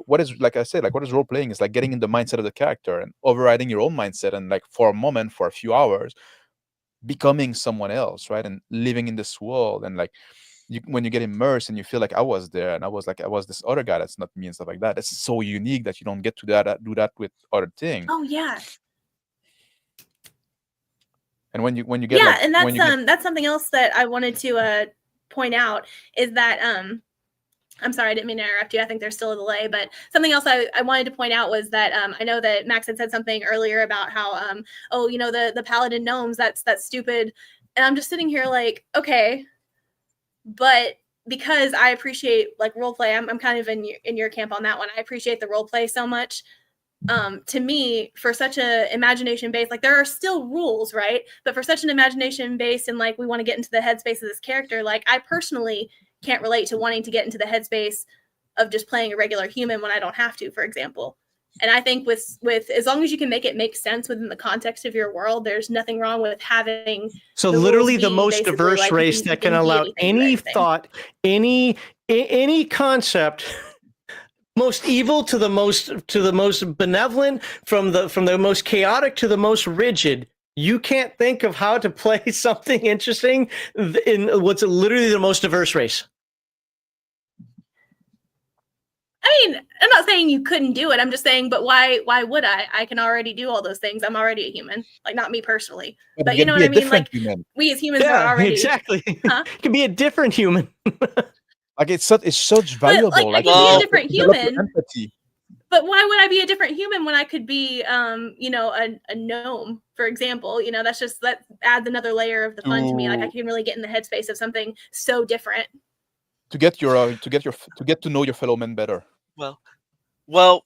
what is, like I said, like what is role playing is like getting in the mindset of the character and overriding your own mindset, and like for a moment, for a few hours, becoming someone else, right? And living in this world, and like when you get immersed and you feel like I was there and I was this other guy that's not me and stuff like that. It's so unique that you don't get to do that with other things. oh yeah. And when you get and that's something else that I wanted to point out is that I'm sorry, I didn't mean to interrupt you. I think there's still a delay, but something else I wanted to point out was that I know that Max had said something earlier about how the paladin gnomes, that's stupid, and I'm just sitting here like, okay, but because I appreciate like role play, I'm kind of in your camp on that one. I appreciate the role play so much. To me, for such a imagination based, like there are still rules, right? But for such an imagination based, and like we want to get into the headspace of this character, like I personally can't relate to wanting to get into the headspace of just playing a regular human when I don't have to, for example. And I think with as long as you can make it make sense within the context of your world, there's nothing wrong with having. So literally the most diverse race that can allow any thought, any concept, most evil to the most benevolent, from the most chaotic to the most rigid. You can't think of how to play something interesting in what's literally the most diverse race. I mean, I'm not saying you couldn't do it. I'm just saying, but why would I? I can already do all those things. I'm already a human. Like, not me personally. But you know what I mean? Like, we as humans are already... exactly. Huh? You can be a different human. Like, it's such valuable. But, like, I can be a different human. Empathy. But why would I be a different human when I could be, a gnome, for example? That adds another layer of the fun to me. Like, I can really get in the headspace of something so different. To get to know your fellow men better. Well,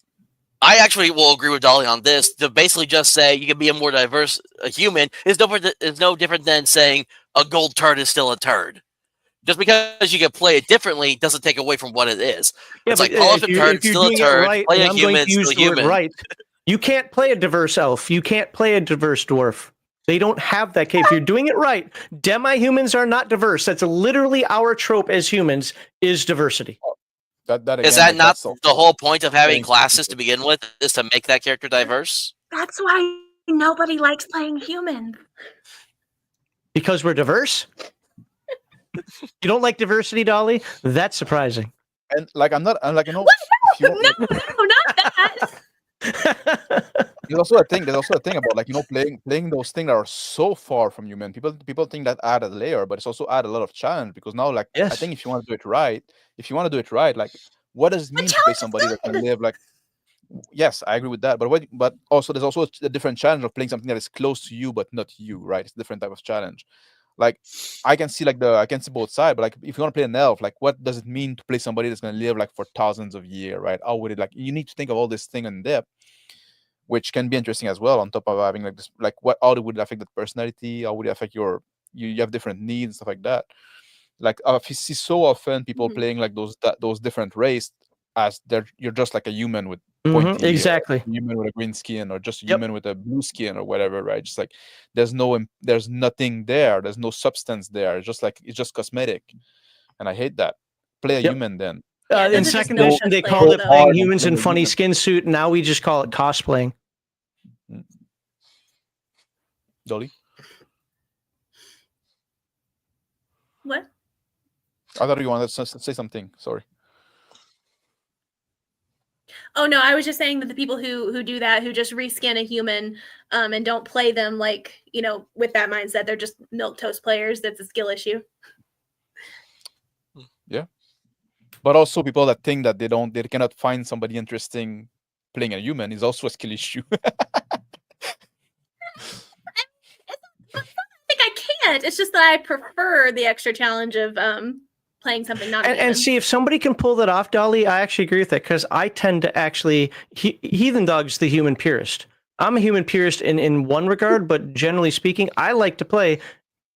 I actually will agree with Dolly on this. To basically just say you can be a more diverse human is no different than saying a gold turd is still a turd. Just because you can play it differently doesn't take away from what it is. Yeah, It's but like polish a turd, if you're still a doing it turd. right, Play and a I'm going human, to use still the word human. right, you can't play a diverse elf. You can't play a diverse dwarf. They don't have that. If you're doing it right, demi-humans are not diverse. That's literally our trope as humans is diversity. That again, Is that like, not that's the also whole point of having playing classes to specific. begin with? Is to make that character diverse? That's why nobody likes playing humans. Because we're diverse? You don't like diversity, Dolly? That's surprising. And like I'm like, you know, What? if you No, want, like, no, not that. there's also a thing about, like, you know, playing those things that are so far from human. People think that add a layer, but it's also add a lot of challenge, because now, like, I Yes. think if you want to do it right, like, what does it But mean to play challenge is somebody that can good. live like? Yes, I agree with that. But also there's also a different challenge of playing something that is close to you but not you, right? It's a different type of challenge. Like, I can see both sides, but like, if you want to play an elf, like, what does it mean to play somebody that's going to live like for thousands of years, right? How would it, like, you need to think of all this thing in depth, which can be interesting as well. On top of having like this, like, how would it affect the personality? How would it affect you have different needs, stuff like that. Like, I see so often people Mhm. playing like those different race as you're just like a human with pointy, exactly. human with a green skin, or just a Yep. human with a blue skin, or whatever, right? Just like there's nothing there. There's no substance there. It's just cosmetic, and I hate that. Play a Yep. human then. Yeah, In those are just second no edition, they cosplayers, called it though. playing hard and humans play in a funny human. skin suit. Now we just call it cosplaying. Dolly, What? I thought you wanted to say something. Sorry. Oh no, I was just saying that the people who do that, who just reskin a human, and don't play them like, you know, with that mindset, they're just milquetoast players. That's a skill issue. Yeah. But also people that think that they cannot find somebody interesting playing a human is also a skill issue. I think I can't. It's just that I prefer the extra challenge of playing something not a human. And see, if somebody can pull that off, Dolly, I actually agree with that, because I tend to actually Heathen Dog's the human purist. I'm a human purist in one regard, but generally speaking, I like to play.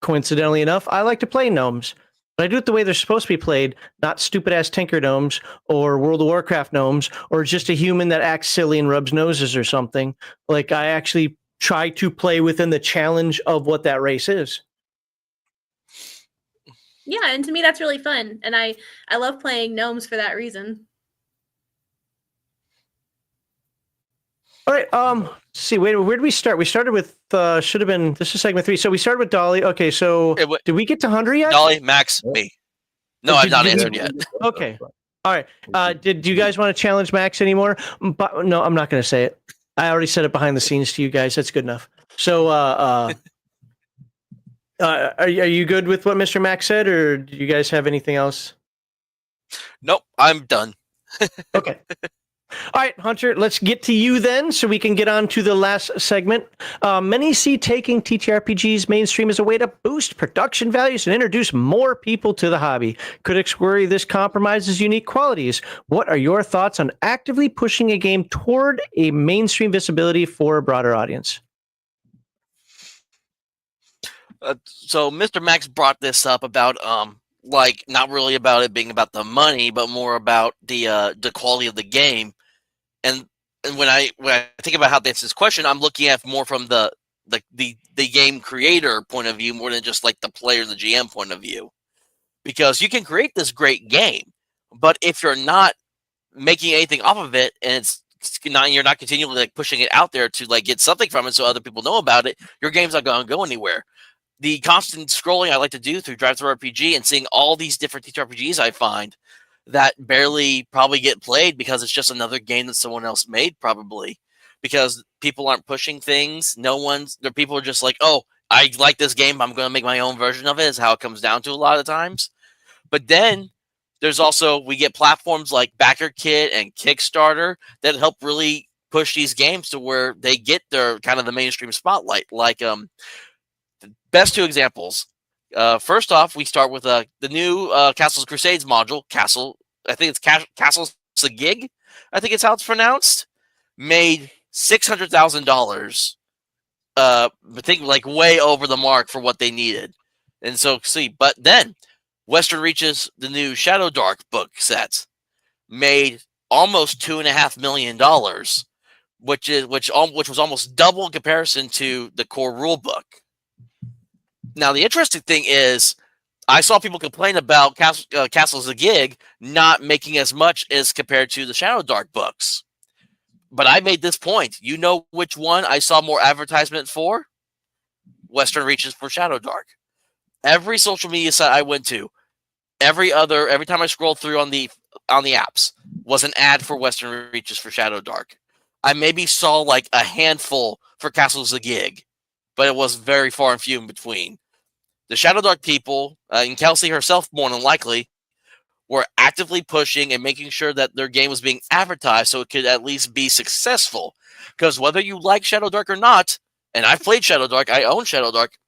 Coincidentally enough, I like to play gnomes. But I do it the way they're supposed to be played, not stupid ass Tinker gnomes or World of Warcraft gnomes or just a human that acts silly and rubs noses or something. Like, I actually try to play within the challenge of what that race is. Yeah, and to me that's really fun, and I love playing gnomes for that reason. All right. See, wait, where did we start? We started with should have been, this is segment 3. So we started with Dolly. Okay, so did we get to Hunter yet? Dolly, Max, me. No, I've not answered yet. Okay. All right. Did you guys want to challenge Max anymore? But no, I'm not going to say it. I already said it behind the scenes to you guys. That's good enough. So, are you good with what Mr. Max said, or do you guys have anything else? Nope, I'm done. Okay. All right, Hunter, let's get to you then so we can get on to the last segment. Many see taking TTRPGs mainstream as a way to boost production values and introduce more people to the hobby. Critics worry this compromises unique qualities. What are your thoughts on actively pushing a game toward a mainstream visibility for a broader audience? So Mr. Max brought this up about like, not really about it being about the money, but more about the quality of the game. And when I think about how to answer this question, I'm looking at more from the game creator point of view more than just like the player, the GM point of view. Because you can create this great game, but if you're not making anything off of it, and you're not continually like pushing it out there to like get something from it so other people know about it, your game's not going to go anywhere. The constant scrolling I like to do through Drive-Thru RPG and seeing all these different TTRPGs I find that barely probably get played because it's just another game that someone else made, probably because people aren't pushing things. People are just like, oh, I like this game, I'm going to make my own version of it, is how it comes down to a lot of times. But then there's also, we get platforms like BackerKit and Kickstarter that help really push these games to where they get their kind of the mainstream spotlight. Like the best 2 examples. First off, we start with the new Castles Crusades module. I think it's Castles a Gig. I think it's how it's pronounced. Made $600,000. I think like way over the mark for what they needed. And so, but then Western Reaches, the new Shadow Dark book set, made almost $2.5 million, which was almost double in comparison to the core rule book. Now, the interesting thing is, I saw people complain about Castles of Gig not making as much as compared to the Shadow Dark books. But I made this point. You know which one I saw more advertisement for? Western Reaches for Shadow Dark. Every social media site I went to, every time I scrolled through on the apps, was an ad for Western Reaches for Shadow Dark. I maybe saw like a handful for Castles of Gig, but it was very far and few in between. The Shadow Dark people, and Kelsey herself more than likely, were actively pushing and making sure that their game was being advertised so it could at least be successful. Because whether you like Shadow Dark or not, and I've played Shadow Dark, I own Shadow Dark,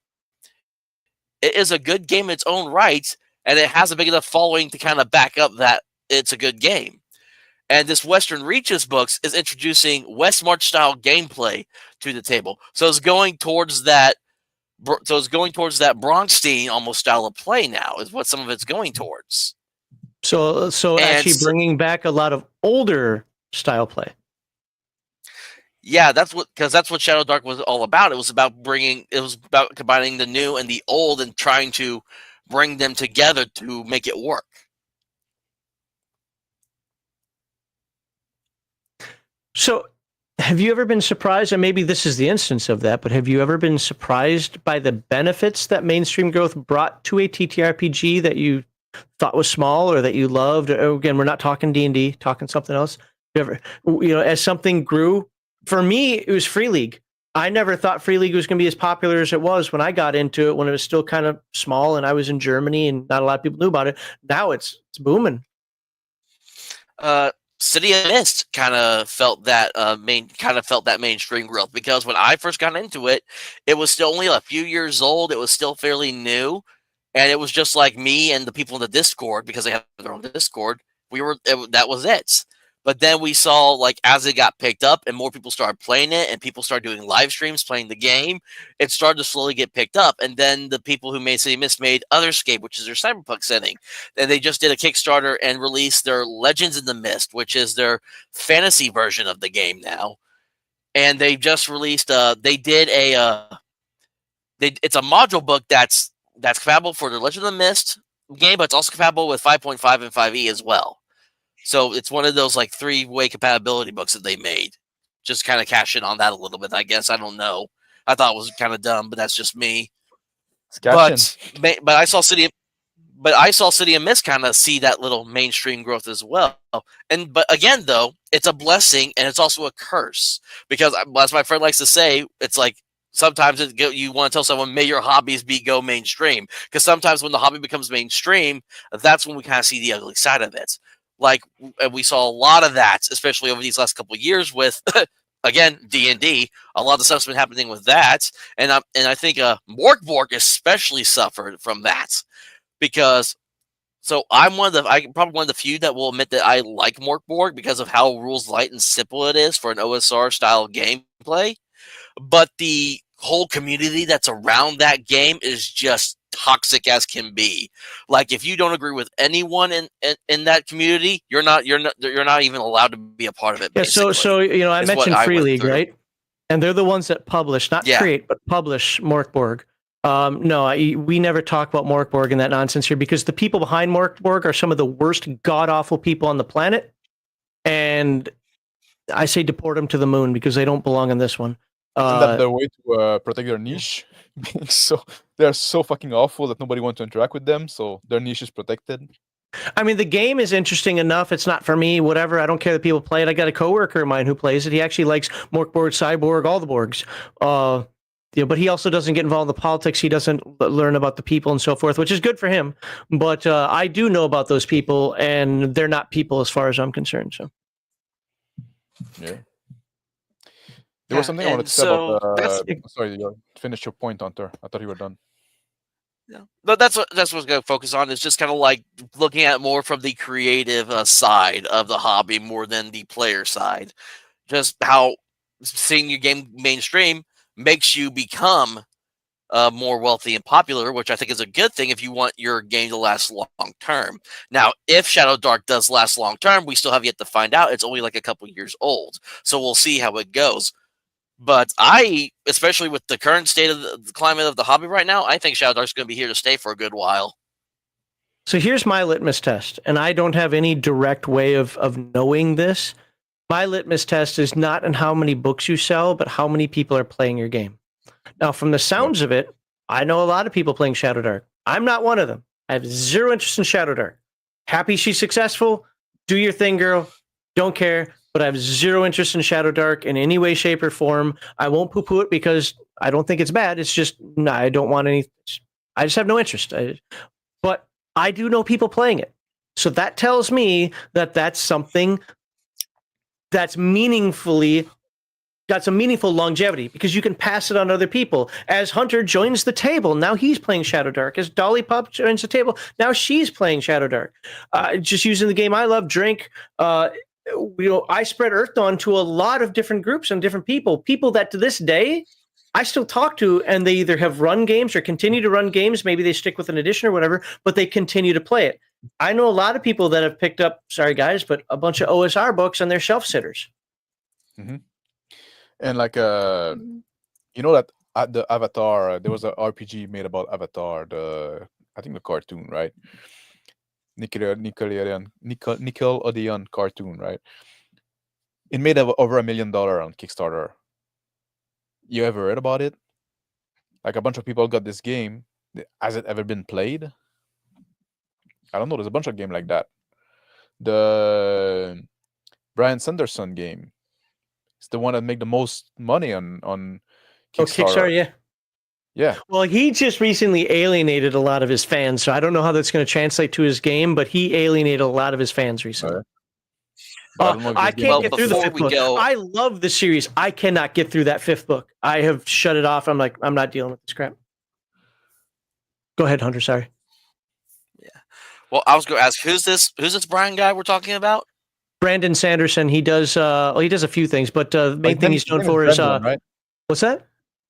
it is a good game in its own right, and it has a big enough following to kind of back up that it's a good game. And this Western Reaches books is introducing Westmarch style gameplay to the table. So it's going towards that. So it's going towards that Bronstein almost style of play now. Is what some of it's going towards. So actually bringing back a lot of older style play. Yeah, that's what Shadow Dark was all about. It was about combining the new and the old and trying to bring them together to make it work. So have you ever been surprised, and maybe this is the instance of that, but have you ever been surprised by the benefits that mainstream growth brought to a TTRPG that you thought was small or that you loved? Or, again, we're not talking D&D, talking something else. As something grew, for me, it was Free League. I never thought Free League was going to be as popular as it was when I got into it, when it was still kind of small and I was in Germany and not a lot of people knew about it. Now it's booming. City of Mist kind of felt that mainstream growth, because when I first got into it, it was still only a few years old. It was still fairly new, and it was just like me and the people in the Discord, because they have their own Discord. That was it. But then we saw, like, as it got picked up and more people started playing it and people started doing live streams playing the game, it started to slowly get picked up. And then the people who made City of Mist made Otherscape, which is their cyberpunk setting. And they just did a Kickstarter and released their Legends in the Mist, which is their fantasy version of the game now. And they just released it's a module book that's compatible for the Legend of the Mist game, but it's also compatible with 5.5 and 5e as well. So it's one of those like 3-way compatibility books that they made. Just kind of cash in on that a little bit, I guess. I don't know. I thought it was kind of dumb, but that's just me. But I saw City of Mist kind of see that little mainstream growth as well. But again, though, it's a blessing and it's also a curse, because, as my friend likes to say, it's like sometimes you want to tell someone, may your hobbies go mainstream, because sometimes when the hobby becomes mainstream, that's when we kind of see the ugly side of it. Like, we saw a lot of that, especially over these last couple of years with, again, D&D. A lot of stuff's been happening with that, and I think Morkborg especially suffered from that, because. So I'm probably one of the few that will admit that I like Morkborg because of how rules light and simple it is for an OSR style gameplay, but the whole community that's around that game is just toxic as can be. Like, if you don't agree with anyone in that community, you're not even allowed to be a part of it. Yeah, so I mentioned Free League, right? And they're the ones that publish, not create, but publish Morkborg. No, we never talk about Morkborg and that nonsense here, because the people behind Morkborg are some of the worst god-awful people on the planet. And I say deport them to the moon, because they don't belong in this one. Isn't that the way to protect their niche? So they're so fucking awful that nobody wants to interact with them, so their niche is protected. I mean, the game is interesting enough. It's not for me, whatever. I don't care that people play it. I got a coworker of mine who plays it. He actually likes Morkborg, Cyborg, all the Borgs. But he also doesn't get involved in the politics. He doesn't learn about the people and so forth, which is good for him. But I do know about those people, and they're not people as far as I'm concerned. So, yeah. There was something I wanted to say about. Sorry, finish your point, Hunter. I thought you were done. Yeah, but that's what I'm going to focus on. Is just kind of like looking at more from the creative side of the hobby more than the player side. Just how seeing your game mainstream makes you become more wealthy and popular, which I think is a good thing if you want your game to last long term. Now, if Shadow Dark does last long term, we still have yet to find out. It's only like a couple years old, so we'll see how it goes. But I, especially with the current state of the climate of the hobby right now, I think Shadow Dark's going to be here to stay for a good while. So here's my litmus test, and I don't have any direct way of knowing this. My litmus test is not in how many books you sell, but how many people are playing your game. Now, from the sounds of it, I know a lot of people playing Shadow Dark. I'm not one of them. I have zero interest in Shadow Dark. Happy she's successful. Do your thing, girl. Don't care. But I have zero interest in Shadow Dark in any way, shape, or form. I won't poo-poo it because I don't think it's bad. It's just, no, I don't want any. I just have no interest. But I do know people playing it. So that tells me that that's something that's got some meaningful longevity because you can pass it on to other people. As Hunter joins the table, now he's playing Shadow Dark. As Dolly Pop joins the table, now she's playing Shadow Dark. Just using the game I love, Drink. I spread Earthdawn to a lot of different groups and different people that to this day I still talk to, and they either have run games or continue to run games. Maybe they stick with an edition or whatever, but they continue to play it. I know a lot of people that have picked up, sorry guys, but a bunch of OSR books and they're shelf sitters. Mm-hmm. And like, you know that at the Avatar, there was an RPG made about Avatar, I think the cartoon, right? Nickelodeon cartoon, right? It made over $1 million on Kickstarter. You ever read about it? Like a bunch of people got this game. Has it ever been played? I don't know. There's a bunch of games like that. The Brian Sanderson game. It's the one that made the most money on Kickstarter. Oh, Kickstarter, yeah. Yeah. Well, he just recently alienated a lot of his fans, so I don't know how that's going to translate to his game, but he alienated a lot of his fans recently. I can't get through the fifth book. I love the series. I cannot get through that fifth book. I have shut it off. I'm like, I'm not dealing with this crap. Go ahead, Hunter. Sorry. Yeah. Well, I was going to ask, who's this Brian guy we're talking about? Brandon Sanderson. He does a few things, but the main thing he's known for is right? What's that?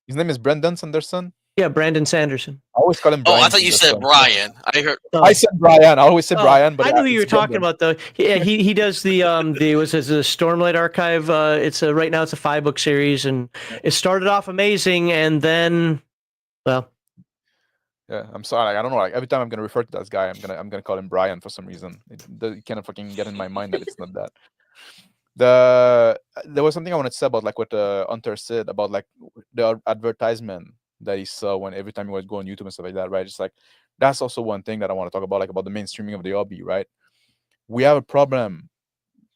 His name is Brendan Sanderson. Yeah, Brandon Sanderson. I always call him Brian. Oh, I thought you said Brian. I said Brian. I always said Brian, but I knew who you were talking about though. Yeah, he does the was a Stormlight Archive. It's right now it's a 5-book series, and it started off amazing, and then, well. Yeah, I'm sorry. Like, I don't know. Like every time I'm gonna refer to that guy, I'm gonna call him Brian for some reason. It can't fucking get in my mind that it's not that. There was something I wanted to say about like what Hunter said about like the advertisement that he saw every time he was going on YouTube and stuff like that, right? Just like that's also one thing that I want to talk about, like about the mainstreaming of the hobby, right? We have a problem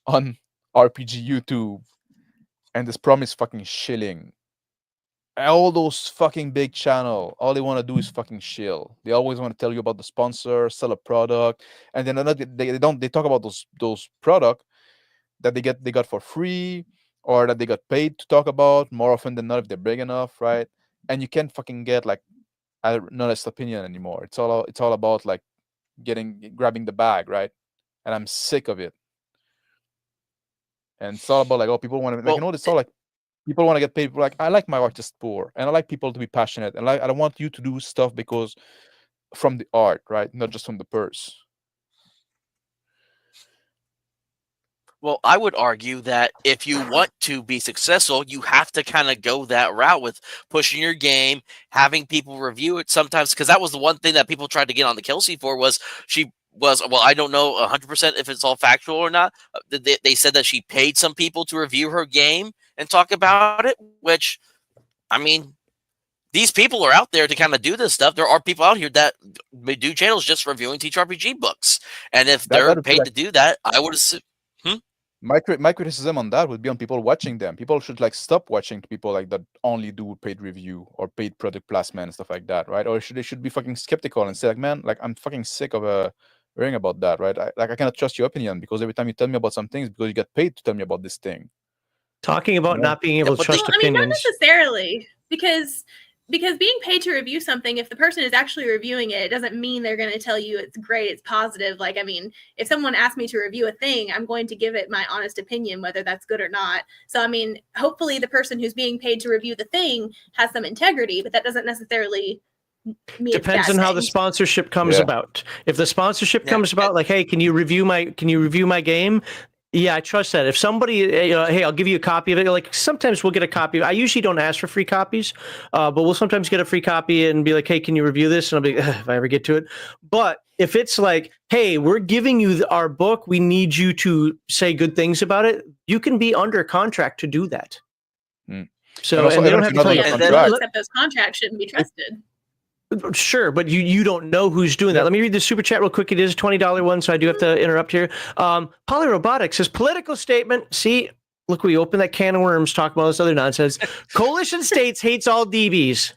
on RPG YouTube, and this problem is fucking shilling. All those fucking big channel, all they want to do is fucking shill. They always want to tell you about the sponsor, sell a product, and then they talk about those product that they got for free or that they got paid to talk about more often than not if they're big enough, right? And you can't fucking get like an honest opinion anymore. It's all about like grabbing the bag, right? And I'm sick of it. And it's all about like, oh, people want to like, it's all like people want to get paid. People like, I like my artist poor, and I like people to be passionate, and like I don't want you to do stuff because from the art, right? Not just from the purse. Well, I would argue that if you want to be successful, you have to kind of go that route with pushing your game, having people review it sometimes, because that was the one thing that people tried to get on the Kelsey for was well, I don't know 100% if it's all factual or not. They said that she paid some people to review her game and talk about it, which, I mean, these people are out there to kind of do this stuff. There are people out here that do channels just reviewing TTRPG books. And if they're paid to do that, I would assume... My criticism on that would be on people watching them. People should like stop watching people like that only do paid review or paid product placement and stuff like that, right? Or they should be fucking skeptical and say like, man, like I'm fucking sick of hearing about that, right? I cannot trust your opinion because every time you tell me about some things because you get paid to tell me about this thing. Talking about not being able to trust opinions. I mean, not necessarily, because because being paid to review something, if the person is actually reviewing it, it doesn't mean they're going to tell you it's great, it's positive. Like, I mean, if someone asks me to review a thing, I'm going to give it my honest opinion, whether that's good or not. So, I mean, hopefully the person who's being paid to review the thing has some integrity, but that doesn't necessarily mean Depends on how the sponsorship comes about. If the sponsorship comes about, like, hey, can you review my game? Yeah, I trust that. If somebody, hey, I'll give you a copy of it. Like, sometimes we'll get a copy. I usually don't ask for free copies, but we'll sometimes get a free copy and be like, hey, can you review this? And I'll be, if I ever get to it. But if it's like, hey, we're giving you our book, we need you to say good things about it, you can be under contract to do that. So, and they don't have to tell you. Except those contracts shouldn't be trusted. Sure, but you don't know who's doing that. Let me read the super chat real quick. It is a $20 one, so I do have to interrupt here. Polyrobotics says, political statement. See, look, we opened that can of worms, talk about this other nonsense. Coalition States hates all DBs.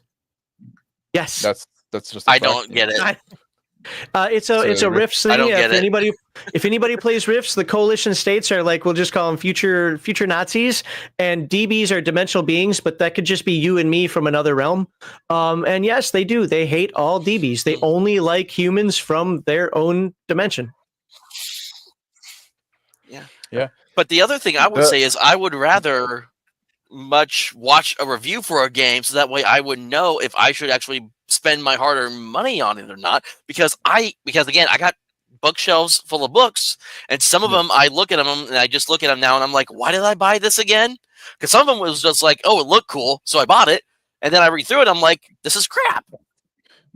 Yes. That's just I don't get it. It's a Rifts thing. I don't get it. If anybody plays Rifts, the coalition states are like, we'll just call them future Nazis, and DBs are dimensional beings, but that could just be you and me from another realm. And yes, they do. They hate all DBs. They only like humans from their own dimension. Yeah. But the other thing I would say is I would rather much watch a review for a game, so that way I would know if I should actually spend my hard-earned money on it or not. Because again, I got bookshelves full of books, and some of them I look at them and I just look at them now and I'm like, why did I buy this again? Because some of them was just like, oh, it looked cool, so I bought it, and then I read through it, I'm like, this is crap.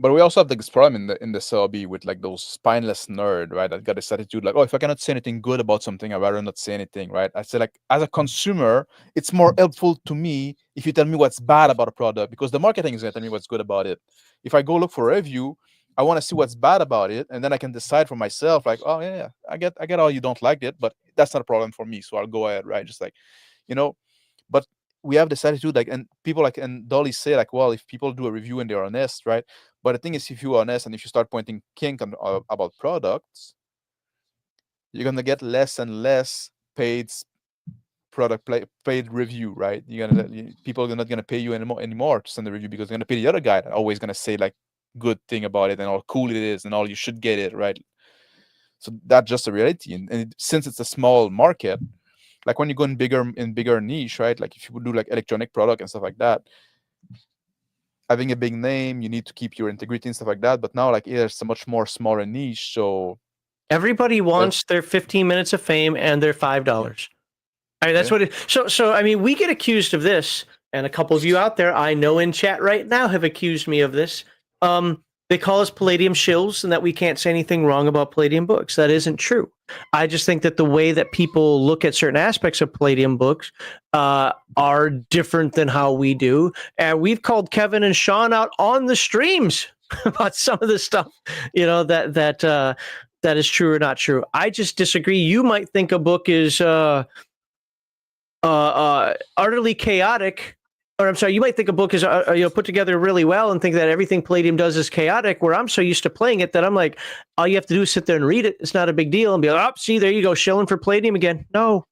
But we also have this problem in the CLB with like those spineless nerd, right? That got this attitude like, oh, if I cannot say anything good about something, I'd rather not say anything, right? I say, like, as a consumer, it's more helpful to me if you tell me what's bad about a product, because the marketing is going to tell me what's good about it. If I go look for a review, I want to see what's bad about it, and then I can decide for myself, like, oh yeah, I get all you don't like it, but that's not a problem for me, so I'll go ahead, right? Just like, but we have this attitude, like, and people like, and Dolly say like, well, if people do a review and they're honest, right? But the thing is, if you're honest and if you start pointing kink about products, you're gonna get less and less paid review, right? People are not gonna pay you anymore to send a review, because they're gonna pay the other guy that always gonna say like good thing about it and how cool it is and all you should get it, right? So that's just a reality, and since it's a small market, like when you go in bigger niche, right? Like if you would do like electronic product and stuff like that, having a big name, you need to keep your integrity and stuff like that. But now, like, it's a much more smaller niche. So everybody wants their 15 minutes of fame and their $5. I mean, that's what it. So I mean, we get accused of this, and a couple of you out there I know in chat right now have accused me of this. They call us Palladium shills, and that we can't say anything wrong about Palladium books. That isn't true. I just think that the way that people look at certain aspects of Palladium books are different than how we do. And we've called Kevin and Sean out on the streams about some of the stuff, that is true or not true. I just disagree. You might think a book is utterly chaotic. Or I'm sorry, you might think a book is put together really well and think that everything Palladium does is chaotic, where I'm so used to playing it that I'm like, all you have to do is sit there and read it. It's not a big deal. And be like, oh, see, there you go, shilling for Palladium again. No,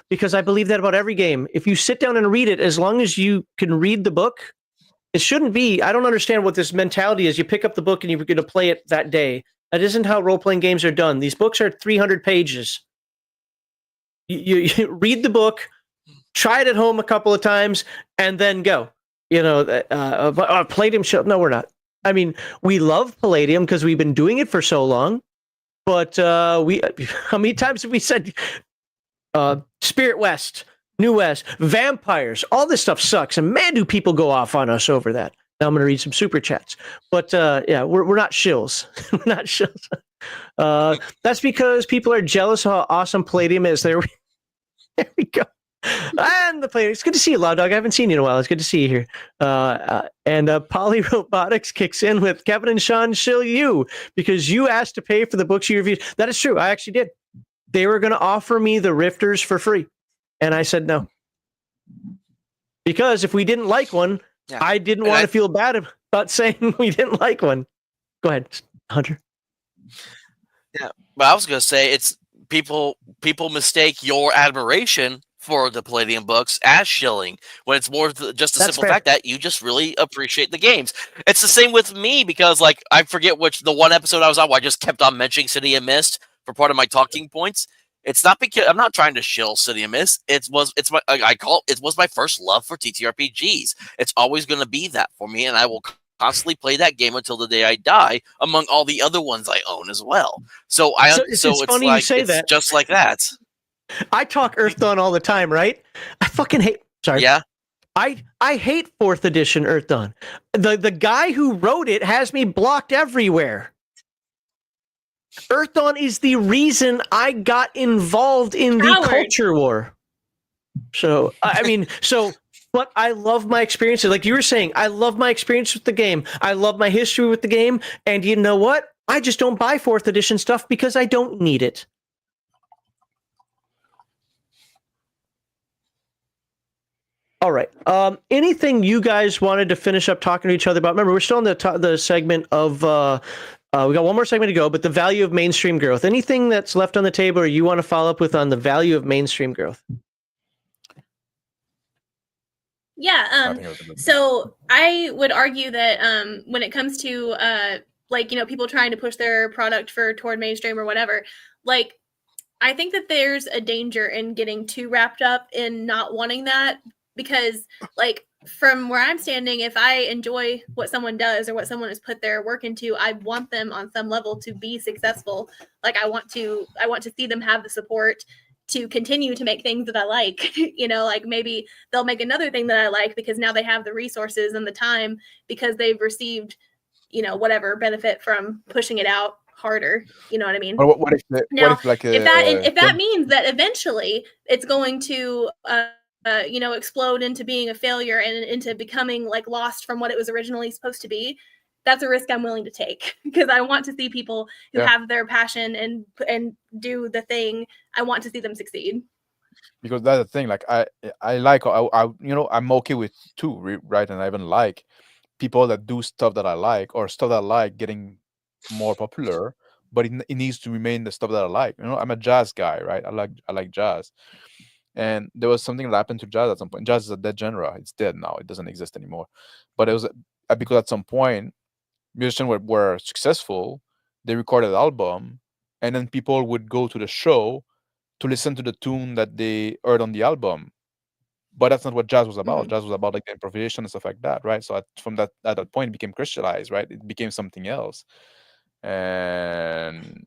because I believe that about every game. If you sit down and read it, as long as you can read the book, it shouldn't be. I don't understand what this mentality is. You pick up the book and you're going to play it that day. That isn't how role-playing games are done. These books are 300 pages. You read the book, try it at home a couple of times, and then go. Palladium show. No, we're not. I mean, we love Palladium because we've been doing it for so long. But how many times have we said Spirit West, New West, Vampires, all this stuff sucks, and man, do people go off on us over that. Now I'm going to read some super chats. But we're not shills. We're not shills. That's because people are jealous of how awesome Palladium is. There we go. And the player. It's good to see you, Loud Dog. I haven't seen you in a while. It's good to see you here. And Poly Robotics kicks in with Kevin and Sean shill you because you asked to pay for the books you reviewed. That is true. I actually did. They were going to offer me the Rifters for free, and I said no. Because if we didn't like one, I didn't want to feel bad about saying we didn't like one. Go ahead, Hunter. Yeah, but I was going to say it's people mistake your admiration for the Palladium books as shilling when it's more just the That's simple fair. fact that you just really appreciate the games. It's the same with me because, like, I forget which the one episode I was on where I just kept on mentioning City of Mist for part of my talking points. It's not because I'm not trying to shill City of Mist. It was my first love for TTRPGs. It's always going to be that for me, and I will constantly play that game until the day I die, among all the other ones I own as well. So it's it's funny you like say it's that. just like that. I talk Earth Dawn all the time, right? I fucking hate. Sorry. Yeah. I hate 4th edition Earth Dawn. The guy who wrote it has me blocked everywhere. Earth Dawn is the reason I got involved in the Coward. culture war. So I mean, but I love my experiences. Like you were saying, I love my experience with the game. I love my history with the game. And you know what? I just don't buy 4th edition stuff because I don't need it. All right. Anything you guys wanted to finish up talking to each other about? Remember, we're still in the segment of. We got one more segment to go, but the value of mainstream growth. Anything that's left on the table, or you want to follow up with on the value of mainstream growth? Yeah. So I would argue that when it comes to like, you know, people trying to push their product toward mainstream or whatever, like, I think that there's a danger in getting too wrapped up in not wanting that, because like from where I'm standing, if I enjoy what someone does or what someone has put their work into, I want them on some level to be successful. Like I want to see them have the support to continue to make things that I like. You know, like maybe they'll make another thing that I like because now they have the resources and the time because they've received, you know, whatever benefit from pushing it out harder. You know what I mean? What if If that means that eventually it's going to you know, explode into being a failure and into becoming like lost from what it was originally supposed to be, that's a risk I'm willing to take, because I want to see people who have their passion and do the thing. I want to see them succeed. Because that's the thing. Like I you know, I'm okay with too, right? And I even like people that do stuff that I like, or stuff that I like getting more popular, but it needs to remain the stuff that I like. You know, I'm a jazz guy, right? I like jazz. And there was something that happened to jazz at some point. Jazz is a dead genre. It's dead now. It doesn't exist anymore. But it was because at some point musicians were successful. They recorded an album, and then people would go to the show to listen to the tune that they heard on the album. But that's not what jazz was about. Jazz was about like the improvisation and stuff like that, right? So at that point, it became crystallized, right? It became something else, and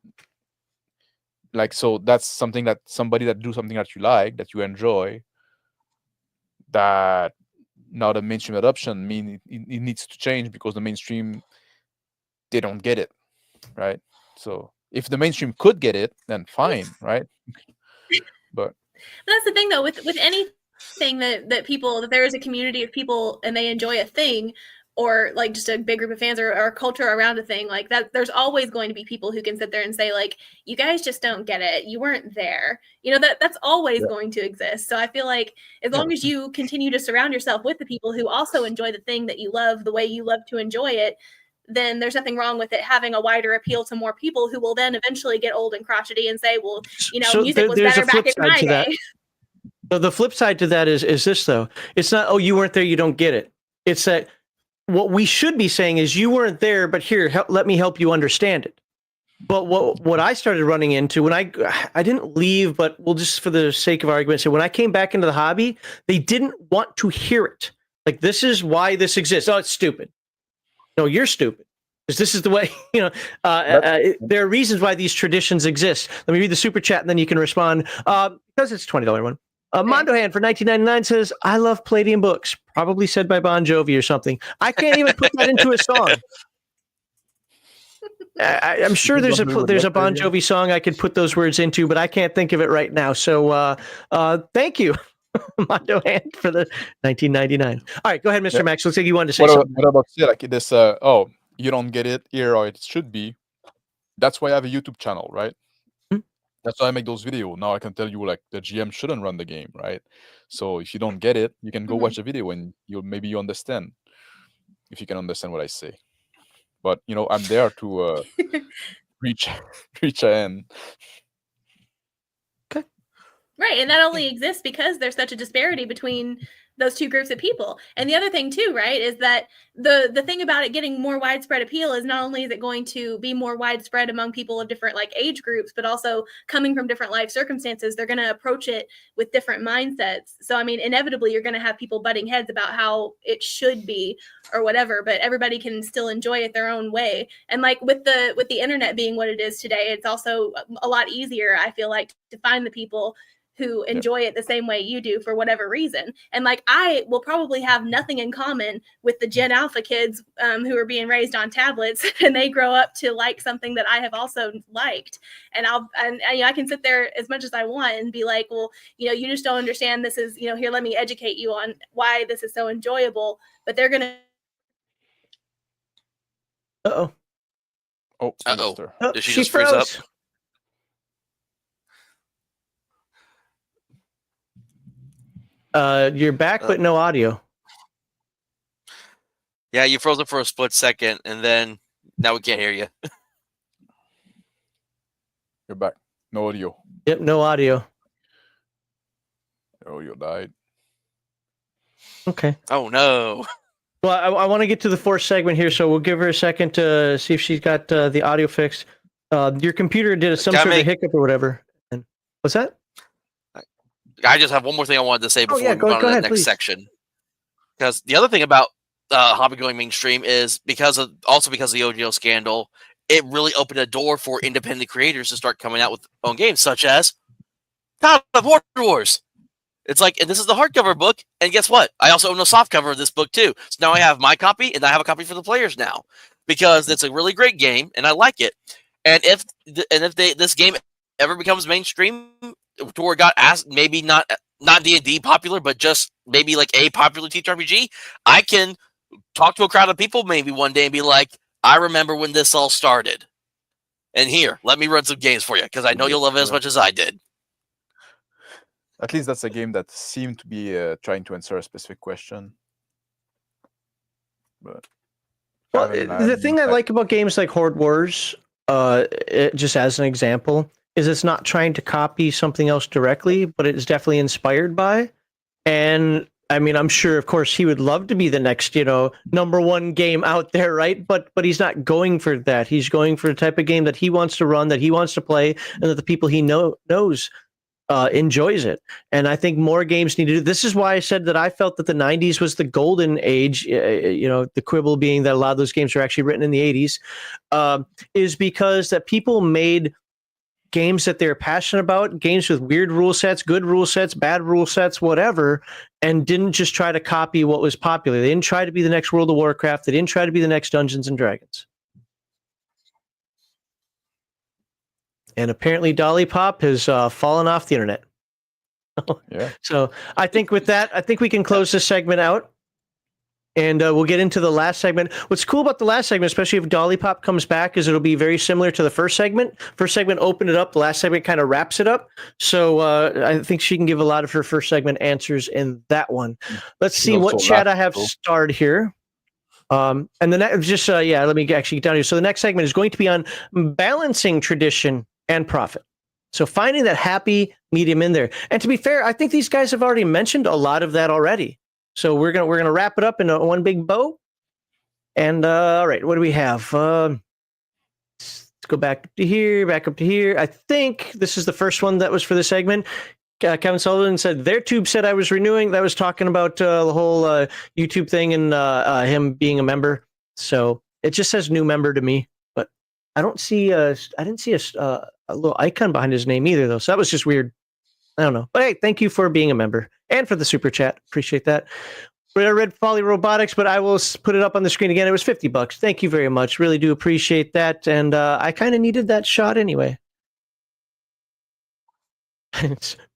like, so that's something that somebody that do something that you like, that you enjoy, that now the mainstream adoption mean it needs to change because the mainstream, they don't get it, right? So if the mainstream could get it, then fine, right? But that's the thing though, with anything that people, that there is a community of people and they enjoy a thing, or like just a big group of fans or a culture around a thing like that, there's always going to be people who can sit there and say like, you guys just don't get it, you weren't there. You know, that's always going to exist. So I feel like as long as you continue to surround yourself with the people who also enjoy the thing that you love the way you love to enjoy it, then there's nothing wrong with it having a wider appeal to more people who will then eventually get old and crotchety and say, well, you know, music was better back in my day. So the flip side to that is this though. It's not, oh, you weren't there, you don't get it. It's that what we should be saying is, you weren't there, but here, let me help you understand it. But what I started running into when I didn't leave, but we'll just for the sake of argument say, when I came back into the hobby, they didn't want to hear it. Like, this is why this exists. Oh, it's stupid. No, you're stupid. Because this is the way, you know, there are reasons why these traditions exist. Let me read the super chat and then you can respond. Because it's a $20 one. Mondo Hand for $19.99 says, I love Palladium books. Probably said by Bon Jovi or something. I can't even put that into a song. I'm sure there's a Bon Jovi song I could put those words into, but I can't think of it right now. So thank you, Mondo Hand, for the $19.99. All right, go ahead, Mr. Max. Looks like you wanted to say something. What about like this? Oh, you don't get it here, or it should be. That's why I have a YouTube channel, right? That's why I make those videos. Now I can tell you, like, the GM shouldn't run the game, right? So if you don't get it, you can go watch the video and maybe you understand, if you can understand what I say. But you know, I'm there to reach an end. Okay. Right, and that only exists because there's such a disparity between those two groups of people. And the other thing too, right, is that the thing about it getting more widespread appeal is not only is it going to be more widespread among people of different like age groups, but also coming from different life circumstances, they're going to approach it with different mindsets. So I mean, inevitably you're going to have people butting heads about how it should be or whatever, but everybody can still enjoy it their own way. And like with the internet being what it is today, it's also a lot easier, I feel like, to find the people who enjoy it the same way you do for whatever reason. And like, I will probably have nothing in common with the Gen Alpha kids who are being raised on tablets and they grow up to like something that I have also liked. And I can sit there as much as I want and be like, well, you just don't understand. This is, here, let me educate you on why this is so enjoyable. But they're going to. Uh-oh. Oh, I lost her. Did she just freeze up? You're back, but no audio. Yeah, you froze up for a split second, and then now we can't hear you. You're back. No audio. Yep, no audio. Oh, you died. Okay. Oh, no. Well, I want to get to the fourth segment here, so we'll give her a second to see if she's got the audio fixed. Your computer did some sort of hiccup or whatever. And what's that? I just have one more thing I wanted to say before we move on to the next section. Because the other thing about hobby going mainstream is because of the OGO scandal, it really opened a door for independent creators to start coming out with own games, such as Tabletop Wars. It's like, and this is the hardcover book, and guess what? I also own a softcover of this book too. So now I have my copy, and I have a copy for the players now because it's a really great game, and I like it. And if this game ever becomes mainstream, to where it got asked, maybe not D&D popular, but just maybe like a popular TTRPG, I can talk to a crowd of people maybe one day and be like, I remember when this all started. And here, let me run some games for you, because I know you'll love it as much as I did. At least that's a game that seemed to be trying to answer a specific question. But the thing I like about games like Horde Wars, just as an example, is it's not trying to copy something else directly, but it is definitely inspired by. And I mean, I'm sure, of course, he would love to be the next, number one game out there, right? But he's not going for that. He's going for the type of game that he wants to run, that he wants to play, and that the people he knows enjoys it. And I think more games need to do. This is why I said that I felt that the 90s was the golden age. The quibble being that a lot of those games are actually written in the 80s, is because that people made games that they're passionate about, games with weird rule sets, good rule sets, bad rule sets, whatever, and didn't just try to copy what was popular. They didn't try to be the next World of Warcraft. They didn't try to be the next Dungeons and Dragons. And apparently Dolly Pop has fallen off the internet. Yeah. So I think with that, I think we can close this segment out. And we'll get into the last segment. What's cool about the last segment, especially if Dolly Pop comes back, is it'll be very similar to the first segment. First segment opened it up. The last segment kind of wraps it up. So I think she can give a lot of her first segment answers in that one. Let's see what chat I have starred here. And the next, let me actually get down here. So the next segment is going to be on balancing tradition and profit. So finding that happy medium in there. And to be fair, I think these guys have already mentioned a lot of that already. So we're gonna wrap it up in one big bow. And all right, what do we have? Let's go back up to here. I think this is the first one that was for the segment. Kevin Sullivan said their tube said I was renewing. That was talking about the whole YouTube thing and him being a member. So it just says new member to me, but I didn't see a little icon behind his name either, though. So that was just weird. I don't know. But hey, thank you for being a member and for the super chat. Appreciate that. I read Folly Robotics, but I will put it up on the screen again. It was $50. Thank you very much. Really do appreciate that. And I kind of needed that shot anyway.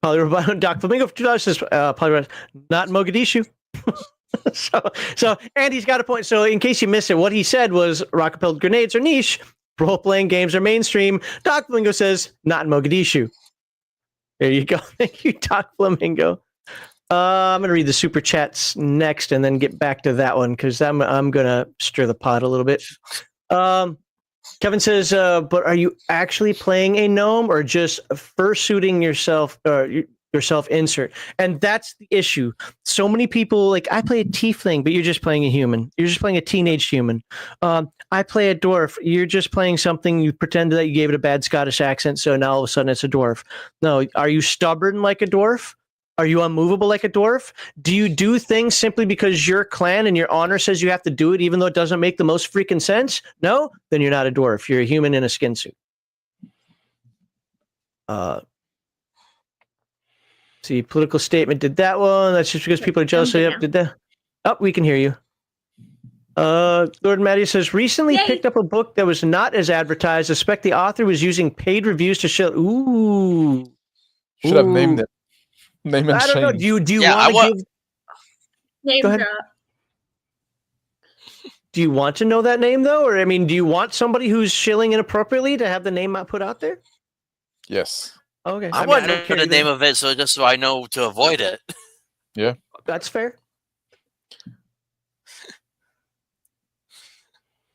Folly Robotics. Doc Flamingo for $2 says, Poly not Mogadishu. So Andy's got a point. So in case you missed it, what he said was rocket-propelled grenades are niche, role-playing games are mainstream. Doc Flamingo says, not in Mogadishu. There you go. Thank you, Doc Flamingo. I'm going to read the super chats next and then get back to that one because I'm going to stir the pot a little bit. Kevin says, but are you actually playing a gnome or just fursuiting yourself? Or yourself insert. And that's the issue. So many people, like, I play a tiefling, but you're just playing a human. You're just playing a teenage human. I play a dwarf. You're just playing something. You pretend that you gave it a bad Scottish accent, so now all of a sudden it's a dwarf. No, are you stubborn like a dwarf? Are you unmovable like a dwarf? Do you do things simply because your clan and your honor says you have to do it, even though it doesn't make the most freaking sense? No? Then you're not a dwarf. You're a human in a skin suit. See, political statement did that one. That's just because people are jealous. Yep, did that. Oh, we can hear you. Lord Matty says, recently picked up a book that was not as advertised. I suspect the author was using paid reviews to show. Ooh. Should have named it. Name and I don't know. shame. Do you want to give... Name Go ahead. drop. Do you want to know that name, though? Or, I mean, do you want somebody who's shilling inappropriately to have the name put out there? Yes. Okay. I mean, want don't to care know the either. name of it, so I know to avoid it. Yeah. That's fair.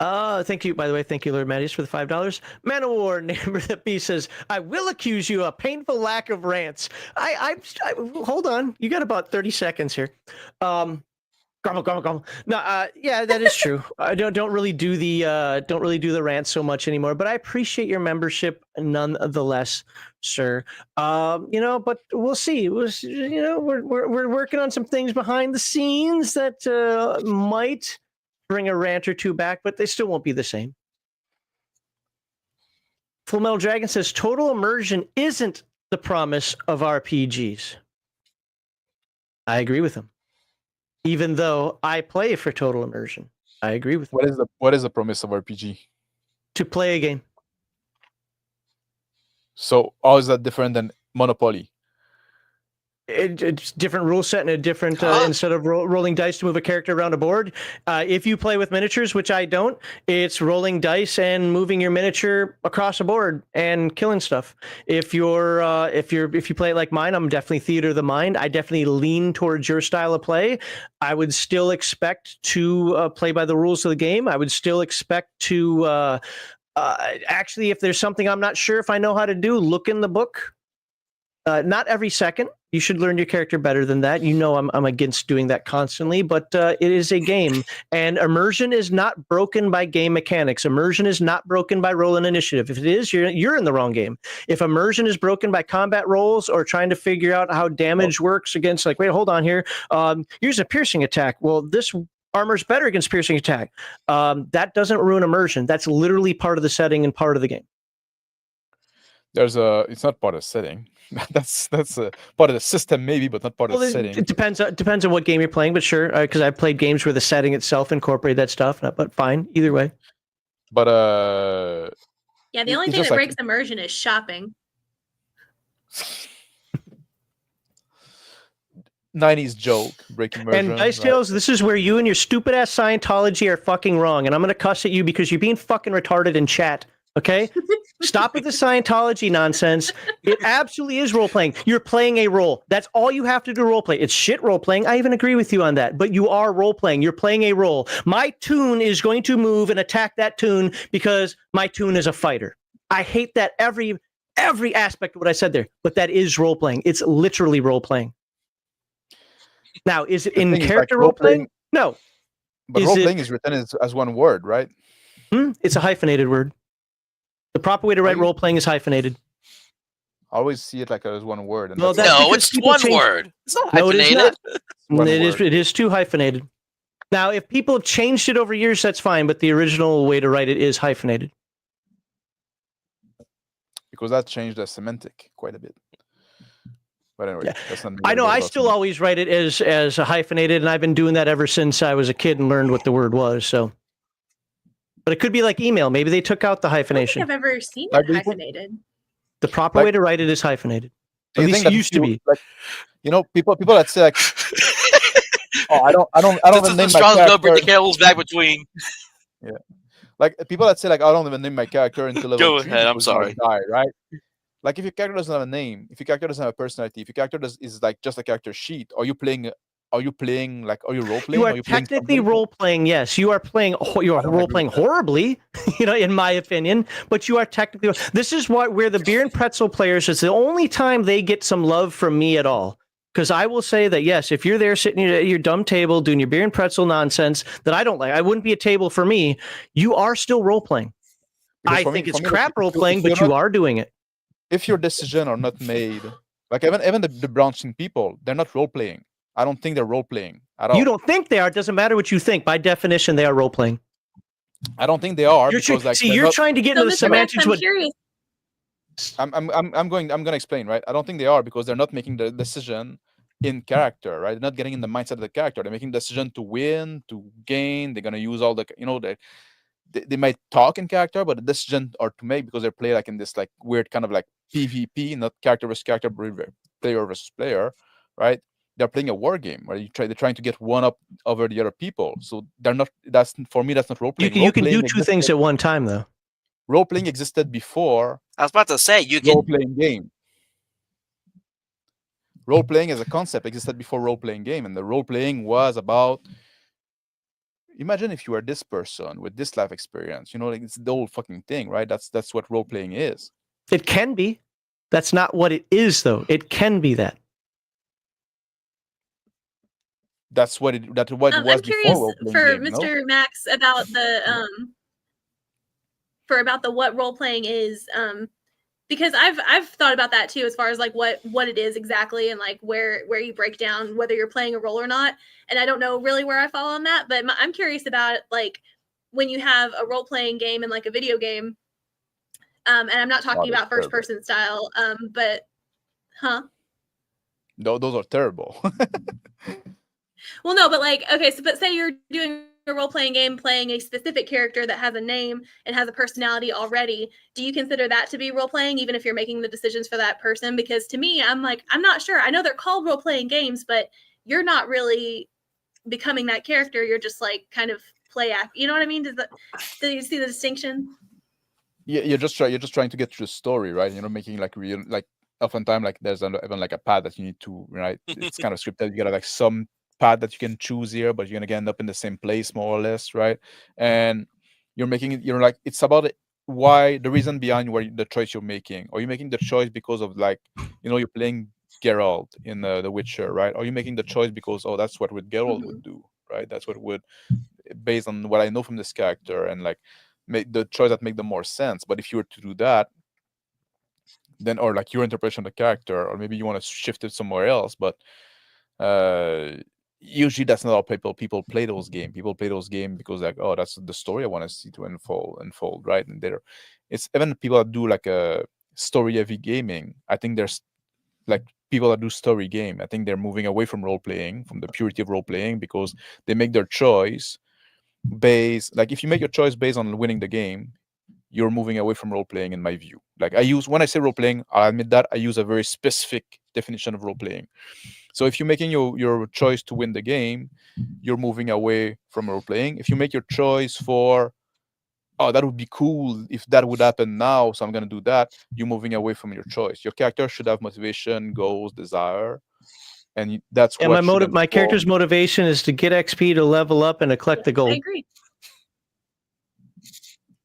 Thank you, by the way. Thank you, Lord Mattias, for the $5. Man of War, Neighbor the Bee says, I will accuse you of a painful lack of rants. I hold on. You got about 30 seconds here. Grumble. No, yeah, that is true. I don't really do the rants so much anymore, but I appreciate your membership nonetheless, sir. But we'll see. We're working on some things behind the scenes that might bring a rant or two back, but they still won't be the same. Full Metal Dragon says total immersion isn't the promise of RPGs. I agree with him. Even though I play for total immersion, I agree with him. What is the promise of RPG? To play a game. So how is that different than Monopoly? It's different rule set and a different instead of rolling dice to move a character around a board. If you play with miniatures, which I don't, it's rolling dice and moving your miniature across a board and killing stuff. If you play it like mine, I'm definitely theater of the mind. I definitely lean towards your style of play. I would still expect to play by the rules of the game. I would still expect to actually, if there's something I'm not sure if I know how to do, look in the book. Not every second. You should learn your character better than that. I'm against doing that constantly, but it is a game. And immersion is not broken by game mechanics. Immersion is not broken by roll and initiative. If it is, you're in the wrong game. If immersion is broken by combat rolls or trying to figure out how damage works against, like, wait, hold on here. Use a piercing attack. Well, this armor's better against piercing attack. That doesn't ruin immersion. That's literally part of the setting and part of the game. It's not part of the setting. That's part of the system maybe, but not part of the setting. It depends on what game you're playing, but sure, because I've played games where the setting itself incorporated that stuff, but fine, either way. But yeah, the only thing that breaks immersion is shopping. 90s joke, breaking immersion. And Dice Tales, this is where you and your stupid ass Scientology are fucking wrong, and I'm gonna cuss at you because you're being fucking retarded in chat. Okay? Stop with the Scientology nonsense. It absolutely is role-playing. You're playing a role. That's all you have to do role-play. It's shit role-playing. I even agree with you on that. But you are role-playing. You're playing a role. My toon is going to move and attack that toon because my toon is a fighter. I hate that every aspect of what I said there. But that is role-playing. It's literally role-playing. Now, is it in character role-playing? No. But role-playing is written as one word, right? It's a hyphenated word. The proper way to write role-playing is hyphenated. I always see it like as one word. No, it's one word. It's not hyphenated. No, it is not. It is too hyphenated. Now, if people have changed it over years, that's fine, but the original way to write it is hyphenated. Because that changed the semantic quite a bit. But anyway, that's not. I know. I still always write it as a hyphenated, and I've been doing that ever since I was a kid and learned what the word was. So. But it could be like email. Maybe they took out the hyphenation. I don't think I've ever seen it hyphenated. The proper way to write it is hyphenated. At least it used to be. Like, people that say like, "Oh, I don't even name my character." Bring the cables back between. Yeah, like people that say like, "I don't even name my character until level 3." Go ahead. I'm sorry. Die, right? Like if your character doesn't have a name, if your character doesn't have a personality, if your character is like just a character sheet, are you playing are you playing like? Are you role playing? You are Are you playing technically somebody? role playing. Yes, you are playing. You are I don't role agree playing with that. horribly, in my opinion. But you are technically. This is where the beer and pretzel players is the only time they get some love from me at all. Because I will say that yes, if you're there sitting at your dumb table doing your beer and pretzel nonsense that I don't like, I wouldn't be a table for me. You are still role playing. Because I for think me, it's like, crap role if playing, you're but you not, are doing it. if your decision are not made, like even the branching people, they're not role playing. I don't think they're role playing at all. You don't think they are. It doesn't matter what you think. By definition, they are role playing. I don't think they are You're because like see, they're you're not. trying to get So, into the Mr. Max, semantics. I'm What curious. I'm gonna explain, right? I don't think they are because they're not making the decision in character, right? They're not getting in the mindset of the character. They're making the decision to win, to gain. They're gonna use all the, they might talk in character, but the decision are to make because they play like in this like weird kind of like PvP, not character versus character, but player versus player, right? They're playing a war game, right? They're trying to get one up over the other people. So they're not. That's for me. That's not role playing. you can do two things at one time, though. Role playing existed before I was about to say you role can. playing game. Role playing as a concept existed before role playing game, and the role playing was about. Imagine if you were this person with this life experience. Like it's the whole fucking thing, right? That's what role playing is. It can be. That's not what it is, though. It can be that. That's what it. That's what it was I'm curious before role playing for game. Mr. Max about the what role playing is, because I've thought about that too, as far as like what it is exactly, and like where you break down whether you're playing a role or not. And I don't know really where I fall on that, but I'm curious about like when you have a role playing game and like a video game. And I'm not talking about first person style, but No, those are terrible. Well, no, but like, okay, so but say you're doing a role-playing game playing a specific character that has a name and has a personality already. Do you consider that to be role-playing, even if you're making the decisions for that person? Because to me, I'm like, I'm not sure. I know they're called role-playing games, but you're not really becoming that character. You're just like kind of play act. You know what I mean? Do you see the distinction? Yeah, you're just trying to get through the story, right? Making like real, like oftentimes like there's even like a path that you need to, right? It's kind of scripted. You got like some path that you can choose here, but you're gonna end up in the same place more or less, right? And you're making it. Like it's about why the reason behind the choice you're making. Are you making the choice because of like you're playing Geralt in The Witcher, right? Are you making the choice because that's what Geralt would do, right? That's what would, based on what I know from this character, and like make the choice that make the more sense. But if you were to do that, then or like your interpretation of the character, or maybe you want to shift it somewhere else, but usually that's not how people play those games. People play those games because like, oh, that's the story I want to see to unfold, right? And it's even people that do like a story heavy gaming. I think there's like people that do story game. I think they're moving away from role playing, from the purity of role playing, because they make their choice based, like if you make your choice based on winning the game, you're moving away from role playing, in my view. Like when I say role playing, I'll admit that I use a very specific definition of role playing. So if you're making your choice to win the game, you're moving away from role playing. If you make your choice for, oh, that would be cool if that would happen now, so I'm gonna do that, you're moving away from your choice. Your character should have motivation, goals, desire, and that's and what my character's motivation is to get XP, to level up, and to collect the gold. I agree.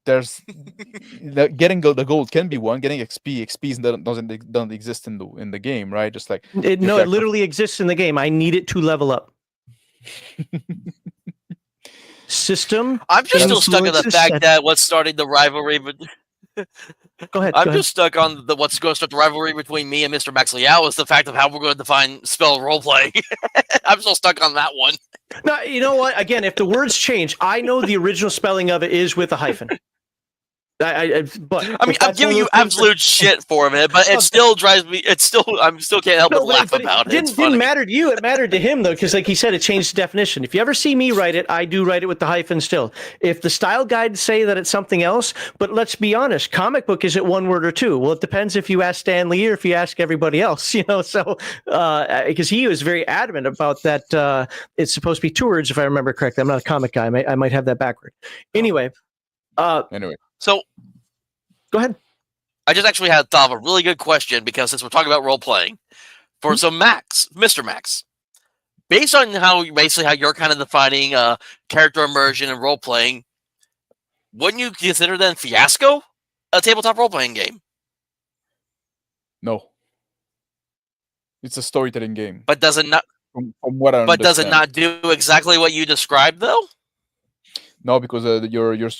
There's getting the gold can be one. Getting XP doesn't exist in the game, right? Just like it literally exists in the game. I need it to level up. System. I'm just still stuck on the fact that what's starting the rivalry. Go ahead. I'm just stuck on what's going to start the rivalry between me and Mr. Max Liao is the fact of how we're going to define spell roleplay. I'm still stuck on that one. No, you know what? Again, if the words change, I know the original spelling of it is with a hyphen. But I mean, I'm giving you absolute shit for it, but it still drives me. I still can't help but laugh about it. It didn't matter to you. It mattered to him though, because like he said, it changed the definition. If you ever see me write it, I do write it with the hyphen still. If the style guides say that it's something else, but let's be honest, comic book is it one word or two? Well, it depends if you ask Stan Lee or if you ask everybody else. So because he was very adamant about that. It's supposed to be 2 words if I remember correctly. I'm not a comic guy. I might have that backward. Anyway. So, go ahead. I just actually had thought of a really good question, because since we're talking about role playing, Mr. Max, based on how you're kind of defining character immersion and role playing, wouldn't you consider then Fiasco a tabletop role playing game? No. It's a storytelling game. But does it not? From what I understand. But does it not do exactly what you described though? No, because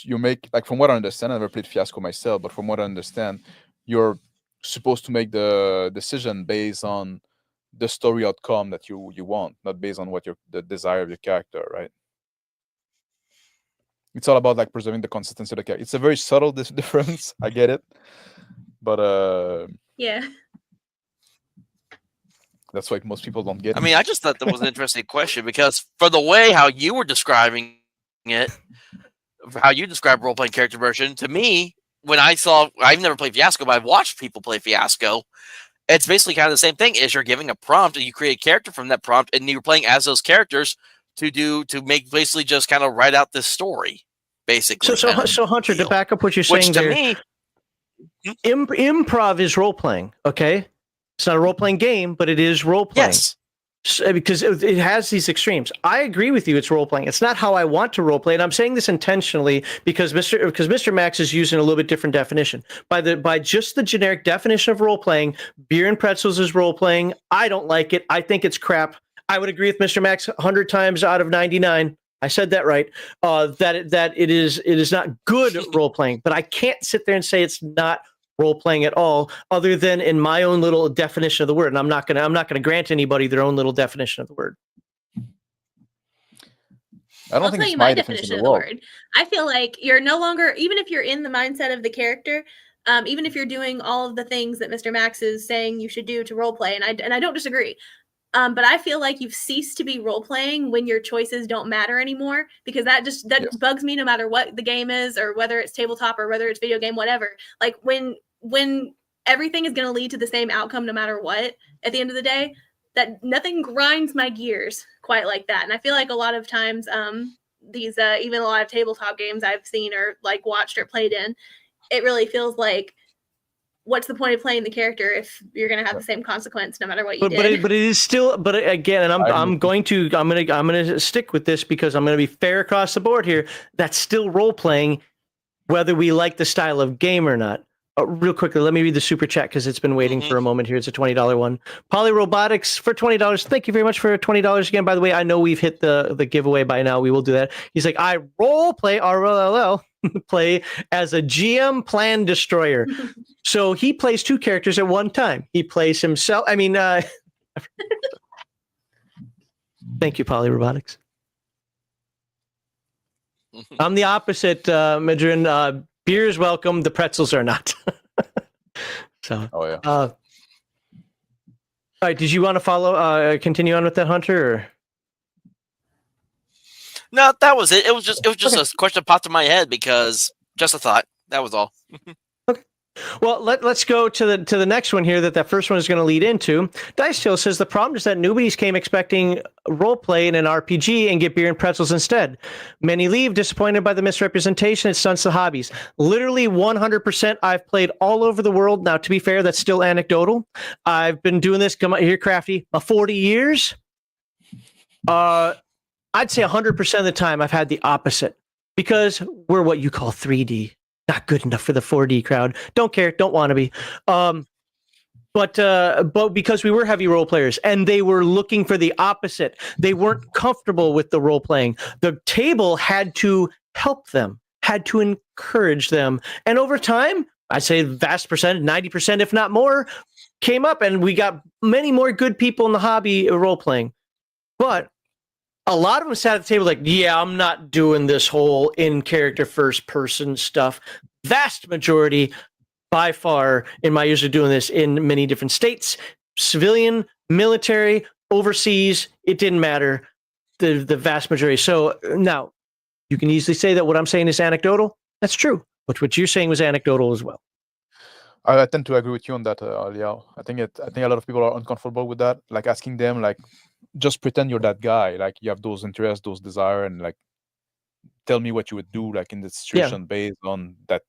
you make, like, from what I understand, I never played Fiasco myself, but from what I understand, you're supposed to make the decision based on the story outcome that you want, not based on what the desire of your character, right? It's all about like preserving the consistency of the character. It's a very subtle difference. I get it, but Yeah. that's why most people don't get it. I mean, I just thought that was an interesting question because for the way how you were describing it, how you describe role playing character immersion, to me, when I've never played Fiasco, but I've watched people play Fiasco. It's basically kind of the same thing. Is you're giving a prompt and you create a character from that prompt, and you're playing as those characters to make basically just kind of write out this story, basically. So Hunter, to back up what you're saying, which to there, me, improv is role playing. Okay, it's not a role playing game, but it is role playing. yes, Because it has these extremes. I agree with you. It's role playing. It's not how I want to role play, and I'm saying this intentionally because Mr. Max is using a little bit different definition. By just the generic definition of role playing, beer and pretzels is role playing. I don't like it. I think it's crap. I would agree with Mr. Max 100 times out of 99. I said that right. That it is not good role playing, but I can't sit there and say it's not role playing at all, other than in my own little definition of the word. And I'm not gonna grant anybody their own little definition of the word. I don't think it's my definition of the word. I feel like you're no longer, even if you're in the mindset of the character, even if you're doing all of the things that Mr. Max is saying you should do to role play, and I don't disagree. But I feel like you've ceased to be role playing when your choices don't matter anymore, because that bugs me no matter what the game is, or whether it's tabletop or whether it's video game, whatever. Like when everything is going to lead to the same outcome no matter what at the end of the day, that nothing grinds my gears quite like that. And I feel like a lot of times these even a lot of tabletop games I've seen or like watched or played in, it really feels like, what's the point of playing the character if you're going to have the same consequence no matter what you did? But it is still. But again, and I'm going to stick with this because I'm going to be fair across the board here. That's still role playing, whether we like the style of game or not. Real quickly, let me read the super chat because it's been waiting for a moment here. It's a $20 one. Poly Robotics for $20. Thank you very much for $20 again. By the way, I know we've hit the giveaway by now. We will do that. He's like, I role play RLL play as a GM plan destroyer. So he plays two characters at one time. He plays himself. I mean, thank you, Poly Robotics. I'm the opposite, Midrin. Beer is welcome. The pretzels are not. So, oh yeah. All right. Did you want to continue on with that, Hunter? Or? No, that was it. It was just a question that popped in my head because just a thought. That was all. Okay. Well, let's go to the next one here that first one is going to lead into. Dice Tail says the problem is that newbies came expecting role play in an RPG and get beer and pretzels instead. Many leave disappointed by the misrepresentation. It stunts the hobbies. Literally 100%. I've played all over the world. Now, to be fair, that's still anecdotal. I've been doing this, come here, Crafty, 40 years. I'd say 100% of the time I've had the opposite because we're what you call 3D. Not good enough for the 4D crowd. Don't care. Don't want to be. But because we were heavy role players and they were looking for the opposite, they weren't comfortable with the role playing. The table had to help them, had to encourage them. And over time, I'd say vast percentage, 90%, if not more, came up and we got many more good people in the hobby role playing. But a lot of them sat at the table like, yeah, I'm not doing this whole in-character first-person stuff. Vast majority, by far, in my years of doing this in many different states, civilian, military, overseas, it didn't matter, the vast majority. So now, you can easily say that what I'm saying is anecdotal. That's true. But what you're saying was anecdotal as well. I tend to agree with you on that, Liao. I think a lot of people are uncomfortable with that, like asking them, like, just pretend you're that guy, like you have those interests, those desire, and like tell me what you would do, like in the situation based on that.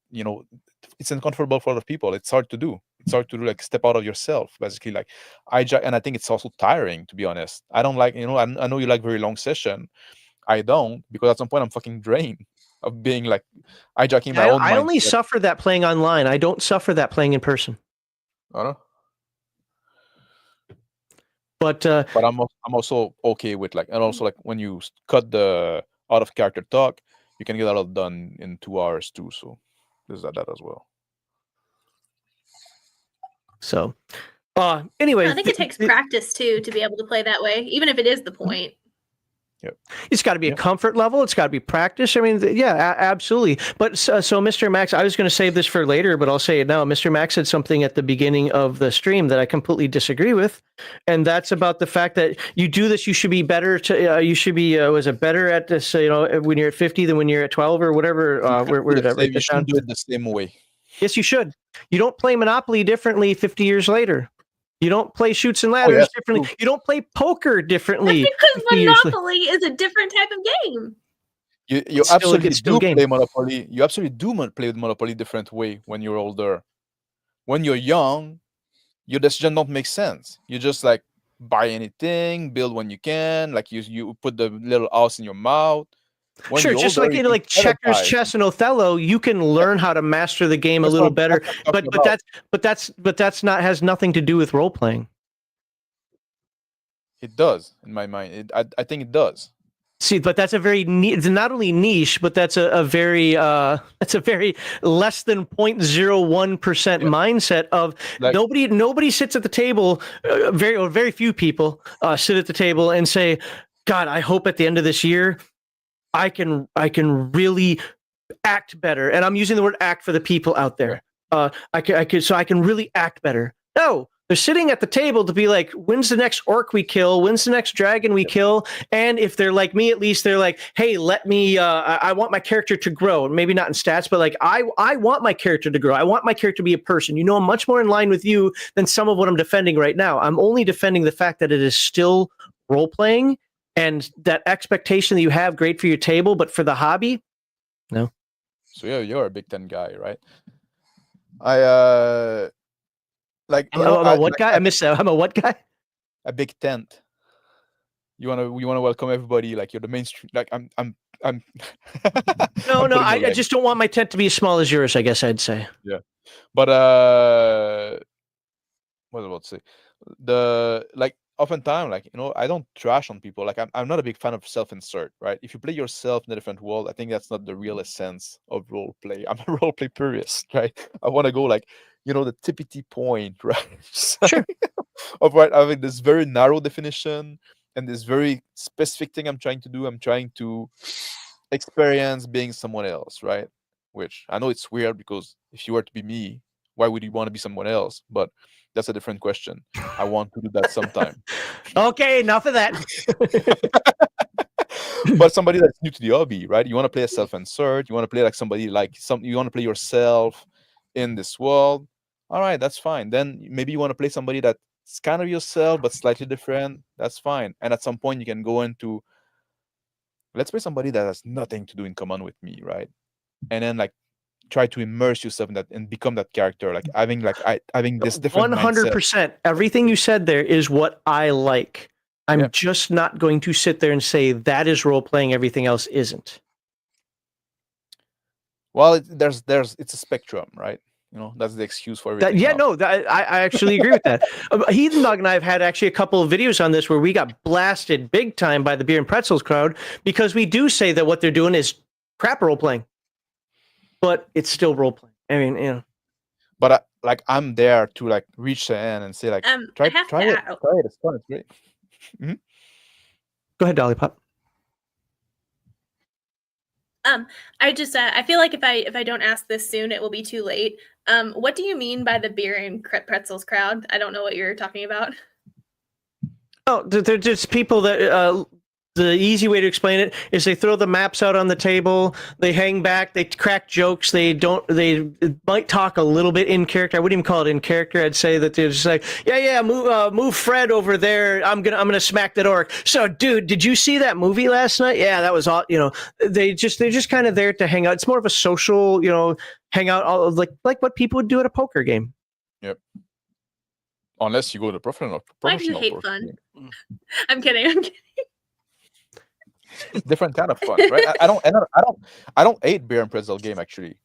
It's uncomfortable for a lot of people. It's hard to do. start to like step out of yourself, basically, like hijack. And I think it's also tiring, to be honest. I don't like, I know you like very long session. I don't, because at some point I'm fucking drained of being like hijacking my own I only mindset. suffer that playing online. I don't suffer that playing in person. I don't know. But But I'm also okay with like, and also like when you cut the out of character talk, you can get a lot done in 2 hours too. So there's that as well. so, anyway, I think it takes practice too to be able to play that way, even if it is the point. It's got to be a comfort level. It's got to be practice. I mean, yeah, absolutely. But so, Mr. Max, I was going to save this for later, but I'll say it now. Mr. Max said something at the beginning of the stream that I completely disagree with, and that's about the fact that you do this. You should be better to. You should be better at this. When you're at 50 than when you're at 12 or whatever. Where did I write You that down? should do it the same way. Yes, you should. You don't play Monopoly differently 50 years later. You don't play Chutes and Ladders differently. True. You don't play poker differently. That's because Monopoly is a different type of game. You absolutely do play Monopoly. You absolutely do play with Monopoly different way when you're older. When you're young, your decision don't make sense. You just like buy anything, build when you can. Like you put the little house in your mouth. When sure, just older, like checkers, chess, and Othello, you can learn how to master the game a little better. But that's not has nothing to do with role playing. It does, in my mind. I think it does. See, but that's a very it's not only niche, but that's a very less than 0.01% mindset of like, nobody sits at the table. Very few people sit at the table and say, "God, I hope at the end of this year, I can really act better." And I'm using the word "act" for the people out there. I can really act better. No. They're sitting at the table to be like, when's the next orc we kill? When's the next dragon we kill? And if they're like me, at least they're like, hey, let me, I want my character to grow. Maybe not in stats, but like, I want my character to grow. I want my character to be a person. You know, I'm much more in line with you than some of what I'm defending right now. I'm only defending the fact that it is still role-playing and that expectation that you have, great for your table, but for the hobby, no. So yeah, you're a Big Ten guy, right? Like I'm a what guy? I missed that. I'm a what guy? A big tent. You wanna welcome everybody. Like you're the mainstream. Like I'm. No, I just don't want my tent to be as small as yours. I guess I'd say. Yeah, but what was I about to say? Oftentimes, like I don't trash on people. Like I'm not a big fan of self-insert, right? If you play yourself in a different world, I think that's not the real essence of role play. I'm a role play purist, right? I want to go like the tippity point, right? Sure. Of right having this very narrow definition and this very specific thing I'm trying to do. I'm trying to experience being someone else, right? Which I know it's weird because if you were to be me, why would you want to be someone else? But that's a different question. I want to do that sometime. Okay, enough of that. But somebody that's new to the hobby, right? You want to play a self-insert. You want to play like somebody you want to play yourself in this world. All right, that's fine. Then maybe you want to play somebody that's kind of yourself but slightly different. That's fine. And at some point you can go into, let's play somebody that has nothing to do in common with me, right? And then like try to immerse yourself in that and become that character, like having this different 100%. Mindset. Everything you said there is what I like. I'm just not going to sit there and say that is role playing. Everything else isn't. Well, it's a spectrum, right? That's the excuse for everything. I actually agree with that. Heathen Dog and I have had actually a couple of videos on this where we got blasted big time by the Beer and Pretzels crowd because we do say that what they're doing is crap role playing. But it's still role playing. I mean, But I'm there to like reach the end and say like, try it. It's fun. It's great. Mm-hmm. Go ahead, Dolly Pop. I just I feel like if I don't ask this soon, it will be too late. What do you mean by the Beer and Pretzels crowd? I don't know what you're talking about. Oh, they're just people that. The easy way to explain it is they throw the maps out on the table, they hang back, they crack jokes, they might talk a little bit in character. I wouldn't even call it in character. I'd say that they're just like, move Fred over there. I'm gonna smack that orc. So, dude, did you see that movie last night? Yeah, that was all. They're just kind of there to hang out. It's more of a social, hangout, like what people would do at a poker game. Yep. Unless you go to Why do you professional hate board fun? game. I'm kidding. Different kind of fun, right? I don't hate beer and pretzel game actually.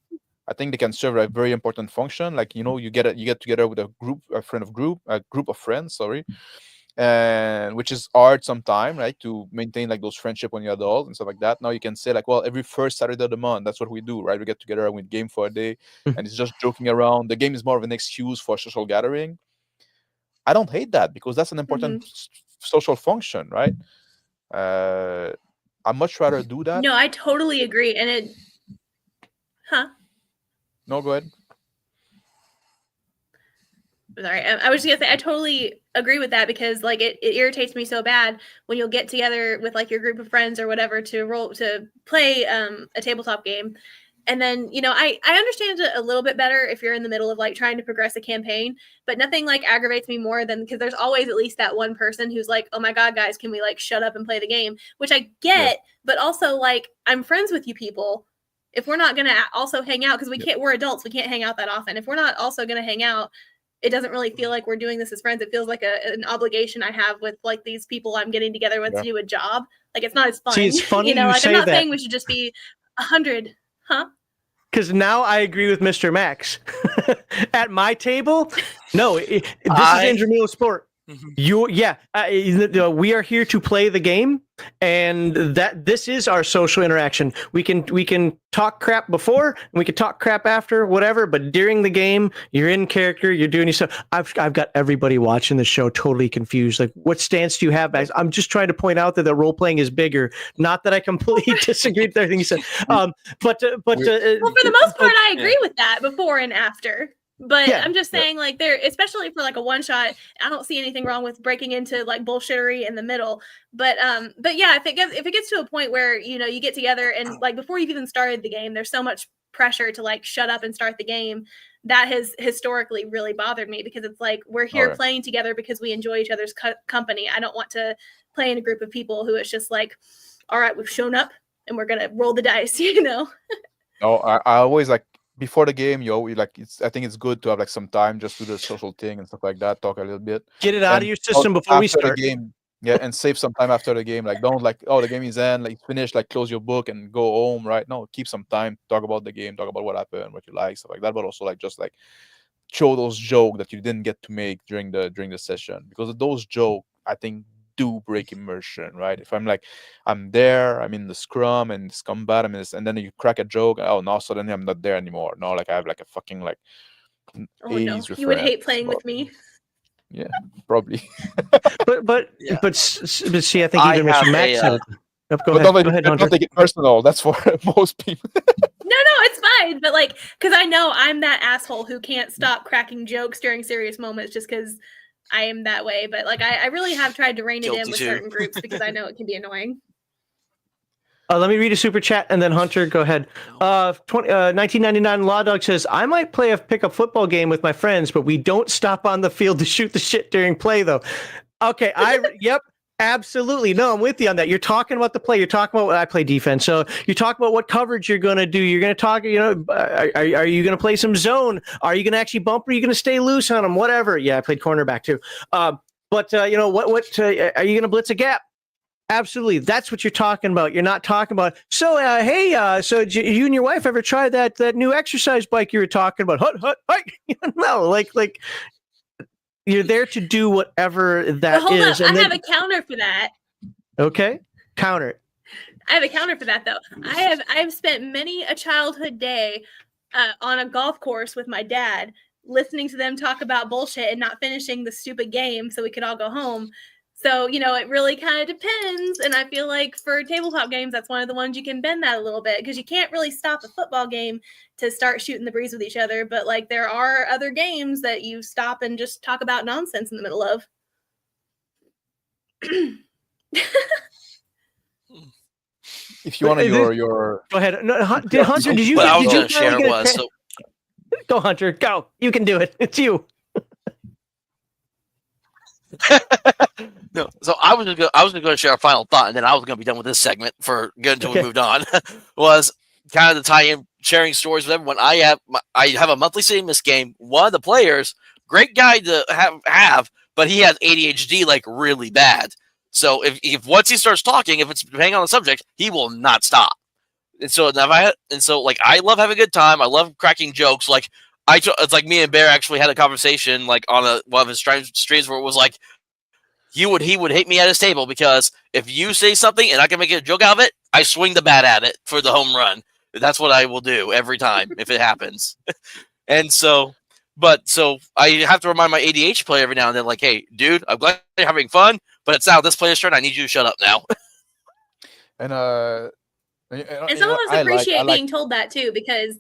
I think they can serve a very important function. Like you get together with a group of friends, sorry, and which is hard sometime, right, to maintain like those friendship when you're adult and stuff like that. Now you can say like, well, every first Saturday of the month, that's what we do, right? We get together and we game for a day, and it's just joking around. The game is more of an excuse for a social gathering. I don't hate that because that's an important social function, right? I'd much rather do that. No, I totally agree. And it, No, go ahead. Sorry, I was just gonna say I totally agree with that because like it irritates me so bad when you'll get together with like your group of friends or whatever to play a tabletop game. And then, I understand it a little bit better if you're in the middle of like trying to progress a campaign, but nothing like aggravates me more than because there's always at least that one person who's like, oh my God, guys, can we like shut up and play the game? Which I get, but also like I'm friends with you people. If we're not going to also hang out, because we're adults, we can't hang out that often. If we're not also going to hang out, it doesn't really feel like we're doing this as friends. It feels like an obligation I have with like these people I'm getting together with to do a job. Like it's not as fun. See, it's funny you like say I'm not that. saying we should just be 100, huh? Because now I agree with Mr. Max. At my table, no, this is intramural sport. We are here to play the game, and this is our social interaction. We can talk crap before, and we can talk crap after, whatever. But during the game, you're in character, you're doing your stuff. I've got everybody watching the show totally confused. Like, what stance do you have, guys? I'm just trying to point out that the role playing is bigger. Not that I completely disagree with everything you said. Well, for the most part, I agree with that before and after. But I'm just saying, like, there, especially for like a one shot, I don't see anything wrong with breaking into like bullshittery in the middle. But yeah, if it gets to a point where you get together and like before you've even started the game, there's so much pressure to like shut up and start the game. That has historically really bothered me because it's like we're here playing together because we enjoy each other's company. I don't want to play in a group of people who it's just like, all right, we've shown up and we're gonna roll the dice, No, I always like. Before the game, I think it's good to have like some time just to do the social thing and stuff like that. Talk a little bit, get it out of your system before we start the game. Yeah, and save some time after the game. Like, don't like, oh, the game is end, like finish, like close your book and go home, right? No, keep some time, talk about the game, talk about what happened, what you like, stuff like that. But also like just like show those jokes that you didn't get to make during the session, because those jokes I think do break immersion, right? If I'm like, I'm there, I'm in the scrum and this combat, and then you crack a joke, oh no, suddenly I'm not there anymore. No, like I have like a fucking like 80s you would hate playing with me. Yeah, probably. but see, I think even Mr. Max. Go ahead. Don't take it personal. That's for most people. No, it's fine. But like, because I know I'm that asshole who can't stop cracking jokes during serious moments just because I am that way. But like, I really have tried to rein it in with certain groups because I know it can be annoying. Let me read a super chat and then Hunter, go ahead. 1999 Law Dog says, I might play a pickup football game with my friends, but we don't stop on the field to shoot the shit during play though. Okay, yep. Absolutely. No, I'm with you on that. You're talking about the play. You're talking about I play defense. So you're talking about what coverage you're going to do. You're going to talk, are you going to play some zone? Are you going to actually bump? Or are you going to stay loose on them? Whatever. Yeah, I played cornerback too. What are you going to blitz a gap? Absolutely. That's what you're talking about. You're not talking about, so you and your wife ever tried that new exercise bike you were talking about? Hut, hike. No, like you're there to do whatever that hold is. Up. I have a counter for that. Okay. Counter it. I have a counter for that though. I've spent many a childhood day on a golf course with my dad, listening to them talk about bullshit and not finishing the stupid game so we could all go home. So, it really kind of depends. And I feel like for tabletop games, that's one of the ones you can bend that a little bit because you can't really stop a football game to start shooting the breeze with each other. But like there are other games that you stop and just talk about nonsense in the middle of. If you want to, your go ahead. No, Hunter, did you? What I was going to share was go, Hunter. Go. You can do it. It's you. No, so I was gonna share a final thought, and then I was gonna be done with this segment for good until we moved on. Was kind of the tie-in, sharing stories with everyone. I have a monthly City Miss game. One of the players great guy to have, but he has ADHD like really bad. So if once he starts talking, if it's depending on the subject, he will not stop. And so like I love having a good time. I love cracking jokes. Like it's like me and Bear actually had a conversation like on one of his streams where it was like he would hate me at his table because if you say something and I can make a joke out of it, I swing the bat at it for the home run. That's what I will do every time if it happens. And so I have to remind my ADHD player every now and then, like, hey, dude, I'm glad you're having fun, but it's now this player's turn. I need you to shut up now. And And some of us appreciate being told that too, because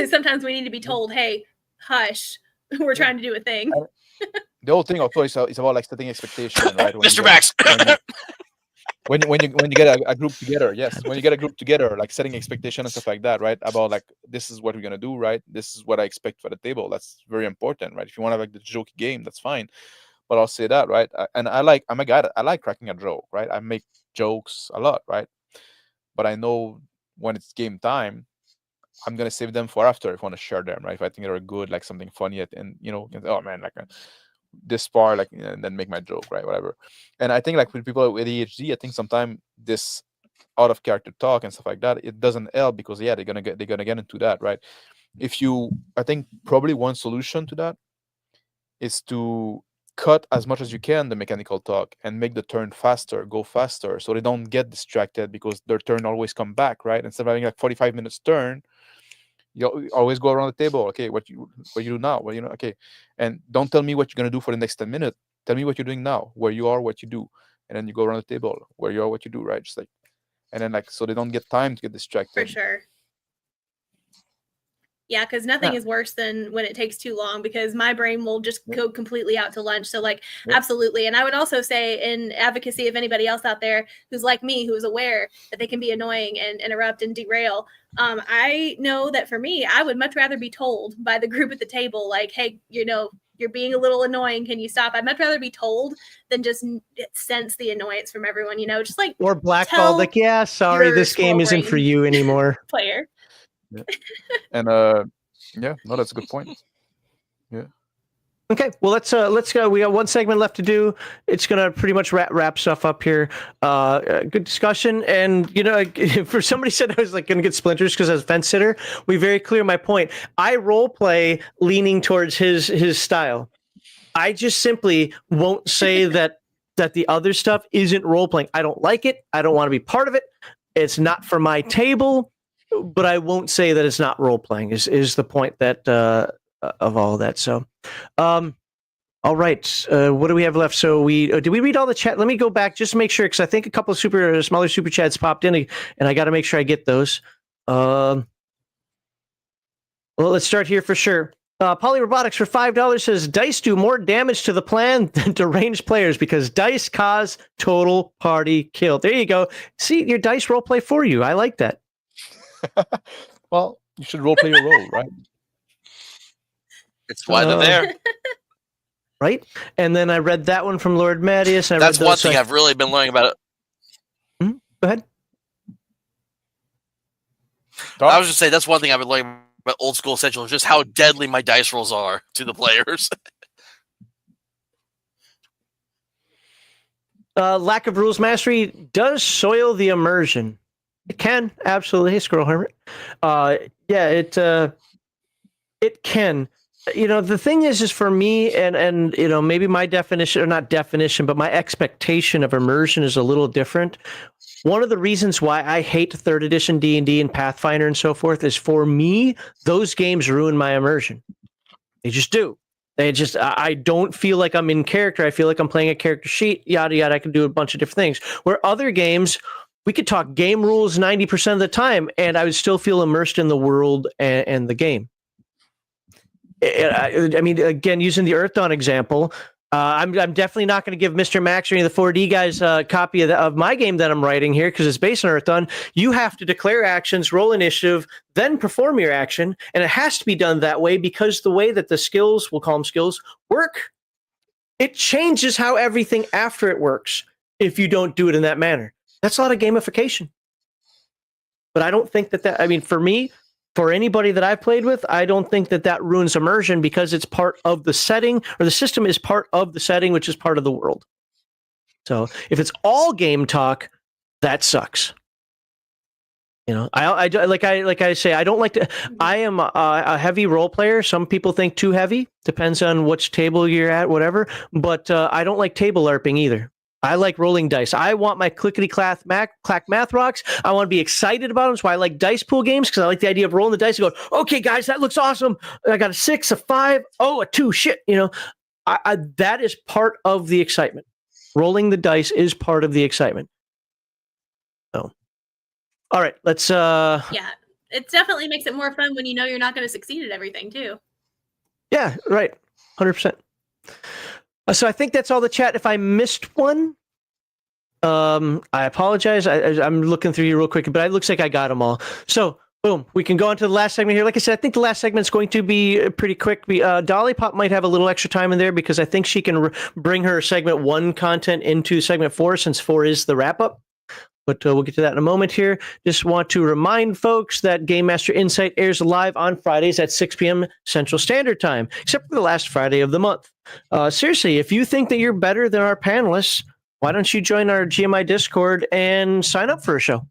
sometimes we need to be told, hey, hush, we're trying to do a thing. The whole thing, of course, is about like setting expectation, right? Mr. Max. When you get a group together, yes, when you get a group together, like setting expectation and stuff like that, right? About like, this is what we're gonna do, right? This is what I expect for the table. That's very important, right? If you want to have like the jokey game, that's fine. But I'll say that, right? I'm a guy that I like cracking a joke, right? I make jokes a lot, right? But I know when it's game time, I'm gonna save them for after if I want to share them, right? If I think they're good, like something funny and oh man, like this part, like, and then make my joke, right? Whatever. And I think like with people with ADHD, I think sometimes this out of character talk and stuff like that, it doesn't help because they're gonna get into that, right? I think probably one solution to that is to cut as much as you can the mechanical talk and make the turn go faster, so they don't get distracted because their turn always come back, right? Instead of having like 45 minutes turn, you always go around the table. Okay, what you do now? Okay, and don't tell me what you're gonna do for the next 10 minutes. Tell me what you're doing now, where you are, what you do, and then you go around the table, where you are, what you do, right? Just like, and then like, so they don't get time to get distracted. For sure. Yeah, because nothing is worse than when it takes too long, because my brain will just go completely out to lunch. So like, absolutely. And I would also say, in advocacy of anybody else out there who's like me, who's aware that they can be annoying and interrupt and derail, I know that for me, I would much rather be told by the group at the table, like, hey, you're being a little annoying, can you stop? I'd much rather be told than just sense the annoyance from everyone, just like, or blackballed, like, yeah, sorry, this game isn't for you anymore. Player. Yeah. And no, that's a good point. Yeah. Okay, well, let's go. We got one segment left to do. It's gonna pretty much wrap stuff up here. Good discussion, and for somebody said I was like gonna get splinters because I was a fence sitter. We very clear my point. I role play leaning towards his style. I just simply won't say that the other stuff isn't role playing. I don't like it. I don't want to be part of it. It's not for my table. But I won't say that it's not role playing. Is the point that of all of that? So, all right. What do we have left? So did we read all the chat? Let me go back just to make sure, because I think a couple of smaller super chats popped in, and I got to make sure I get those. Well, let's start here for sure. Poly Robotics for $5 says dice do more damage to the plan than deranged players because dice cause total party kill. There you go. See, your dice role play for you. I like that. Well, you should role play your role, right? It's why they're there. Right? And then I read that one from Lord Mattias. That's one thing I've really been learning about it. Go ahead. I was just saying that's one thing I've been learning about Old School Essentials, just how deadly my dice rolls are to the players. Lack of rules mastery does soil the immersion. It can, absolutely. Hey, Squirrel Hermit. Yeah, it can. The thing is for me, and maybe my definition, or not definition, but my expectation of immersion is a little different. One of the reasons why I hate 3rd edition D&D and Pathfinder and so forth is, for me, those games ruin my immersion. They just do. I don't feel like I'm in character. I feel like I'm playing a character sheet, yada, yada. I can do a bunch of different things. Where other games, we could talk game rules 90% of the time, and I would still feel immersed in the world and the game. I mean, again, using the Earth Dawn example, I'm definitely not going to give Mr. Max or any of the 4D guys a copy of my game that I'm writing here because it's based on Earth Dawn. You have to declare actions, roll initiative, then perform your action, and it has to be done that way because the way that the skills, we'll call them skills, work, it changes how everything after it works if you don't do it in that manner. That's a lot of gamification. But I don't think that I mean, for me, for anybody that I've played with, I don't think that ruins immersion because it's part of the setting, or the system is part of the setting, which is part of the world. So if it's all game talk, that sucks. I say, I don't like to. I am a heavy role player. Some people think too heavy. Depends on which table you're at, whatever. But I don't like table LARPing either. I like rolling dice. I want my clickety-clack math rocks. I want to be excited about them. That's why I like dice pool games, because I like the idea of rolling the dice and going, okay, guys, that looks awesome. I got a 6, a 5, a 2. Shit, that is part of the excitement. Rolling the dice is part of the excitement. So, all right, let's. Yeah, it definitely makes it more fun when you know you're not going to succeed at everything too. Yeah, right, 100%. So I think that's all the chat. If I missed one, I apologize. I'm looking through you real quick, but it looks like I got them all. So, boom, we can go on to the last segment here. Like I said, I think the last segment is going to be pretty quick. Dolly Pop might have a little extra time in there because I think she can bring her segment 1 content into segment 4, since 4 is the wrap-up. But we'll get to that in a moment here. Just want to remind folks that Game Master Insight airs live on Fridays at 6 p.m. Central Standard Time, except for the last Friday of the month. Seriously, if you think that you're better than our panelists, why don't you join our GMI Discord and sign up for a show?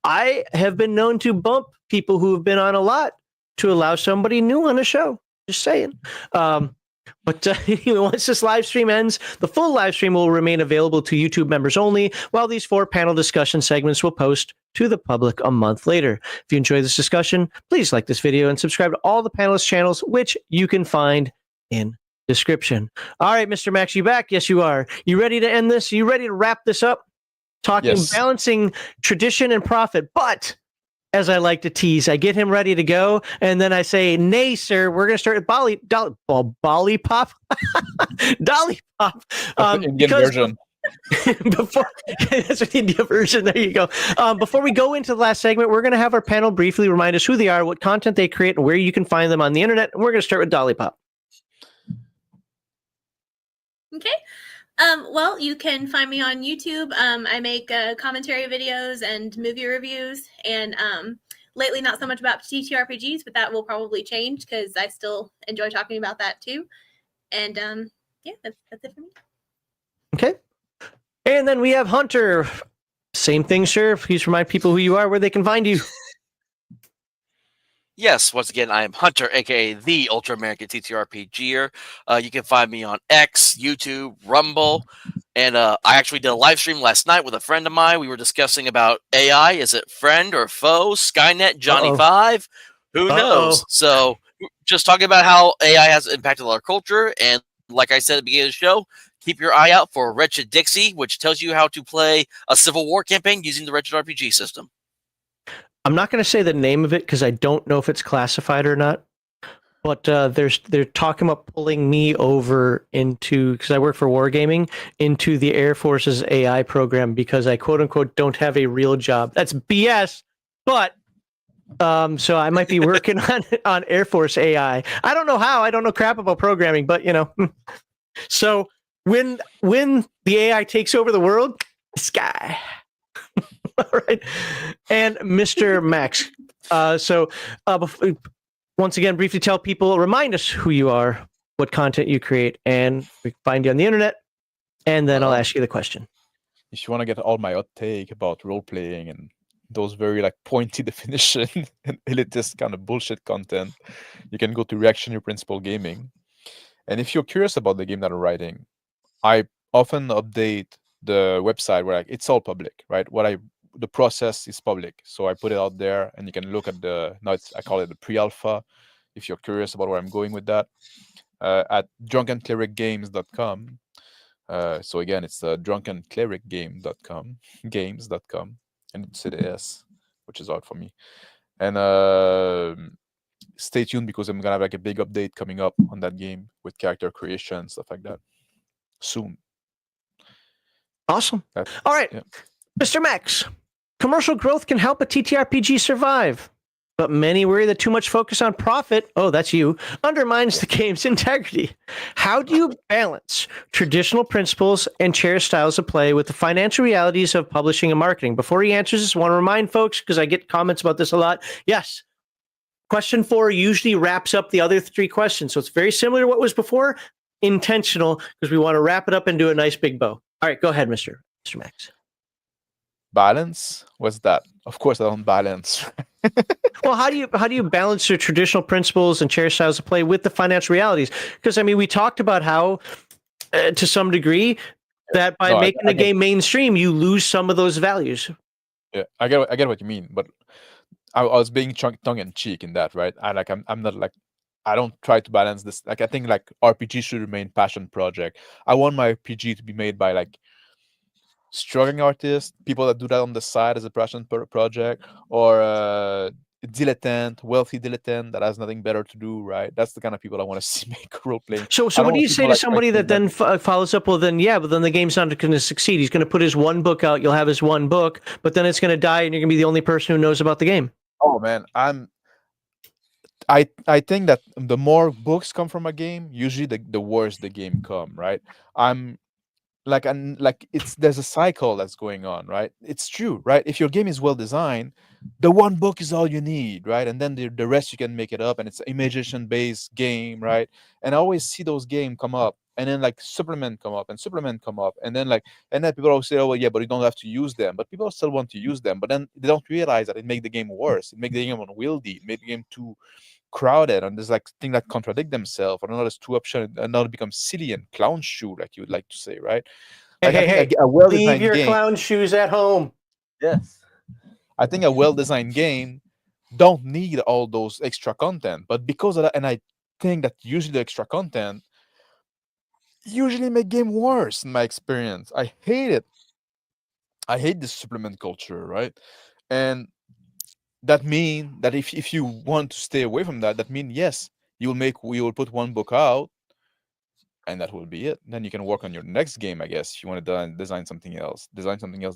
I have been known to bump people who have been on a lot to allow somebody new on a show. Just saying. But once this live stream ends, the full live stream will remain available to YouTube members only, while these 4 panel discussion segments will post to the public a month later. If you enjoy this discussion, please like this video and subscribe to all the panelists' channels, which you can find in description. All right, Mr. Max, you back? Yes, you are. You ready to end this? You ready to wrap this up? Talking, yes. Balancing tradition and profit, but as I like to tease, I get him ready to go, and then I say, "Nay, sir, we're going to start with Dolly Pop, Dolly Pop." Indian version. Before that's an Indian version. There you go. Before we go into the last segment, we're going to have our panel briefly remind us who they are, what content they create, and where you can find them on the internet. And we're going to start with Dolly Pop. Okay. Well, you can find me on YouTube. I make commentary videos and movie reviews, and lately not so much about TTRPGs, but that will probably change because I still enjoy talking about that too. And yeah, that's it for me. Okay. And then we have Hunter. Same thing, sir. Please remind people who you are, where they can find you. Yes, once again, I am Hunter, aka the Ultra American TTRPGer. You can find me on X, YouTube, Rumble, and I actually did a live stream last night with a friend of mine. We were discussing about AI. Is it friend or foe? Skynet, Johnny 5? Who knows? So just talking about how AI has impacted our culture. And like I said at the beginning of the show, keep your eye out for Wretched Dixie, which tells you how to play a Civil War campaign using the Wretched RPG system. I'm not going to say the name of it because I don't know if it's classified or not. But they're talking about pulling me over into, because I work for Wargaming, into the Air Force's AI program because I quote unquote don't have a real job. That's BS. But so I might be working on Air Force AI. I don't know how. I don't know crap about programming, but So when the AI takes over the world, sky. All right. And Mr. Max. Once again, briefly tell people, remind us who you are, what content you create, and we can find you on the internet. And then I'll ask you the question. If you want to get all my hot take about role playing and those very pointy definition and elitist kind of bullshit content, you can go to Reaction Your Principle Gaming. And if you're curious about the game that I'm writing, I often update the website where it's all public, right? The process is public, so I put it out there, and you can look at I call it the pre-alpha, if you're curious about where I'm going with that, at drunkenclericgames.com. So again, it's drunkenclericgame.com, games.com, and it's the S, which is hard for me. And stay tuned because I'm gonna have a big update coming up on that game with character creation, stuff like that, soon. Awesome. All right, yeah. Mr. Max. Commercial growth can help a TTRPG survive, but many worry that too much focus on profit, that's you, undermines the game's integrity. How do you balance traditional principles and cherished styles of play with the financial realities of publishing and marketing? Before he answers this, I want to remind folks, because I get comments about this a lot, yes, Question 4 usually wraps up the other 3 questions. So it's very similar to what was before, intentional, because we want to wrap it up and do a nice big bow. All right, go ahead, Mr. Max. Balance? What's that? Of course, I don't balance. Well, how do you balance your traditional principles and cherished styles of play with the financial realities? Because I mean, we talked about how, to some degree, that by making the game mainstream, you lose some of those values. Yeah, I get what you mean, but I was being tongue in cheek in that, right? I'm not like, I don't try to balance this. Like, I think like RPG should remain passion project. I want my RPG to be made by like struggling artists, people that do that on the side as a passion project, or dilettante, wealthy dilettante that has nothing better to do, right? That's the kind of people I want to see make role playing. So what do you say to somebody that then follows up? Well, then yeah, but then the game's not going to succeed. He's going to put his one book out. You'll have his one book, but then it's going to die, and you're going to be the only person who knows about the game. Oh man, I think that the more books come from a game, usually the worse the game come, right? I'm like it's there's a cycle that's going on, right? It's true, right? If your game is well designed, the one book is all you need, right? And then the rest you can make it up, and it's an imagination based game, right? And I always see those games come up, and then like supplement come up, and then people always say, oh well, yeah, but you don't have to use them, but people still want to use them, but then they don't realize that it make the game worse, it make the game unwieldy, it make the game too crowded, and there's like things that contradict themselves, or another is two option, another becomes silly and clown shoe, like you would like to say, right? Like, hey, leave your clown shoes at home. Yes, I think a well-designed game don't need all those extra content, but because of that, and I think that usually the extra content usually make game worse in my experience. I hate it. I hate this supplement culture, right? And that mean that if you want to stay away from that, that mean yes, you will put one book out, and that will be it. Then you can work on your next game, I guess. If you want to design something else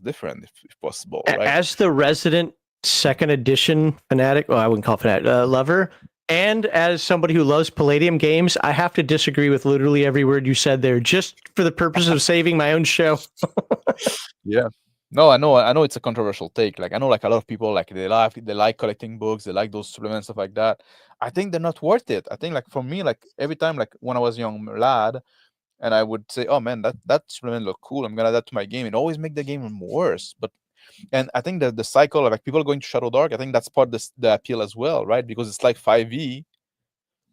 different, if possible, right? As the resident second edition fanatic, well, I wouldn't call it fanatic, lover, and as somebody who loves Palladium games, I have to disagree with literally every word you said there, just for the purpose of saving my own show. Yeah. No, I know it's a controversial take. Like, I know like a lot of people like they like collecting books, they like those supplements, stuff like that. I think they're not worth it. I think like for me, like every time like when I was a young lad, and I would say, oh man, that supplement look cool, I'm gonna add that to my game. It always make the game worse. And I think that the cycle of like people going to Shadow Dark, I think that's part of the appeal as well, right? Because it's like 5e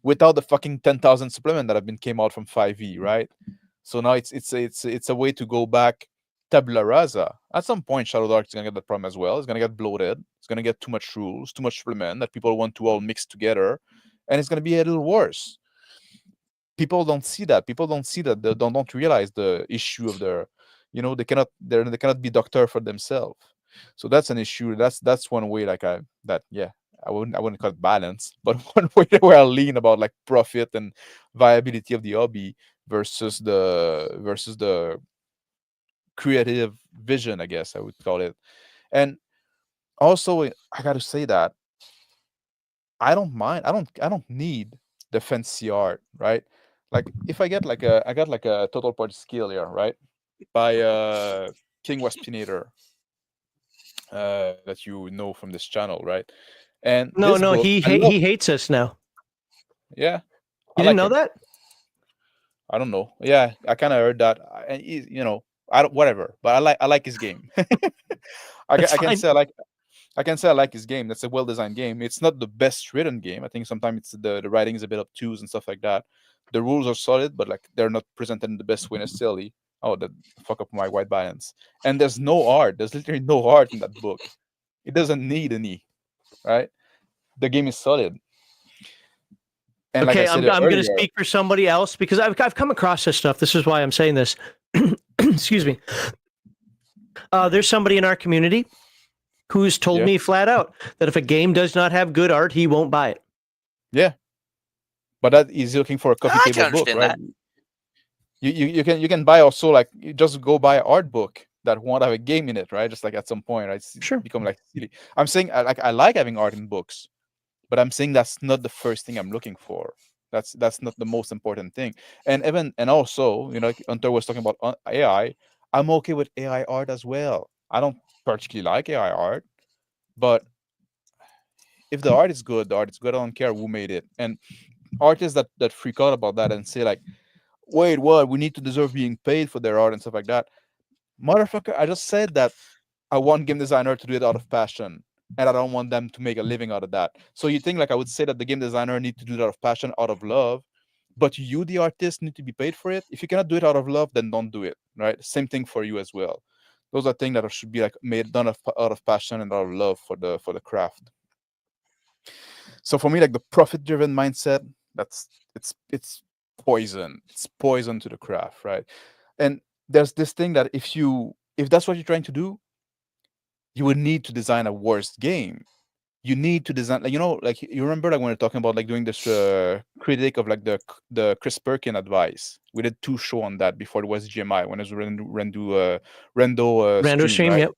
without the fucking 10,000 supplement that have been came out from 5e, right? So now it's a way to go back tabula rasa. At some point, Shadow Dark is gonna get that problem as well. It's gonna get bloated. It's gonna get too much rules, too much supplement that people want to all mix together, and it's gonna be a little worse. People don't see that. They don't realize the issue of their, they cannot be doctor for themselves. So that's an issue. That's one way. I wouldn't call it balance, but one way where I lean about like profit and viability of the hobby versus the creative vision, I guess I would call it. And also, I got to say that I don't mind. I don't need the fancy art, right? Like if I got like a total party skill here, right? By King Waspinator, that you know from this channel, right? And he hates us now. Yeah, you didn't know that? I don't know. Yeah, I kind of heard that, and I don't whatever. But I like his game. I can say I like his game. That's a well-designed game. It's not the best written game. I think sometimes it's the writing is a bit obtuse and stuff like that. The rules are solid, but like they're not presented in the best way necessarily. Oh, that fuck up my white balance. And there's no art. There's literally no art in that book. It doesn't need any, right? The game is solid. And okay, like I'm going to speak for somebody else because I've come across this stuff. This is why I'm saying this. Excuse me. There's somebody in our community who's told me flat out that if a game does not have good art, he won't buy it. Yeah, but that is looking for a coffee table book, right? That. You can buy also like you just go buy an art book that won't have a game in it, right? Just like at some point, right? Sure. Become like silly. I'm saying I like having art in books, but I'm saying that's not the first thing I'm looking for. That's not the most important thing. And also, like Hunter was talking about AI. I'm okay with AI art as well. I don't particularly like AI art, but if the art is good, the art is good. I don't care who made it. And artists that freak out about that and say like, wait, what? We need to deserve being paid for their art and stuff like that. Motherfucker, I just said that I want game designer to do it out of passion, and I don't want them to make a living out of that. So you think like I would say that the game designer need to do it out of passion, out of love, but you, the artist, need to be paid for it. If you cannot do it out of love, then don't do it. Right? Same thing for you as well. Those are things that should be like done out of passion and out of love for the craft. So for me, like the profit-driven mindset, it's poison. It's poison to the craft, right? And there's this thing that if that's what you're trying to do, you would need to design a worst game. You need to design, like, like you remember like when we were talking about like doing this critic of like the Chris Perkin advice. We did 2 shows on that before it was GMI when it was Rando stream, right? yep.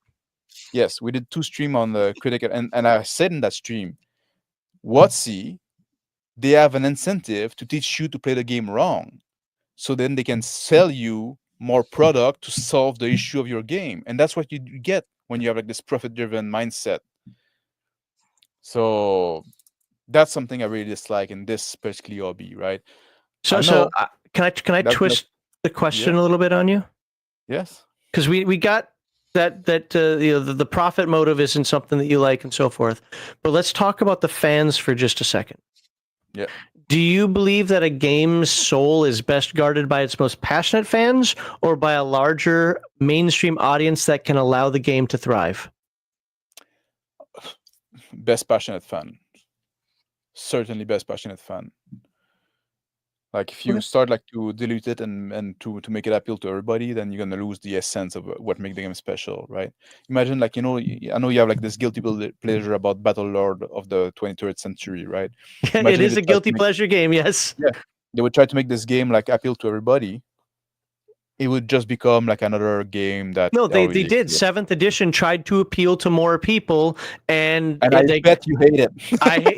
Yes, we did 2 stream on the critic, and I said in that stream, WotC, they have an incentive to teach you to play the game wrong, so then they can sell you more product to solve the issue of your game, and that's what you get when you have like this profit-driven mindset. So that's something I really dislike in this particular hobby, right? So can I twist the question a little bit on you? Yes. Because we got that the profit motive isn't something that you like and so forth, but let's talk about the fans for just a second. Yeah. Do you believe that a game's soul is best guarded by its most passionate fans or by a larger mainstream audience that can allow the game to thrive? Best passionate fan. Certainly best passionate fan. Like if you start like to dilute it and to make it appeal to everybody, then you're gonna lose the essence of what makes the game special, right? Imagine like, I know you have like this guilty pleasure about Battlelord of the 23rd century, right? Yeah, it is a guilty pleasure game, yes. Yeah, they would try to make this game like appeal to everybody. It would just become like another game that they did. 7th edition tried to appeal to more people, and I bet you hate it.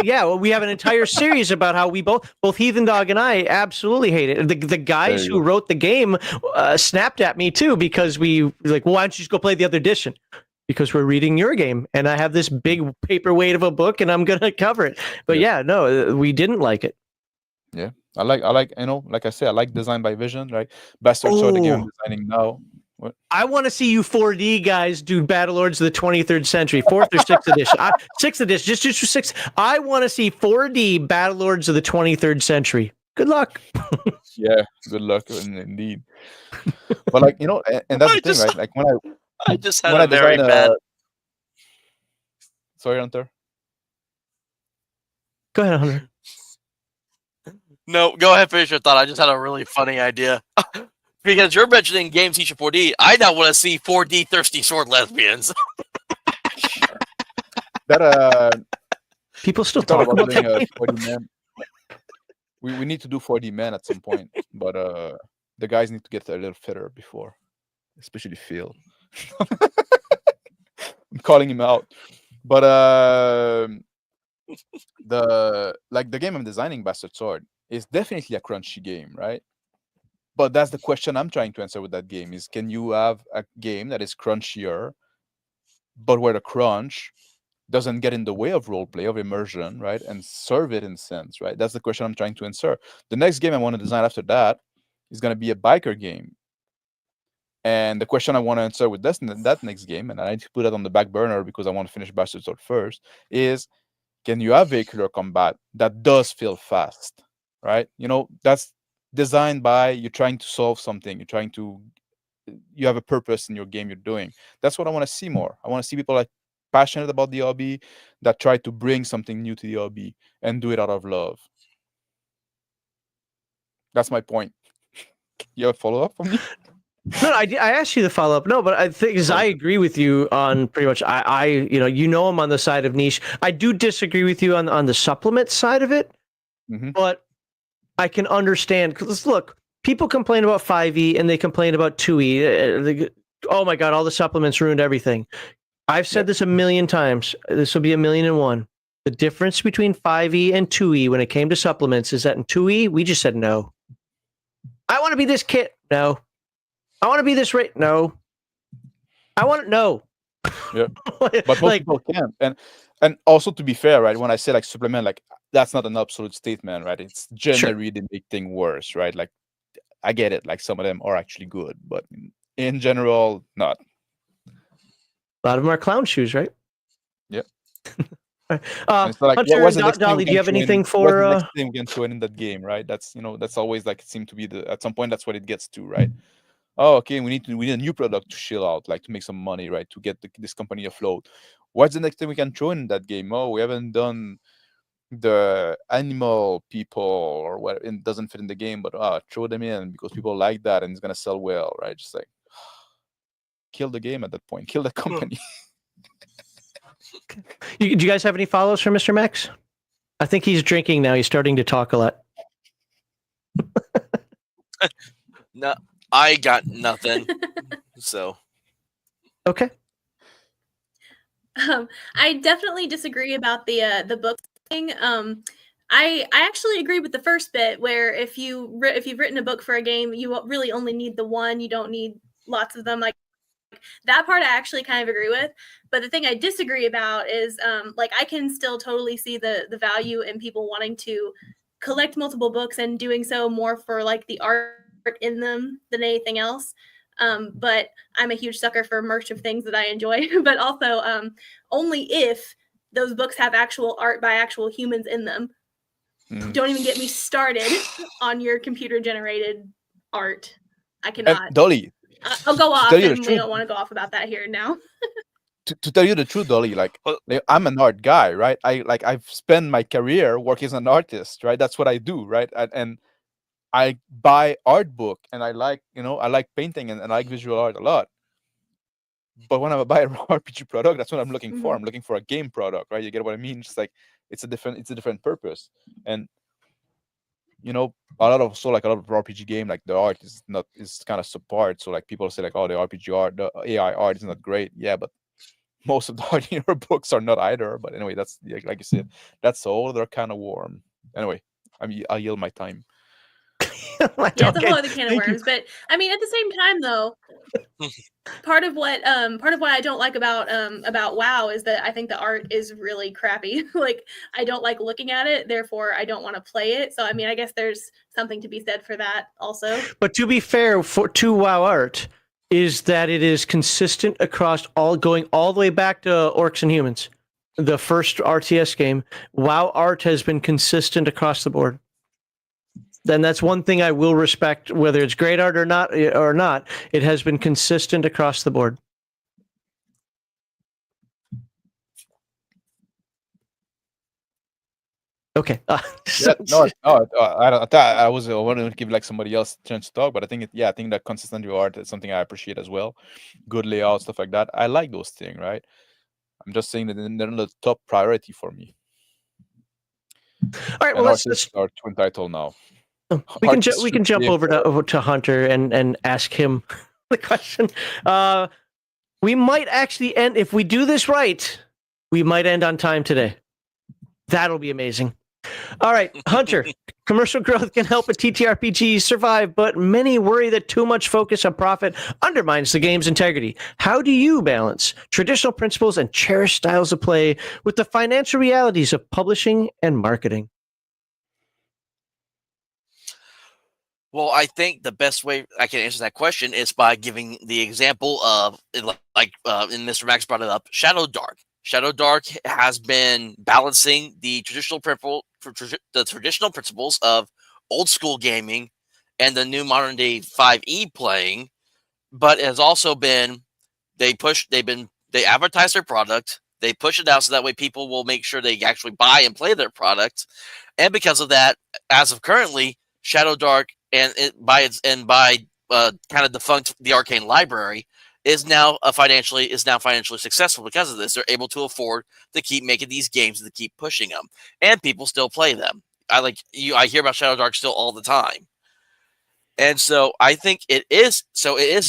Well, we have an entire series about how we both Heathen Dog and I absolutely hate it. The guys who wrote the game snapped at me too, because we like, well, why don't you just go play the other edition? Because we're reading your game, and I have this big paperweight of a book, and I'm gonna cover it. But we didn't like it. Yeah. I like like I said, I like design by vision, right? Bastard Sword, the game I'm designing now. What? I want to see you 4D guys do Battlelords of the 23rd century, 4th or 6th edition. 6th edition, just 6. I want to see 4D Battlelords of the 23rd century. Good luck. Yeah, good luck indeed. But like, and that's the thing, right? Like when I just had a very bad. Sorry, Hunter. Go ahead, Hunter. No, go ahead, finish your thought. I just had a really funny idea. Because you're mentioning games feature 4D, I now want to see 4D thirsty sword lesbians. That people still talk about doing a 4D man. We need to do 4D man at some point, but the guys need to get a little fitter before, especially Phil. I'm calling him out, but the game I'm designing, Bastard Sword, is definitely a crunchy game, right? But that's the question I'm trying to answer with that game: is can you have a game that is crunchier, but where the crunch doesn't get in the way of roleplay, of immersion, right? And serve it in sense, right? That's the question I'm trying to answer. The next game I want to design after that is going to be a biker game. And the question I want to answer with that next game, and I need to put that on the back burner because I want to finish Bastard Sword first, is can you have vehicular combat that does feel fast, right? That's designed by you're trying to solve something. You have a purpose in your game you're doing. That's what I want to see more. I want to see people like passionate about the hobby that try to bring something new to the hobby and do it out of love. That's my point. You have a follow-up from me? No, I asked you to follow up. No, but I think I agree with you on pretty much. I'm on the side of niche. I do disagree with you on the supplement side of it, but I can understand. Because look, people complain about 5e and they complain about 2e. Oh my god, all the supplements ruined everything. I've said this a million times. This will be 1,000,001. The difference between 5e and 2e when it came to supplements is that in 2e we just said no. I want to be this kit. No. I want to be this rate. No. I want to know. Yeah. But most people can't. And And also, to be fair, right, when I say like supplement, like that's not an absolute statement, right? It's Sure. generally they make things worse, right? Like I get it, like some of them are actually good, but in general, not. A lot of them are clown shoes, right? Yep. And it's like, Hunter what's and the next thing Dolly, we do you can have throw in? anything What's for? the next thing we can throw in that game, right? That's that's always like it seemed to be at some point that's what it gets to, right? Oh, okay, we need a new product to shill out, like to make some money, right? To get this company afloat. What's the next thing we can throw in that game? Oh, we haven't done the animal people or what, it doesn't fit in the game, but throw them in because people like that and it's gonna sell well, right? Just like kill the game at that point, kill the company. Do you guys have any follows from Mr. Max? I think he's drinking now. He's starting to talk a lot. No, I got nothing. So Okay. I definitely disagree about the book thing. I actually agree with the first bit where if you've written a book for a game, you really only need the one. You don't need lots of them. Like that part, I actually kind of agree with. But the thing I disagree about is like I can still totally see the value in people wanting to collect multiple books and doing so more for like the art in them than anything else. But I'm a huge sucker for merch of things that I enjoy, but also only if those books have actual art by actual humans in them. Don't even get me started on your computer generated art. I cannot. And Dolly, I'll go off, tell you the and we truth- don't want to go off about that here now. to tell you the truth, Dolly, like Well- I'm an art guy, right? I've spent my career working as an artist, right? That's what I do, right? And I buy art book and I like painting and I like visual art a lot. But when I buy an RPG product, that's what I'm looking for. Mhm. I'm looking for a game product, right? You get what I mean? Just like it's a different purpose. And a lot of RPG game, like the art is kind of subpar. So like people say like, oh, the RPG art, the AI art is not great. Yeah, but most of the art in your books are not either. But anyway, that's like you said, that's all. They're kind of warm. Anyway, I'll yield my time. Yeah, it's a whole other can of Thank you. worms. But I mean, at the same time, though, part of what I don't like about WoW is that I think the art is really crappy. Like I don't like looking at it, therefore I don't want to play it. So I mean, I guess there's something to be said for that also. But to be fair, to WoW art is that it is consistent across going all the way back to Orcs and Humans. The first RTS game, WoW art has been consistent across the board. Then that's one thing I will respect, whether it's great art or not. It has been consistent across the board. Okay. Yeah, no, I was wanting to give like somebody else a chance to talk, but I think I think that consistent art is something I appreciate as well. Good layout, stuff like that. I like those things, right? I'm just saying that they're not the top priority for me. All right. Well, And let's artists are too entitled now. we can Artists we can should jump be over to Hunter and ask him the question. We might actually end if we do this right. We might end on time today. That'll be amazing. All right, Hunter. Commercial growth can help a TTRPG survive, but many worry that too much focus on profit undermines the game's integrity. How do you balance traditional principles and cherished styles of play with the financial realities of publishing and marketing? Well, I think the best way I can answer that question is by giving the example of, and Mr. Max brought it up, Shadow Dark. Shadow Dark has been balancing the traditional principles of old school gaming and the new modern day 5e playing, but it has also been they advertise their product, they push it out so that way people will make sure they actually buy and play their product, and because of that, as of currently, Shadow Dark and by kind of defunct the Arcane Library is now financially successful because of this. They're able to afford to keep making these games and to keep pushing them, and people still play them. I hear about Shadow Dark still all the time, and so I think it is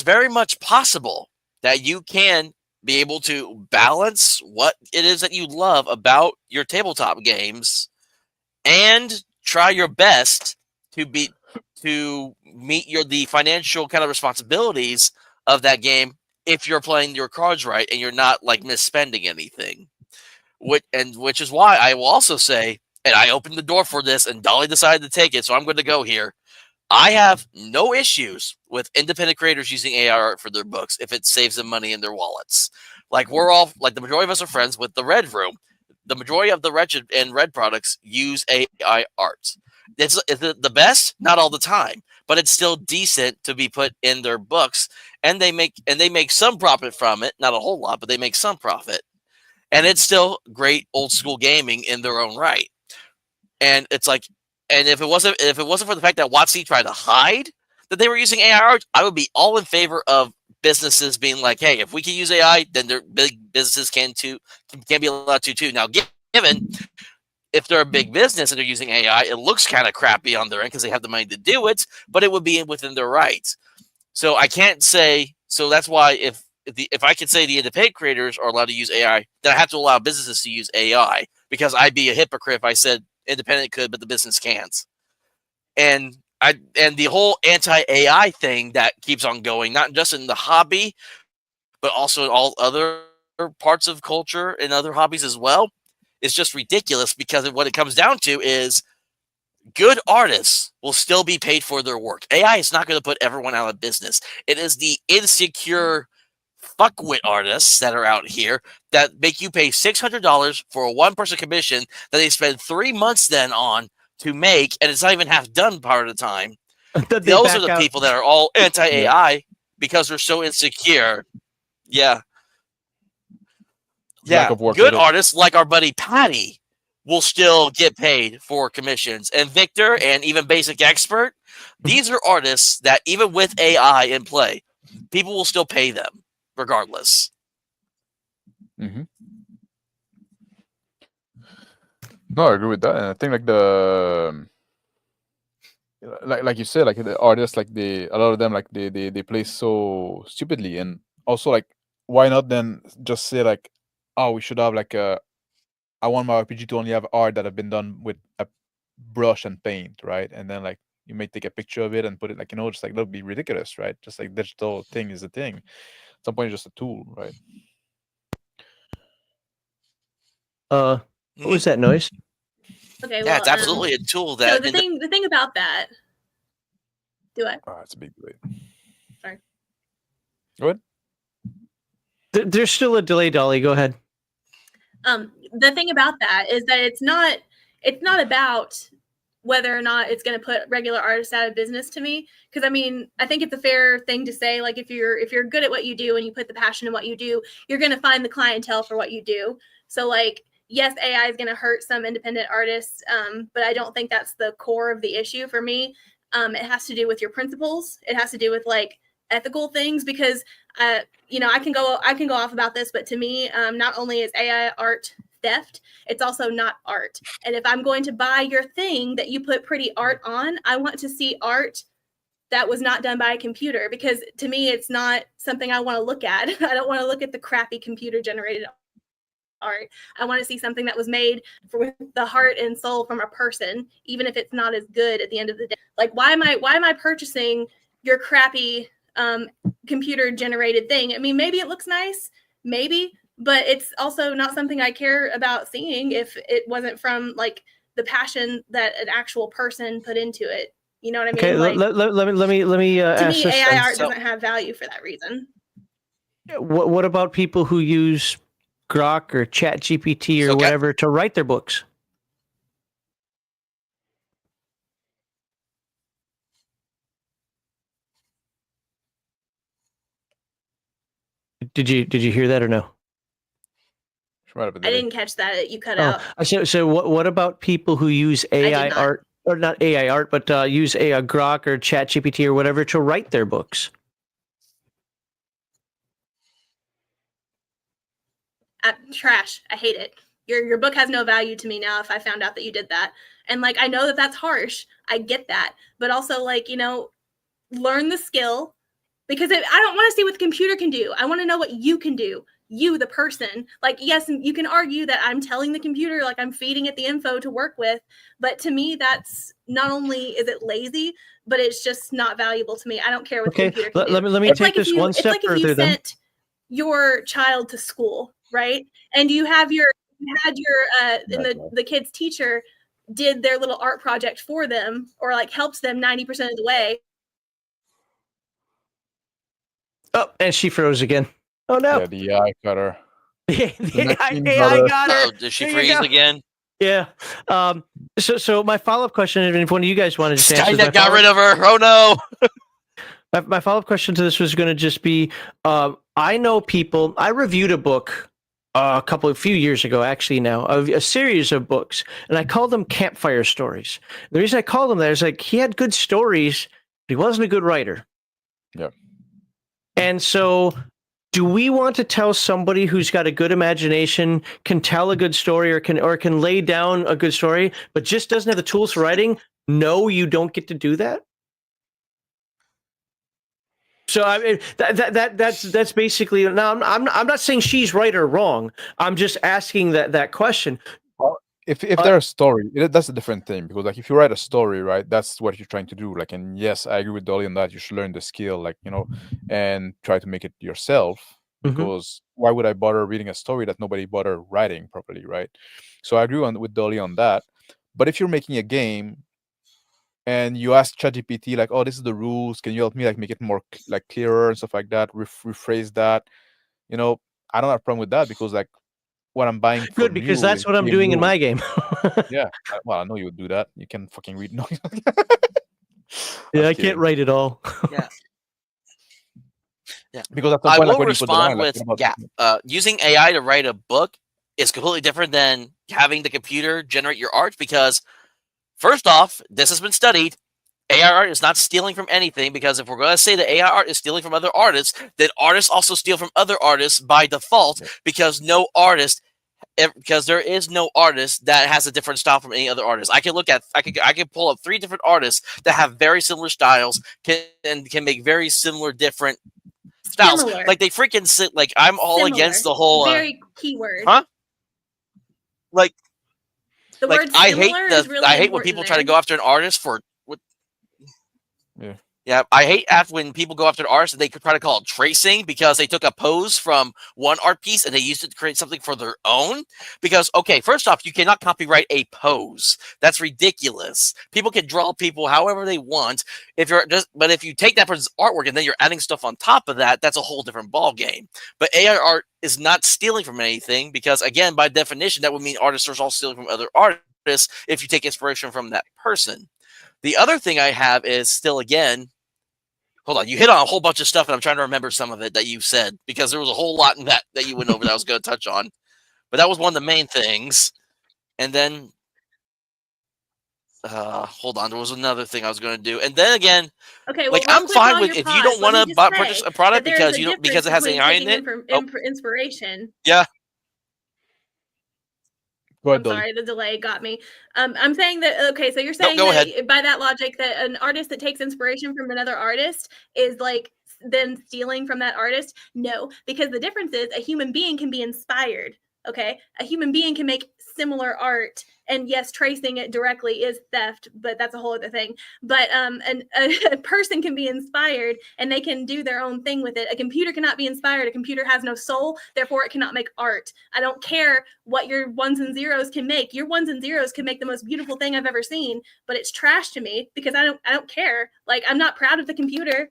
very much possible that you can be able to balance what it is that you love about your tabletop games and try your best to meet the financial kind of responsibilities of that game if you're playing your cards right and you're not like misspending anything. which is why I will also say, and I opened the door for this, and Dolly decided to take it, so I'm going to go here. I have no issues with independent creators using AI art for their books if it saves them money in their wallets. Like we're all like the majority of us are friends with the Red Room. The majority of the Wretched and Red products use AI art. Is it the best? Not all the time, but it's still decent to be put in their books, and they make some profit from it. Not a whole lot, but they make some profit, and it's still great old school gaming in their own right. And it's like, and if it wasn't for the fact that WotC tried to hide that they were using AI art, I would be all in favor of businesses being like, hey, if we can use AI, then their big businesses can be allowed to too. Now, given if they're a big business and they're using AI, it looks kind of crappy on their end because they have the money to do it, but it would be within their rights. So I can't say. So that's why if I could say the independent creators are allowed to use AI, then I have to allow businesses to use AI, because I'd be a hypocrite if I said independent could, but the business can't. And the whole anti-AI thing that keeps on going, not just in the hobby, but also in all other parts of culture and other hobbies as well, is just ridiculous, because what it comes down to is good artists will still be paid for their work. AI is not going to put everyone out of business. It is the insecure fuckwit artists that are out here that make you pay $600 for a one-person commission that they spend 3 months then on to make, and it's not even half done part of the time. Those are the people that are all anti-AI because they're so insecure. Yeah. Yeah. Good artists like our buddy Patty will still get paid for commissions. And Victor and even Basic Expert, these are artists that even with AI in play, people will still pay them regardless. Mm-hmm. No, I agree with that. And I think like you said, like the artists, like a lot of them, like they play so stupidly. And also, like, why not then just say like, oh, we should have like I want my RPG to only have art that have been done with a brush and paint, right? And then like you may take a picture of it and put it like, just like, that'd be ridiculous, right? Just like digital thing is a thing. At some point, it's just a tool, right? What was that noise? Okay, yeah, well, it's absolutely a tool that. So the thing about that. Do I? Oh, it's a big delay. Sorry. Go ahead. There's still a delay, Dolly. Go ahead. The thing about that is that it's not about whether or not it's going to put regular artists out of business to me. Because I mean, I think it's a fair thing to say, like, if you're good at what you do and you put the passion in what you do, you're going to find the clientele for what you do. So like, yes, AI is going to hurt some independent artists, but I don't think that's the core of the issue for me. It has to do with your principles. It has to do with like ethical things, because I can go off about this, but to me, not only is AI art theft, it's also not art. And if I'm going to buy your thing that you put pretty art on, I want to see art that was not done by a computer, because to me, it's not something I want to look at. I don't want to look at the crappy computer generated art. I want to see something that was made with the heart and soul from a person, even if it's not as good at the end of the day. Like, why am I purchasing your crappy computer generated thing? I mean, maybe it looks nice, maybe, but it's also not something I care about seeing if it wasn't from like the passion that an actual person put into it. You know what I mean? Okay, like, let me to ask me, this. AI art doesn't have value for that reason. What about people who use Grok or Chat GPT or whatever to write their books? Did you hear that or no? I didn't catch that. You cut out. So what about people who use AI art, or not AI art, but use a Grok or Chat GPT or whatever to write their books? Trash. I hate it. Your book has no value to me now if I found out that you did that. And like, I know that that's harsh. I get that. But also, like, learn the skill, because I don't want to see what the computer can do. I want to know what you can do. You, the person. Like, yes, you can argue that I'm telling the computer, like, I'm feeding it the info to work with. But to me, that's not only is it lazy, but it's just not valuable to me. I don't care what the computer can do. Let me take this one step further. It's like if you sent your child to school, right? And you have your you had your and the kid's teacher did their little art project for them, or like helps them 90% of the way. Oh, and she froze again. Oh no! Yeah, the AI cutter. the machine AI got got her. Oh, did she There you freeze go. again? Yeah. So my follow up question, if one of you guys wanted to answer, Skynet got rid of her. Oh no! my follow up question to this was going to just be: I know people. I reviewed a book a few years ago, actually now, a series of books, and I called them campfire stories. The reason I called them that is like he had good stories, but he wasn't a good writer. Yeah. And so, do we want to tell somebody who's got a good imagination, can tell a good story, or can lay down a good story, but just doesn't have the tools for writing? No, you don't get to do that. So I mean that's basically. Now I'm not saying she's right or wrong. I'm just asking that question. Well, if they're a story, that's a different thing, because like if you write a story, right, that's what you're trying to do. Like, and yes, I agree with Dolly on that. You should learn the skill, like, and try to make it yourself. Because why would I bother reading a story that nobody bothered writing properly, right? So I agree with Dolly on that. But if you're making a game and you ask ChatGPT like, "Oh, this is the rules. Can you help me like make it more like clearer and stuff like that? Rephrase that." I don't have a problem with that, because like what I'm buying from Good, because you that's is what I'm game doing in rules. my game. Yeah, well, I know you would do that. You can fucking read. No, Yeah, I'm I kidding. can't write it all. Yeah. Because at some I point, like, will when you put the line, respond like, with, what about- using AI to write a book is completely different than having the computer generate your art, because first off, this has been studied. AI art is not stealing from anything, because if we're going to say that AI art is stealing from other artists, then artists also steal from other artists by default, because there is no artist that has a different style from any other artist. I can pull up 3 different artists that have very similar styles can make very similar different styles. Similar. Like they freaking sit. Like I'm all against the whole. Very keyword. Huh? Like the word I similar is really hate when people try to go after an artist for what. Yeah, I hate when people go after an artist and they could try to call it tracing, because they took a pose from one art piece and they used it to create something for their own. Because, okay, first off, you cannot copyright a pose. That's ridiculous. People can draw people however they want. But if you take that person's artwork and then you're adding stuff on top of that, that's a whole different ball game. But AI art is not stealing from anything, because, again, by definition, that would mean artists are all stealing from other artists if you take inspiration from that person. The other thing I have is still, again, hold on, you hit on a whole bunch of stuff, and I'm trying to remember some of it that you said, because there was a whole lot in that you went over that I was going to touch on. But that was one of the main things. And then, hold on, there was another thing I was going to do. And then again, okay, well, like I'm fine with if you don't want to purchase a product because it has AI in it. Inspiration. Yeah. I'm sorry, the delay got me. I'm saying that, okay, so you're saying that by that logic that an artist that takes inspiration from another artist is like then stealing from that artist? No, because the difference is a human being can be inspired. Okay, a human being can make similar art, and yes, tracing it directly is theft, but that's a whole other thing. But a person can be inspired and they can do their own thing with it. A computer cannot be inspired. A computer has no soul, therefore it cannot make art. I don't care what your ones and zeros can make. Your ones and zeros can make the most beautiful thing I've ever seen, but it's trash to me because I don't care. Like, I'm not proud of the computer.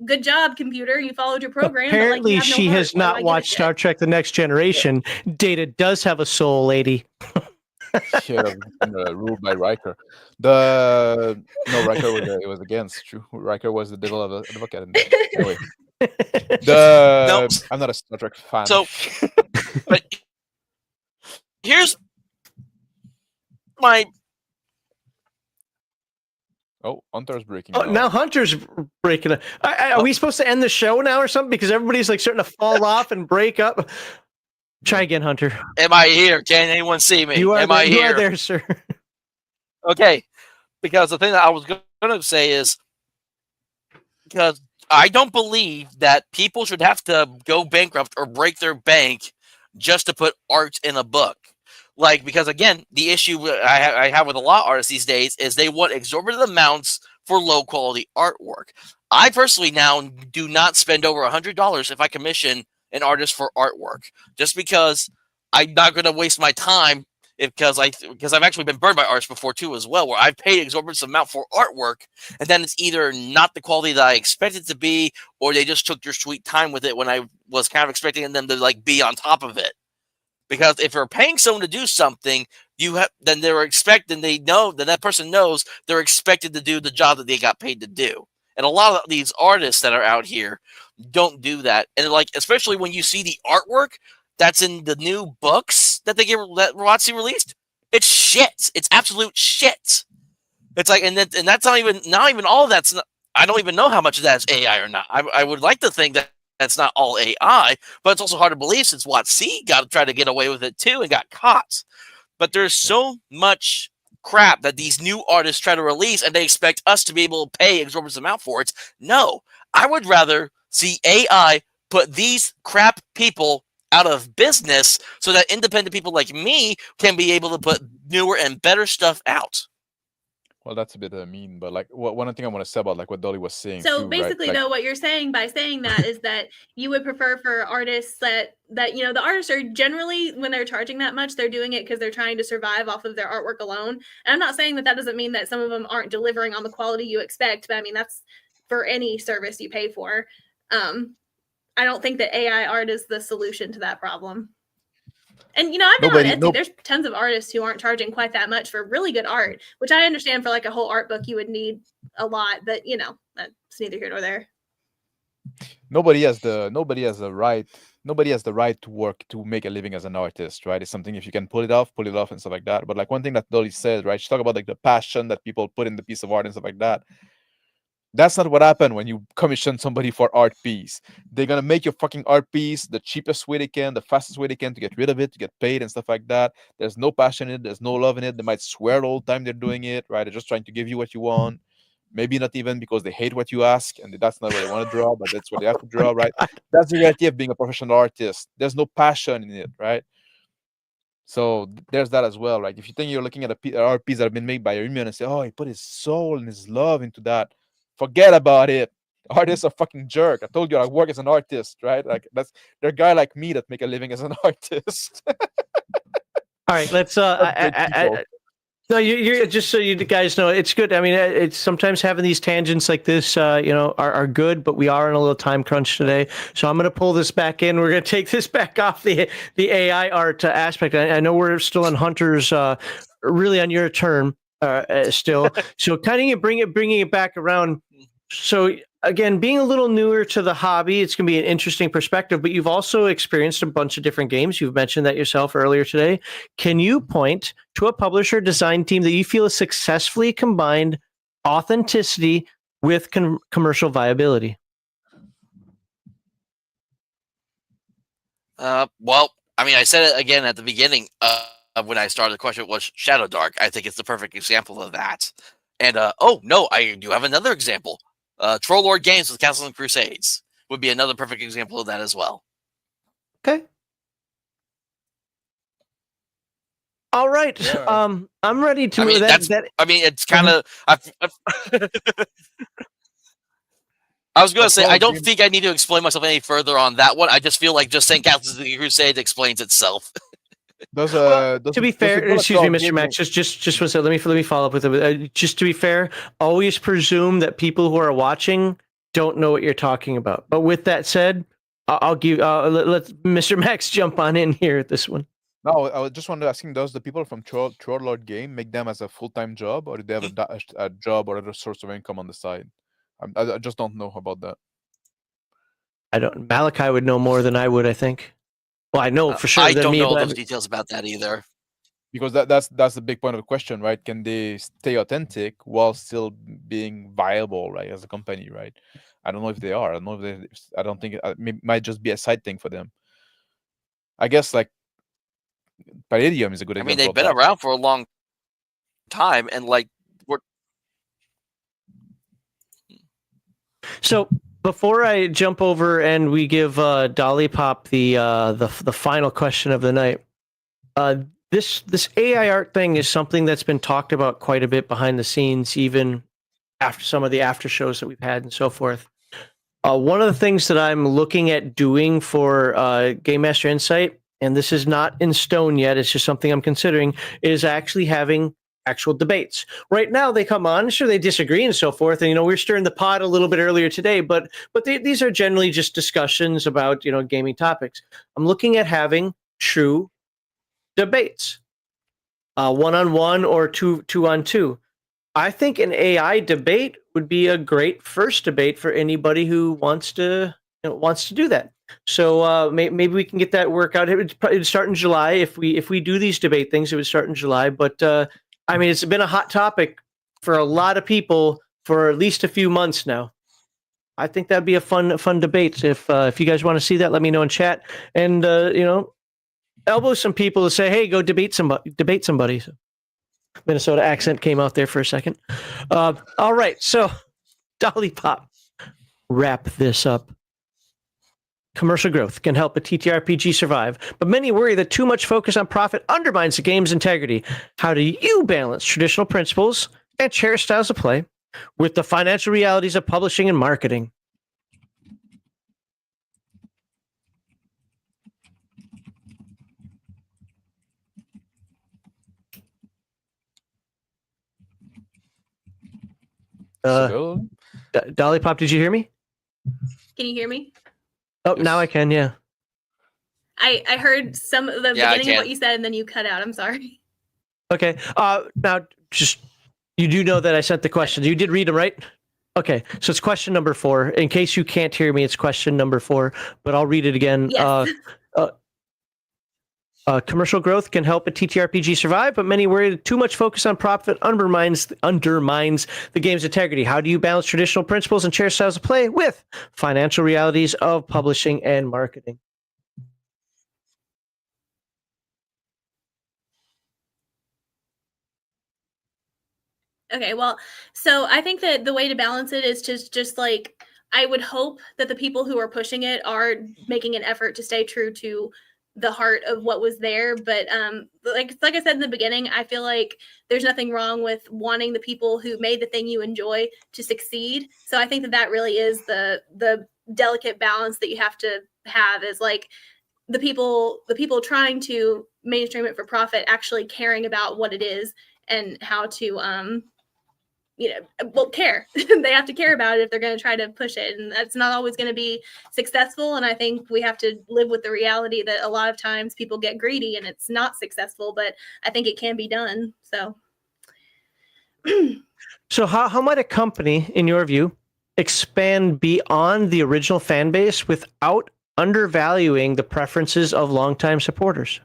Good job, computer. You followed your program. Apparently, but, like, she has not watched Star Trek: The Next Generation. Yeah. Data does have a soul, lady. Yeah, ruled by Riker. Riker was against. True, Riker was the devil of advocate. Anyway, I'm not a Star Trek fan. So, but here's my. Oh, Hunter's breaking. Oh, now Hunter's breaking. Are we supposed to end the show now or something? Because everybody's like starting to fall off and break up. Try again, Hunter. Am I here? Can anyone see me? You are Am I here? You are there, sir. Okay, because the thing that I was going to say is, because I don't believe that people should have to go bankrupt or break their bank just to put art in a book. Like, because again, the issue I have with a lot of artists these days is they want exorbitant amounts for low quality artwork. I personally now do not spend over $100 if I commission an artist for artwork, just because I'm not going to waste my time because I've actually been burned by artists before too as well, where I've paid exorbitant amount for artwork, and then it's either not the quality that I expected it to be, or they just took their sweet time with it when I was kind of expecting them to like be on top of it. Because if you're paying someone to do something, then they're expecting, they know that person knows they're expected to do the job that they got paid to do. And a lot of these artists that are out here don't do that. And like, especially when you see the artwork that's in the new books that that WotC released, it's shit. It's absolute shit. It's like, and that's not even all of that's. I don't even know how much of that is AI or not. I would like to think that that's not all AI, but it's also hard to believe since WotC got to try to get away with it too and got caught. But there's so much crap that these new artists try to release, and they expect us to be able to pay exorbitant amount for it. No, I would rather see AI put these crap people out of business so that independent people like me can be able to put newer and better stuff out. Well, that's a bit mean, but like one thing I want to say about like what Dolly was saying. So too, basically, right? though, what you're saying by saying that is that you would prefer for artists that the artists are generally, when they're charging that much, they're doing it because they're trying to survive off of their artwork alone. And I'm not saying that doesn't mean that some of them aren't delivering on the quality you expect, but I mean that's for any service you pay for. I don't think that AI art is the solution to that problem. And I've been on Etsy. There's tons of artists who aren't charging quite that much for really good art, which I understand for like a whole art book you would need a lot, but that's neither here nor there. Nobody has the right to work to make a living as an artist, right? It's something, if you can pull it off and stuff like that. But like one thing that Dolly said, right? She talked about like the passion that people put in the piece of art and stuff like that. That's not what happened when you commission somebody for art piece. They're gonna make your fucking art piece the cheapest way they can, the fastest way they can to get rid of it, to get paid and stuff like that. There's no passion in it, there's no love in it. They might swear the whole time they're doing it, right? They're just trying to give you what you want. Maybe not even because they hate what you ask and that's not what they want to draw, but that's what they have to draw, right? That's the reality of being a professional artist. There's no passion in it, right? So there's that as well, right? If you think you're looking at an art piece that have been made by a human and say, oh, he put his soul and his love into that, forget about it. Artists are fucking jerk. I told you I work as an artist, right? Like there's a guy like me that make a living as an artist. All right, let's no, you're just so you guys know, it's good. I mean, it's sometimes having these tangents like this, are good, but we are in a little time crunch today. So I'm going to pull this back in. We're going to take this back off the AI art aspect. I know we're still on Hunter's, really on your turn still. So kind of bringing it back around. So again, being a little newer to the hobby, it's going to be an interesting perspective, but you've also experienced a bunch of different games. You've mentioned that yourself earlier today. Can you point to a publisher design team that you feel has successfully combined authenticity with commercial viability? Well, I mean, I said it again at the beginning when I started the question, was Shadow Dark. I think it's the perfect example of that. And oh no, I do have another example. Troll Lord Games with Castles and Crusades would be another perfect example of that as well. Okay. All right. Yeah. I'm ready to. I mean, it's kind of. I was going to say, I don't think I need to explain myself any further on that one. I just feel like just saying Castles and Crusades explains itself. To be fair, excuse me, Mr. Max, just one second. Let me follow up with it. Just to be fair, always presume that people who are watching don't know what you're talking about. But with that said, I'll give let Mr. Max jump on in here at this one. No, I just wanted to ask him: does the people from Troll Lord Game make them as a full-time job, or do they have a job or other source of income on the side? I just don't know about that. I don't. Malachi would know more than I would, I think. Well, I know for sure. I don't know those details about that either. Because that's the big point of the question, right? Can they stay authentic while still being viable, right, as a company, right? I don't know if they are. I don't know if I don't think it might just be a side thing for them. I guess like Palladium is a good example. I mean, they've been around for a long time, and like we're. So before I jump over and we give Dolly Pop the final question of the night, this AI art thing is something that's been talked about quite a bit behind the scenes, even after some of the after shows that we've had and so forth. One of the things that I'm looking at doing for Game Master Insight and this is not in stone yet, it's just something I'm considering, is actually having actual debates. Right now, they come on, sure, they disagree and so forth, and we're stirring the pot a little bit earlier today, but these are generally just discussions about gaming topics. I'm looking at having true debates, one-on-one or two-on-two. I think an AI debate would be a great first debate for anybody who wants to do that. So maybe we can get that work out. It would start in July if we do these debate things. It would start in July, but I mean, it's been a hot topic for a lot of people for at least a few months now. I think that'd be a fun debate. If you guys want to see that, let me know in chat, and elbow some people to say, hey, go debate somebody. So, Minnesota accent came out there for a second. All right, so Dolly Pop, wrap this up. Commercial growth can help a TTRPG survive, but many worry that too much focus on profit undermines the game's integrity. How do you balance traditional principles and cherished styles of play with the financial realities of publishing and marketing? Dolly Pop, did you hear me? Can you hear me? Oh, yes. Now I can, yeah. I heard some of the beginning of what you said, and then you cut out. I'm sorry. Okay. Now, just you do know that I sent the questions. You did read them, right? Okay. So it's question number 4. In case you can't hear me, it's question number 4, but I'll read it again. Yes. Commercial growth can help a TTRPG survive, but many worry that too much focus on profit undermines the game's integrity. How do you balance traditional principles and cherished styles of play with financial realities of publishing and marketing? Okay, well, so I think that the way to balance it is just like, I would hope that the people who are pushing it are making an effort to stay true to the heart of what was there. But like I said in the beginning, I feel like there's nothing wrong with wanting the people who made the thing you enjoy to succeed. So I think that really is the delicate balance that you have to have, is like the people trying to mainstream it for profit actually caring about what it is and how to care. They have to care about it if they're going to try to push it, and that's not always going to be successful. And I think we have to live with the reality that a lot of times people get greedy and it's not successful, but I think it can be done. So how might a company, in your view, expand beyond the original fan base without undervaluing the preferences of longtime supporters?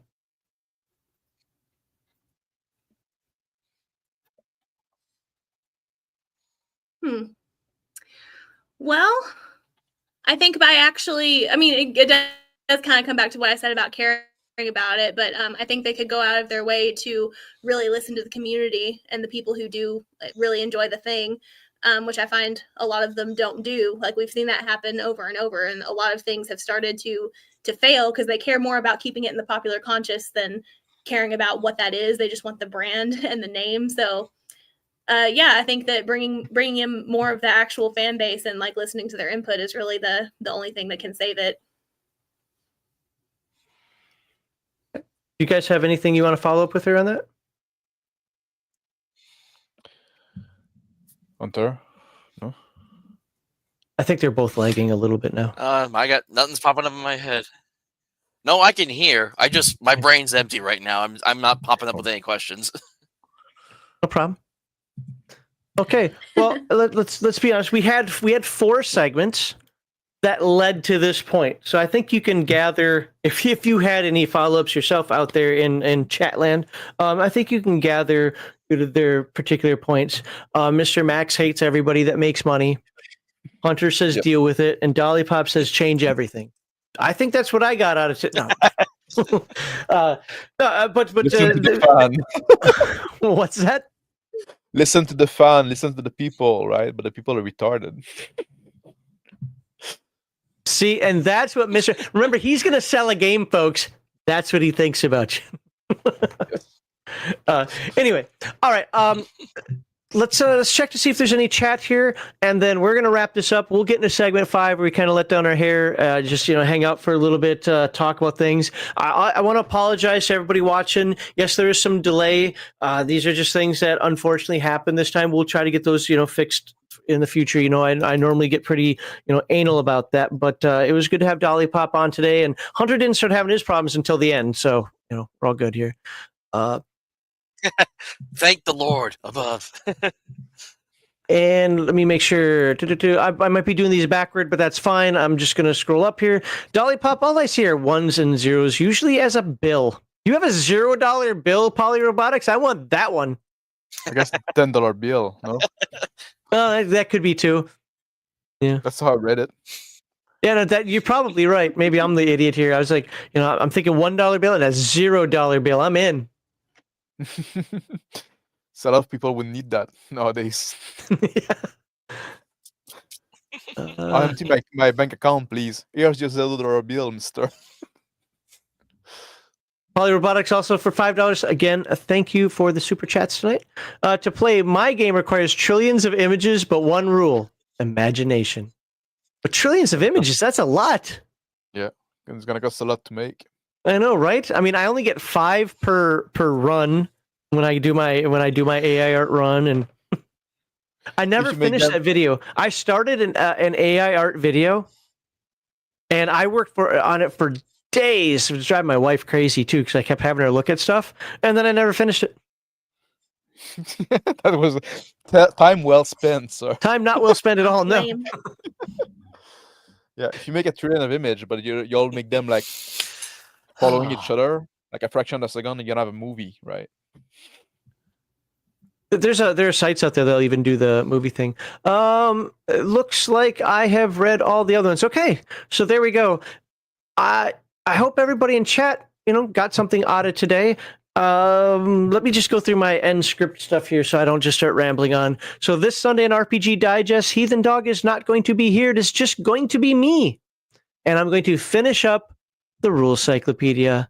Well, I think it does kind of come back to what I said about caring about it, but I think they could go out of their way to really listen to the community and the people who do really enjoy the thing, which I find a lot of them don't do. Like, we've seen that happen over and over, and a lot of things have started to fail because they care more about keeping it in the popular conscious than caring about what that is. They just want the brand and the name. So I think that bringing in more of the actual fan base and like listening to their input is really the only thing that can save it. You guys have anything you want to follow up with her on that? Hunter? No? I think they're both lagging a little bit now. I got nothing's popping up in my head. No, I can hear. My brain's empty right now. I'm not popping up with any questions. No problem. Okay, well, let's be honest. We had 4 segments that led to this point. So I think you can gather, if you had any follow-ups yourself out there in Chatland, I think you can gather their particular points. Mr. Max hates everybody that makes money. Hunter says deal with it, and Dolly Pop says change everything. I think that's what I got out of it. No. But listen to the fan. What's that? Listen to the fan, listen to the people, right? But the people are retarded. See, and that's what remember, he's going to sell a game, folks. That's what he thinks about you. Anyway, all right. let's check to see if there's any chat here, and then we're gonna wrap this up. We'll get into segment 5 where we kind of let down our hair, just hang out for a little bit, talk about things. I want to apologize to everybody watching. Yes, there is some delay. These are just things that unfortunately happen this time. We'll try to get those fixed in the future. I normally get pretty anal about that, but it was good to have Dolly pop on today, and Hunter didn't start having his problems until the end, so we're all good here. Thank the Lord above. And let me make sure. I might be doing these backward, but that's fine. I'm just going to scroll up here. Dolly Pop, all I see are ones and zeros, usually as a bill. You have a $0 bill, Polyrobotics? I want that one. I guess $10 bill, no? That could be too. Yeah. That's how I read it. Yeah, no, that you're probably right. Maybe I'm the idiot here. I was like, I'm thinking $1 bill and a $0 bill. I'm in. So a lot of people would need that nowadays. Empty my bank account, please. Here's your $0 bill, mister. Polyrobotics also for $5. Again, thank you for the super chats tonight. To play my game requires trillions of images, but one rule: imagination. But trillions of images, that's a lot. Yeah, it's gonna cost a lot to make. I know, right? I mean, I only get 5 per run when I do my AI art run, and I never finished that video. I started an AI art video, and I worked on it for days. It was driving my wife crazy too, because I kept having her look at stuff, and then I never finished it. That was time well spent, sir. Time not well spent at all. No. Lame. Yeah, if you make a trillion of image, but you'll make them like following each other, like a fraction of a second, and you'll have a movie, right? There are sites out there that'll even do the movie thing. It looks like I have read all the other ones. Okay, so there we go. I hope everybody in chat, got something out of today. Let me just go through my end script stuff here so I don't just start rambling on. So this Sunday in RPG Digest, Heathen Dog is not going to be here. It is just going to be me. And I'm going to finish up the Rules Cyclopedia.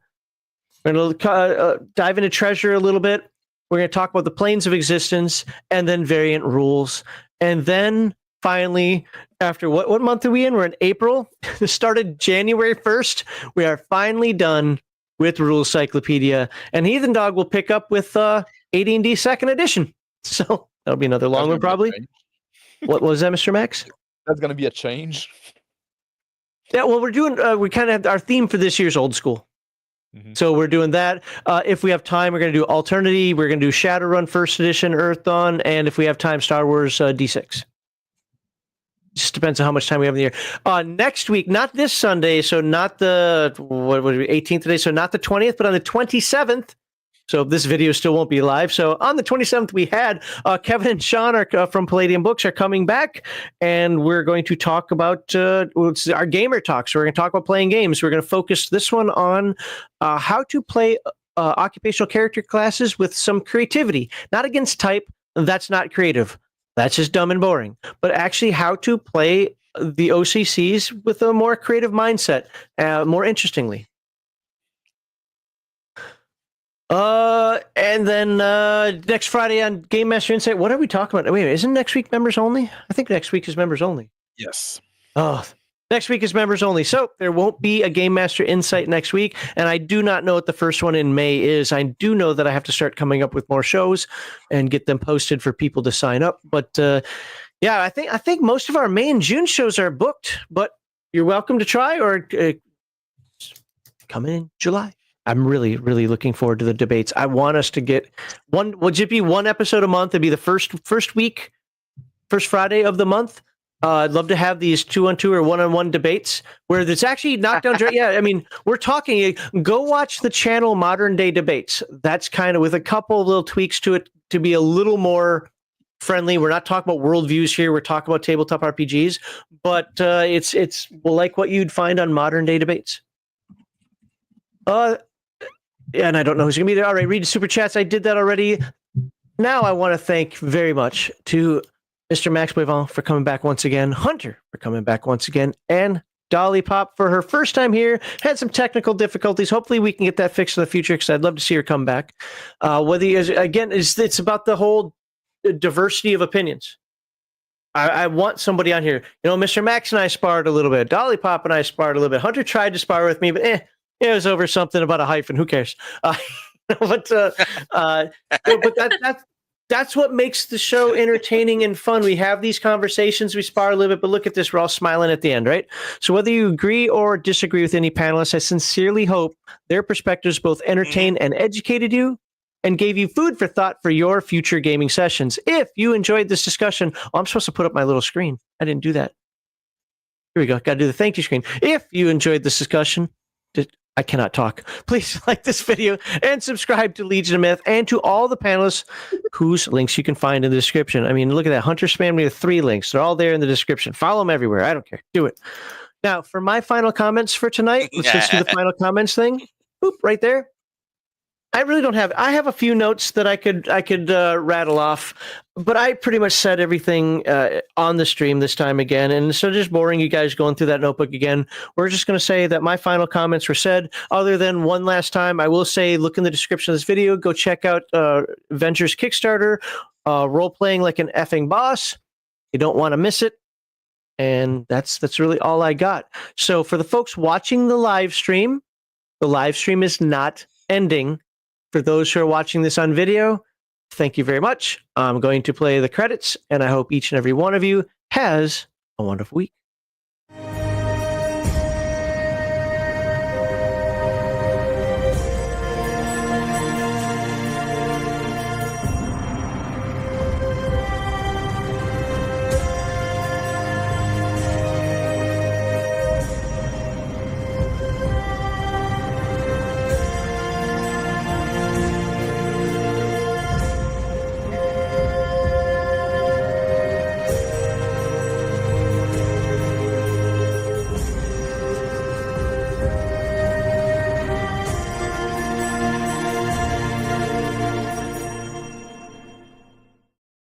We're going to dive into Treasure a little bit. We're going to talk about the Planes of Existence and then Variant Rules. And then finally, after what month are we in? We're in April. It started January 1st. We are finally done with Rules Cyclopedia, and Heathen Dog will pick up with AD&D 2nd edition. So that'll be another long one, probably. What was that, Mr. Max? That's gonna be a change. Yeah, well, we're doing. We kind of have our theme for this year's old school, so we're doing that. If we have time, we're going to do Alternity. We're going to do Shadowrun 1st edition, Earth Dawn, and if we have time, Star Wars D6. Just depends on how much time we have in the year. Next week, not this Sunday, so not the 18th today, so not the 20th, but on the 27th. So this video still won't be live. So on the 27th, we had Kevin and Sean from Palladium Books are coming back, and we're going to talk about our gamer talk. So we're going to talk about playing games. We're going to focus this one on how to play occupational character classes with some creativity, not against type. That's not creative. That's just dumb and boring. But actually how to play the OCCs with a more creative mindset, more interestingly. And then next Friday on Game Master Insight, what are we talking about? Wait, isn't next week members only? I think next week is members only. Yes. Oh, next week is members only. So there won't be a Game Master Insight next week. And I do not know what the first one in May is. I do know that I have to start coming up with more shows and get them posted for people to sign up. But yeah, I think most of our May and June shows are booked, but you're welcome to try or come in July. I'm really, really looking forward to the debates. I want us to get one. Would it be one episode a month? It'd be the first week, first Friday of the month. I'd love to have these 2-on-2 or 1-on-1 debates where it's actually knockdown. Yeah, I mean, we're talking. Go watch the channel Modern Day Debates. That's kind of with a couple of little tweaks to it to be a little more friendly. We're not talking about worldviews here. We're talking about tabletop RPGs, but it's like what you'd find on Modern Day Debates. And I don't know who's going to be there. All right, read the super chats. I did that already. Now I want to thank very much to Mr. Max Boivin for coming back once again, Hunter for coming back once again, and Dolly Pop for her first time here. Had some technical difficulties. Hopefully we can get that fixed in the future because I'd love to see her come back. It's about the whole diversity of opinions. I want somebody on here. You know, Mr. Max and I sparred a little bit. Dolly Pop and I sparred a little bit. Hunter tried to spar with me, but it was over something about a hyphen. Who cares? But that's what makes the show entertaining and fun. We have these conversations, we spar a little bit, but look at this, we're all smiling at the end, right? So whether you agree or disagree with any panelists, I sincerely hope their perspectives both entertained and educated you and gave you food for thought for your future gaming sessions. If you enjoyed this discussion, I'm supposed to put up my little screen. I didn't do that. Here we go. Got to do the thank you screen. If you enjoyed this discussion, I cannot talk. Please like this video and subscribe to Legion of Myth and to all the panelists whose links you can find in the description. I mean, look at that. Hunter spammed me with 3 links. They're all there in the description. Follow them everywhere. I don't care. Do it. Now, for my final comments for tonight, let's just do the final comments thing. Boop, right there. I really don't have. I have a few notes that I could rattle off, but I pretty much said everything on the stream this time again, and instead of just boring you guys going through that notebook again, we're just going to say that my final comments were said. Other than one last time, I will say, look in the description of this video. Go check out Venture's Kickstarter, role playing like an effing boss. You don't want to miss it. And that's really all I got. So for the folks watching the live stream is not ending. For those who are watching this on video, thank you very much. I'm going to play the credits, and I hope each and every one of you has a wonderful week.